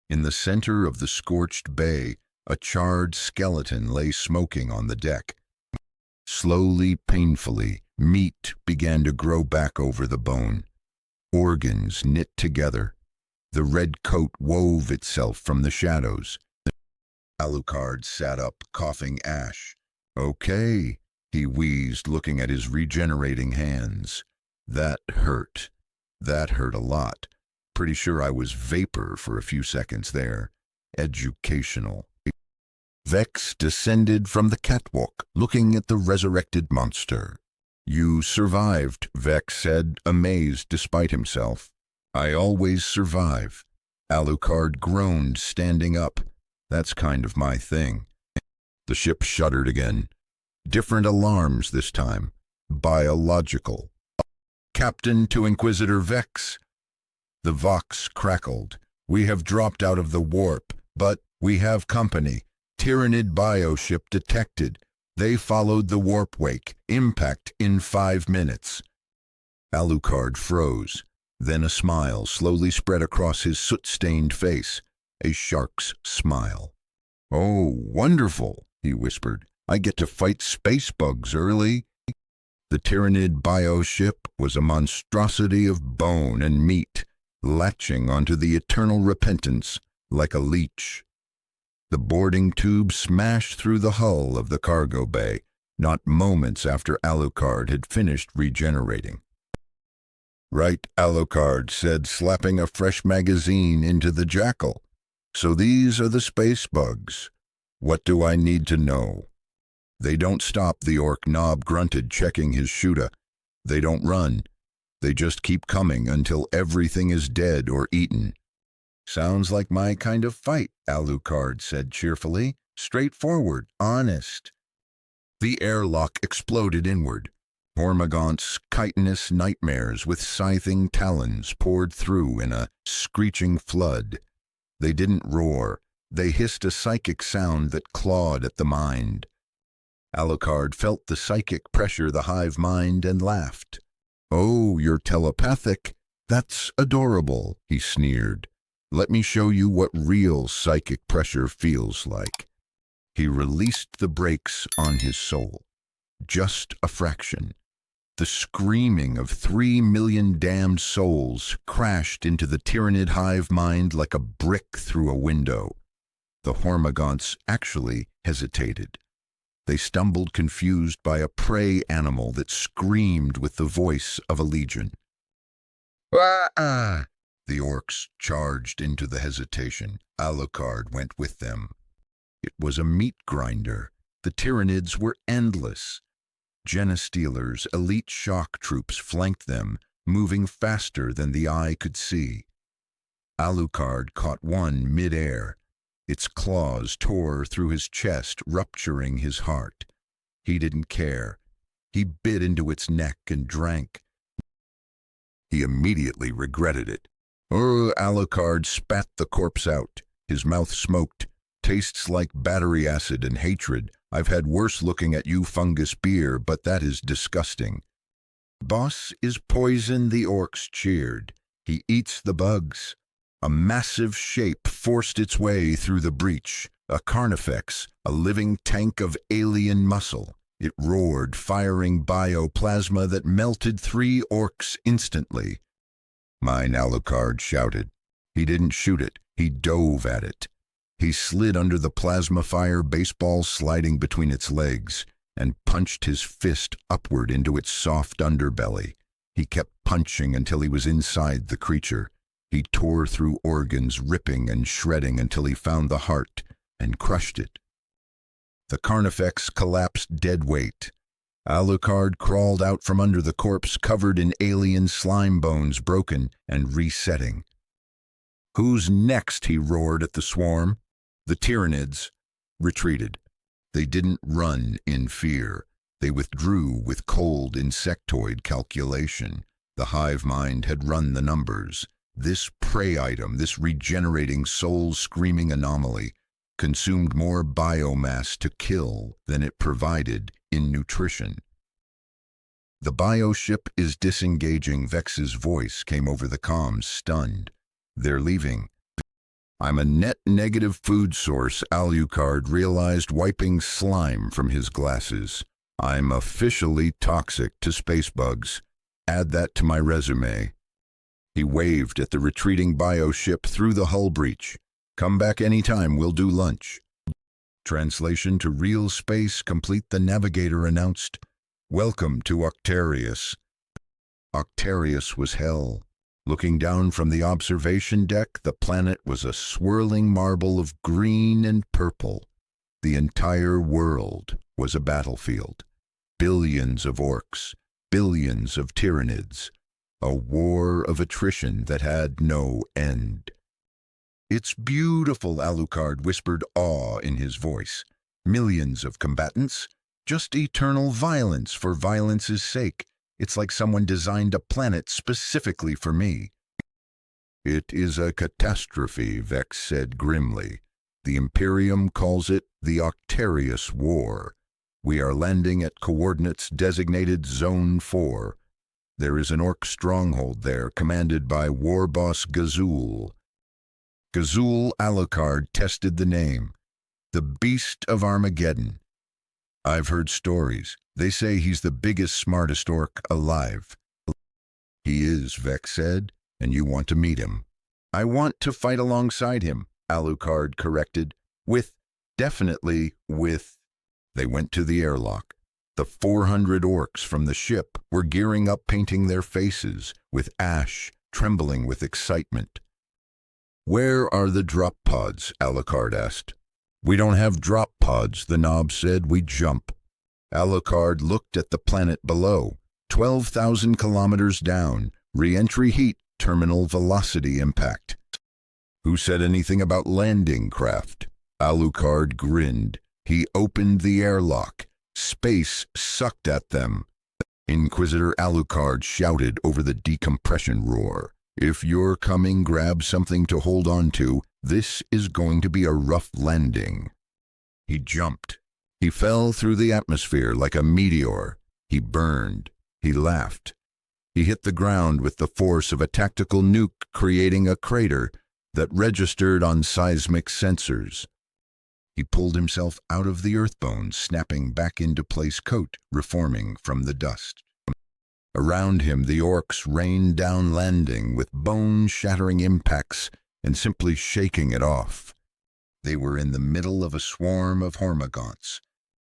[SPEAKER 1] In the center of the scorched bay, a charred skeleton lay smoking on the deck. Slowly, painfully, meat began to grow back over the bone. Organs knit together. The red coat wove itself from the shadows. Alucard sat up, coughing ash. "Okay," he wheezed, looking at his regenerating hands. "That hurt. That hurt a lot. Pretty sure I was vapor for a few seconds there. Educational." Vex descended from the catwalk, looking at the resurrected monster. "You survived," Vex said, amazed despite himself. "I always survive." Alucard groaned, standing up. "That's kind of my thing." The ship shuddered again. Different alarms this time. Biological. "Captain to Inquisitor Vex." The Vox crackled. "We have dropped out of the warp, but we have company. Tyrannid bioship detected. They followed the warp wake. Impact in 5 minutes. Alucard froze. Then a smile slowly spread across his soot-stained face. A shark's smile. "Oh, wonderful," he whispered. "I get to fight space bugs early." The Tyrannid bioship was a monstrosity of bone and meat, latching onto the eternal repentance like a leech. The boarding tube smashed through the hull of the cargo bay, not moments after Alucard had finished regenerating. "Right," Alucard said, slapping a fresh magazine into the jackal. "So these are the space bugs. What do I need to know?" "They don't stop," the orc knob grunted, checking his shooter. "They don't run. They just keep coming until everything is dead or eaten." "Sounds like my kind of fight," Alucard said cheerfully. "Straightforward, honest." The airlock exploded inward. Hormagaunts, chitinous nightmares with scything talons poured through in a screeching flood. They didn't roar. They hissed a psychic sound that clawed at the mind. Alucard felt the psychic pressure the hive mind and laughed. "Oh, you're telepathic? That's adorable," he sneered. "Let me show you what real psychic pressure feels like." He released the brakes on his soul. Just a fraction. The screaming of 3 million damned souls crashed into the Tyrannid hive mind like a brick through a window. The Hormagaunts actually hesitated. They stumbled, confused by a prey animal that screamed with the voice of a legion. "WAAAGH!" The orcs charged into the hesitation. Alucard went with them. It was a meat grinder. The Tyrannids were endless. Genestealers, elite shock troops flanked them, moving faster than the eye could see. Alucard caught one mid-air. Its claws tore through his chest, rupturing his heart. He didn't care. He bit into its neck and drank. He immediately regretted it. Alucard spat the corpse out. His mouth smoked. Tastes like battery acid and hatred. I've had worse looking at you, fungus beer, but that is disgusting. Boss is poison, the orcs cheered. He eats the bugs. A massive shape forced its way through the breach. A carnifex, a living tank of alien muscle. It roared, firing bioplasma that melted 3 orcs instantly. Mine, Alucard shouted. He didn't shoot it. He dove at it. He slid under the plasma fire, baseball sliding between its legs, and punched his fist upward into its soft underbelly. He kept punching until he was inside the creature. He tore through organs, ripping and shredding until he found the heart and crushed it. The carnifex collapsed dead weight. Alucard crawled out from under the corpse, covered in alien slime bones, broken and resetting. Who's next? He roared at the swarm. The Tyranids retreated. They didn't run in fear. They withdrew with cold insectoid calculation. The hive mind had run the numbers. This prey item, this regenerating soul-screaming anomaly, consumed more biomass to kill than it provided in nutrition. The bioship is disengaging. Vex's voice came over the comms, stunned. They're leaving. I'm a net negative food source, Alucard realized, wiping slime from his glasses. I'm officially toxic to space bugs. Add that to my resume. He waved at the retreating bioship through the hull breach. Come back anytime, we'll do lunch. Translation to real space complete, the navigator announced. Welcome to Octarius. Octarius was hell. Looking down from the observation deck, the planet was a swirling marble of green and purple. The entire world was a battlefield. Billions of orcs, billions of Tyranids. A war of attrition that had no end. It's beautiful, Alucard whispered, awe in his voice. Millions of combatants, just eternal violence for violence's sake. It's like someone designed a planet specifically for me. It is a catastrophe, Vex said grimly. The Imperium calls it the Octarius War. We are landing at coordinates designated Zone 4. There is an orc stronghold there, commanded by war boss Gazul. Gazul, Alucard tested the name. The Beast of Armageddon. I've heard stories. They say he's the biggest, smartest orc alive. He is, Vex said, and you want to meet him. I want to fight alongside him, Alucard corrected. Definitely with. They went to the airlock. The 400 orcs from the ship were gearing up, painting their faces, with ash trembling with excitement. Where are the drop pods? Alucard asked. We don't have drop pods, the knob said. We jump. Alucard looked at the planet below. 12,000 kilometers down. Re-entry heat, terminal velocity impact. Who said anything about landing craft? Alucard grinned. He opened the airlock. Space sucked at them. Inquisitor Alucard shouted over the decompression roar. If you're coming, grab something to hold on to. This is going to be a rough landing. He jumped. He fell through the atmosphere like a meteor. He burned. He laughed. He hit the ground with the force of a tactical nuke, creating a crater that registered on seismic sensors. He pulled himself out of the earthbones, snapping back into place, coat reforming from the dust. Around him, the orcs rained down, landing with bone-shattering impacts and simply shaking it off. They were in the middle of a swarm of hormagaunts.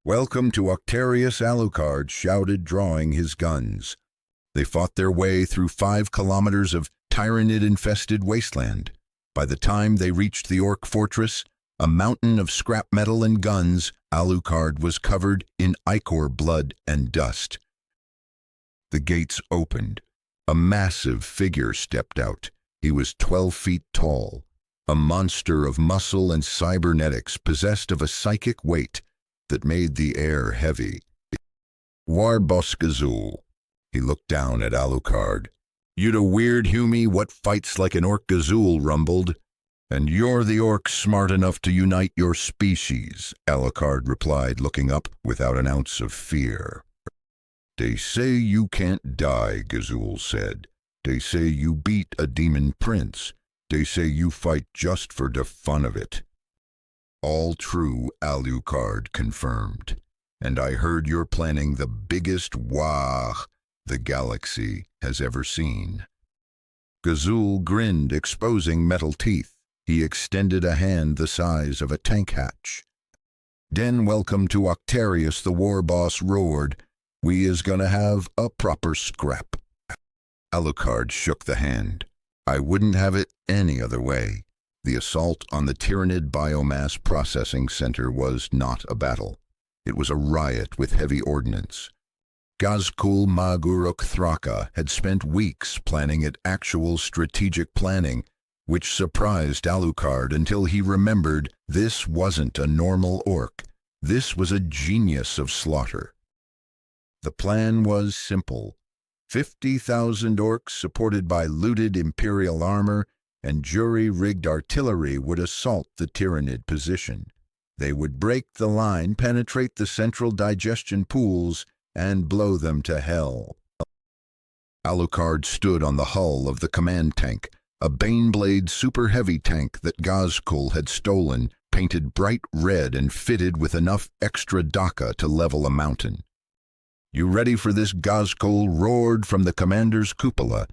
[SPEAKER 1] Welcome to Octarius, Alucard shouted, drawing his guns. They fought their way through 5 kilometers of Tyranid-infested wasteland. By the time they reached the orc fortress, a mountain of scrap metal and guns, Alucard was covered in ichor blood and dust. The gates opened. A massive figure stepped out. He was 12 feet tall. a monster of muscle and cybernetics possessed of a psychic weight that made the air heavy. "Warboss-Gazul," he looked down at Alucard. "You'd a weird Humie what fights like an Ork Gazul," rumbled. "And you're the Orc smart enough to unite your species," Alucard replied, looking up without an ounce of fear. "They say you can't die," Gazul said. "They say you beat a demon prince. They say you fight just for the fun of it." "All true," Alucard confirmed. "And I heard you're planning the biggest WAAAGH the galaxy has ever seen." Gazul grinned, exposing metal teeth. He extended a hand the size of a tank hatch. "Den welcome to Octarius," the war boss roared. "We is gonna have a proper scrap." Alucard shook the hand. "I wouldn't have it any other way." The assault on the Tyranid Biomass Processing Center was not a battle. It was a riot with heavy ordnance. Gazkul Maguruk Thraka had spent weeks planning it, actual strategic planning, which surprised Alucard until he remembered this wasn't a normal orc. This was a genius of slaughter. The plan was simple. 50,000 orcs supported by looted Imperial armor and jury-rigged artillery would assault the Tyranid position. They would break the line, penetrate the central digestion pools, and blow them to hell. Alucard stood on the hull of the command tank, a Baneblade super heavy tank that Gazkul had stolen, painted bright red and fitted with enough extra daka to level a mountain. "You ready for this?" Gazkul roared from the commander's cupola,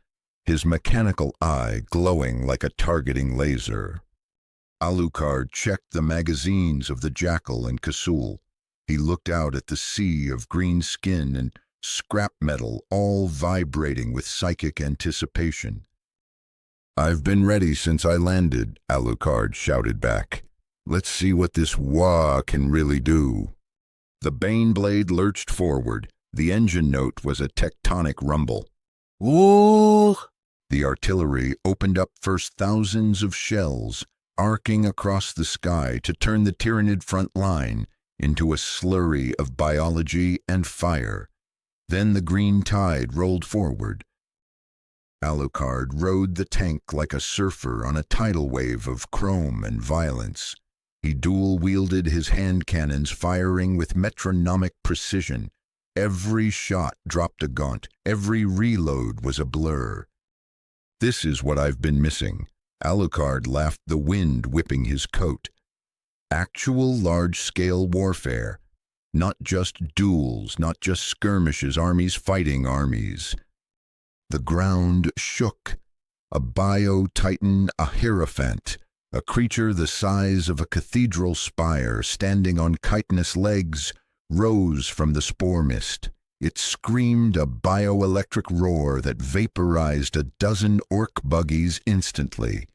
[SPEAKER 1] his mechanical eye glowing like a targeting laser. Alucard checked the magazines of the Jackal and Kasul. He looked out at the sea of green skin and scrap metal, all vibrating with psychic anticipation. "I've been ready since I landed," Alucard shouted back. "Let's see what this WAAAGH can really do." The Baneblade lurched forward. The engine note was a tectonic rumble. "Ooh!" The artillery opened up first thousands of shells, arcing across the sky to turn the Tyranid front line into a slurry of biology and fire. Then the green tide rolled forward. Alucard rode the tank like a surfer on a tidal wave of chrome and violence. He dual-wielded his hand cannons, firing with metronomic precision. Every shot dropped a gaunt. Every reload was a blur. "This is what I've been missing." Alucard laughed, the wind whipping his coat. Actual large-scale warfare. Not just duels, not just skirmishes, armies fighting armies. The ground shook. A bio-titan, a hierophant, a creature the size of a cathedral spire standing on chitinous legs, rose from the spore mist. It screamed a bioelectric roar that vaporized a dozen orc buggies instantly.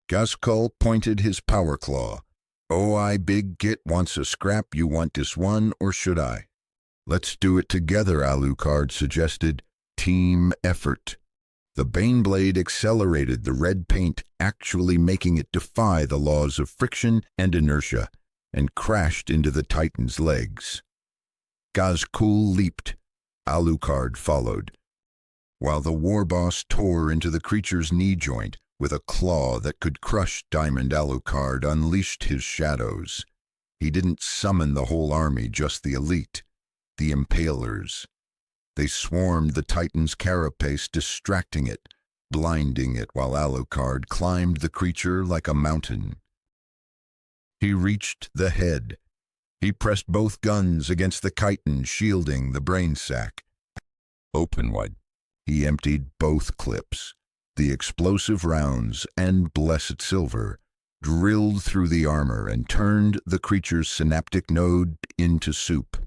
[SPEAKER 1] Gazkul pointed his power claw. "Oh, I big git wants a scrap. You want this one, or should I?" "Let's do it together," Alucard suggested. Team effort. The Baneblade accelerated the red paint, actually making it defy the laws of friction and inertia, and crashed into the Titan's legs. Gazkul leaped. Alucard followed, while the warboss tore into the creature's knee joint with a claw that could crush Diamond. Alucard unleashed his shadows. He didn't summon the whole army, just the elite, the Impalers. They swarmed the Titan's carapace, distracting it, blinding it, while Alucard climbed the creature like a mountain. He reached the head. He pressed both guns against the chitin, shielding the brain sac. Open wide. He emptied both clips. The explosive rounds and blessed silver drilled through the armor and turned the creature's synaptic node into soup.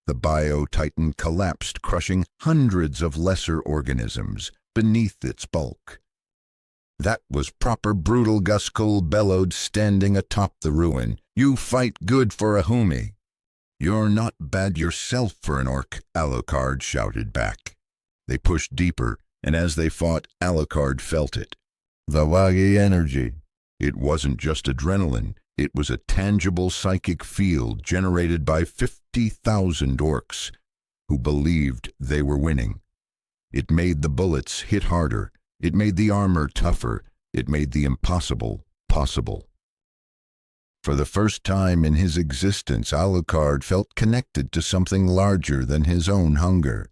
[SPEAKER 1] The bio-titan collapsed, crushing hundreds of lesser organisms beneath its bulk. "That was proper brutal," Gazkul bellowed, standing atop the ruin. "You fight good for a Humie." "You're not bad yourself for an orc," Alucard shouted back. They pushed deeper, and as they fought, Alucard felt it. The WAAAGH energy. It wasn't just adrenaline, it was a tangible psychic field generated by 50,000 orcs who believed they were winning. It made the bullets hit harder, it made the armor tougher, it made the impossible possible. For the first time in his existence, Alucard felt connected to something larger than his own hunger.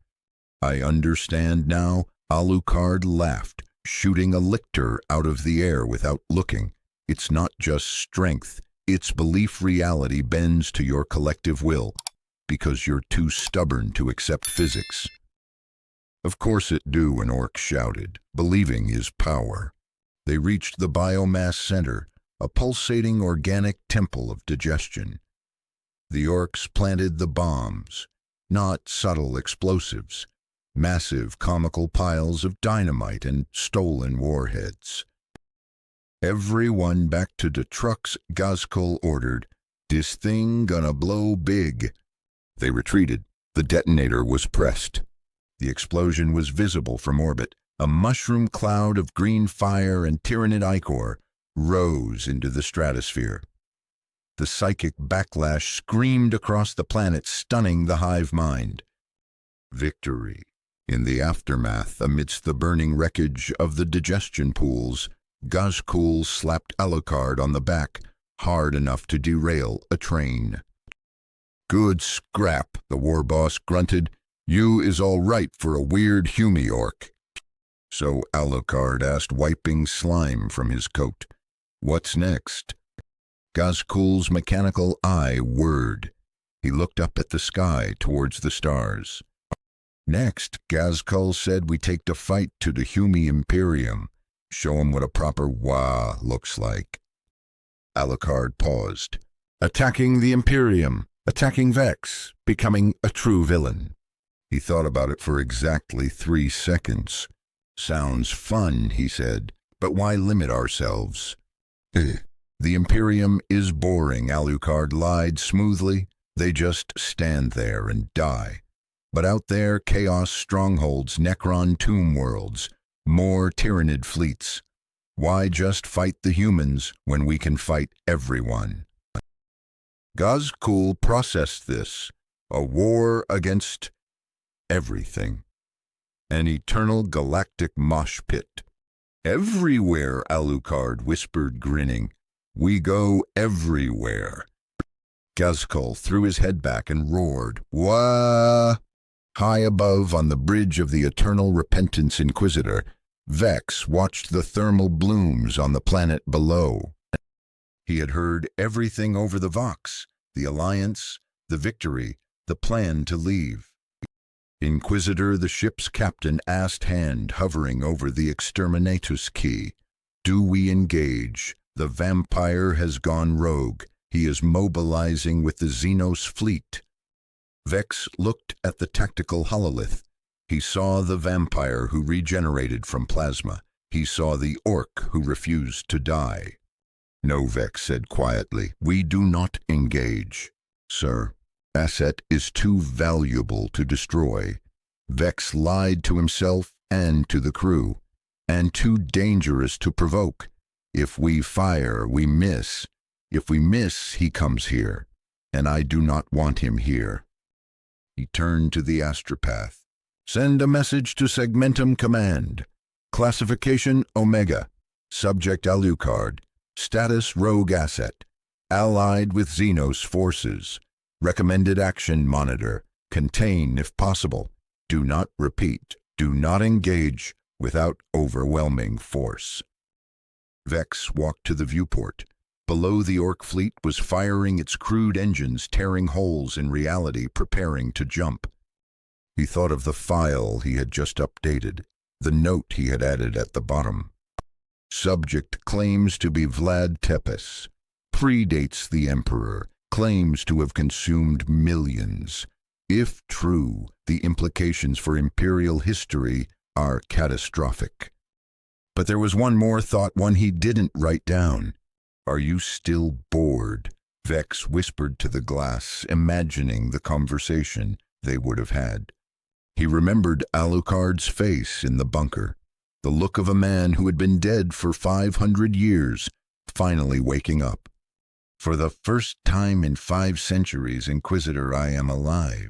[SPEAKER 1] "I understand now," Alucard laughed, shooting a lictor out of the air without looking. "It's not just strength, it's belief reality bends to your collective will, because you're too stubborn to accept physics." "Of course it do," an orc shouted. "Believing is power." They reached the biomass center, a pulsating organic temple of digestion. The orcs planted the bombs, not subtle explosives, massive comical piles of dynamite and stolen warheads. "Everyone back to the trucks," Ghazghkull ordered. "This thing gonna blow big." They retreated. The detonator was pressed. The explosion was visible from orbit. A mushroom cloud of green fire and tyrannid ichor rose into the stratosphere. The psychic backlash screamed across the planet, stunning the hive mind. Victory. In the aftermath, amidst the burning wreckage of the digestion pools, Ghazghkull slapped Alucard on the back, hard enough to derail a train. "Good scrap," the war boss grunted. "You is all right for a weird Hume orc." "So," Alucard asked, wiping slime from his coat. "What's next?" Ghazghkull's mechanical eye whirred. He looked up at the sky towards the stars. "Next," Ghazghkull said, "we take the fight to the Hume Imperium. Show 'em what a proper WAAAGH looks like." Alucard paused. "Attacking the Imperium, attacking Vex, becoming a true villain." He thought about it for exactly 3 seconds. "Sounds fun," he said, "but why limit ourselves?" "The Imperium is boring," Alucard lied smoothly. "They just stand there and die. But out there, chaos strongholds, Necron tomb worlds, more tyrannid fleets. Why just fight the humans when we can fight everyone?" Ghazghkull processed this. A war against everything. An eternal galactic mosh pit. "Everywhere," Alucard whispered, grinning. "We go everywhere." Ghazghkull threw his head back and roared, "Wah!" High above, on the bridge of the Eternal Repentance Inquisitor, Vex watched the thermal blooms on the planet below. He had heard everything over the Vox, the alliance, the victory, the plan to leave. Inquisitor, the ship's captain, asked, hand hovering over the exterminatus key. "Do we engage? The vampire has gone rogue. He is mobilizing with the Xenos fleet." Vex looked at the tactical hololith. He saw the vampire who regenerated from plasma. He saw the orc who refused to die. "No," Vex said quietly. "We do not engage, sir. Asset is too valuable to destroy." Vex lied to himself and to the crew, and too dangerous to provoke. "If we fire, we miss. If we miss, he comes here, and I do not want him here." He turned to the astropath. "Send a message to Segmentum Command. Classification Omega. Subject Alucard. Status Rogue Asset. Allied with Xenos forces. Recommended action monitor. Contain if possible. Do not repeat. Do not engage without overwhelming force." Vex walked to the viewport. Below, the orc fleet was firing its crude engines, tearing holes in reality, preparing to jump. He thought of the file he had just updated, the note he had added at the bottom. Subject claims to be Vlad Tepes. Predates the Emperor. Claims to have consumed millions. If true, the implications for Imperial history are catastrophic. But there was one more thought, one he didn't write down. "Are you still bored?" Vex whispered to the glass, imagining the conversation they would have had. He remembered Alucard's face in the bunker, the look of a man who had been dead for 500 years, finally waking up. For the first time in 5 centuries, Inquisitor, I am alive.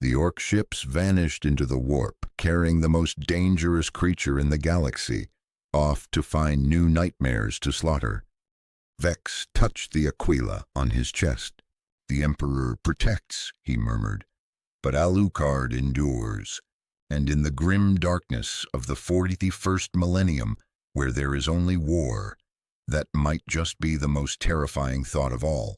[SPEAKER 1] The Orc ships vanished into the warp, carrying the most dangerous creature in the galaxy, off to find new nightmares to slaughter. Vex touched the Aquila on his chest. The Emperor protects, he murmured, but Alucard endures. And in the grim darkness of the 41st millennium, where there is only war, that might just be the most terrifying thought of all.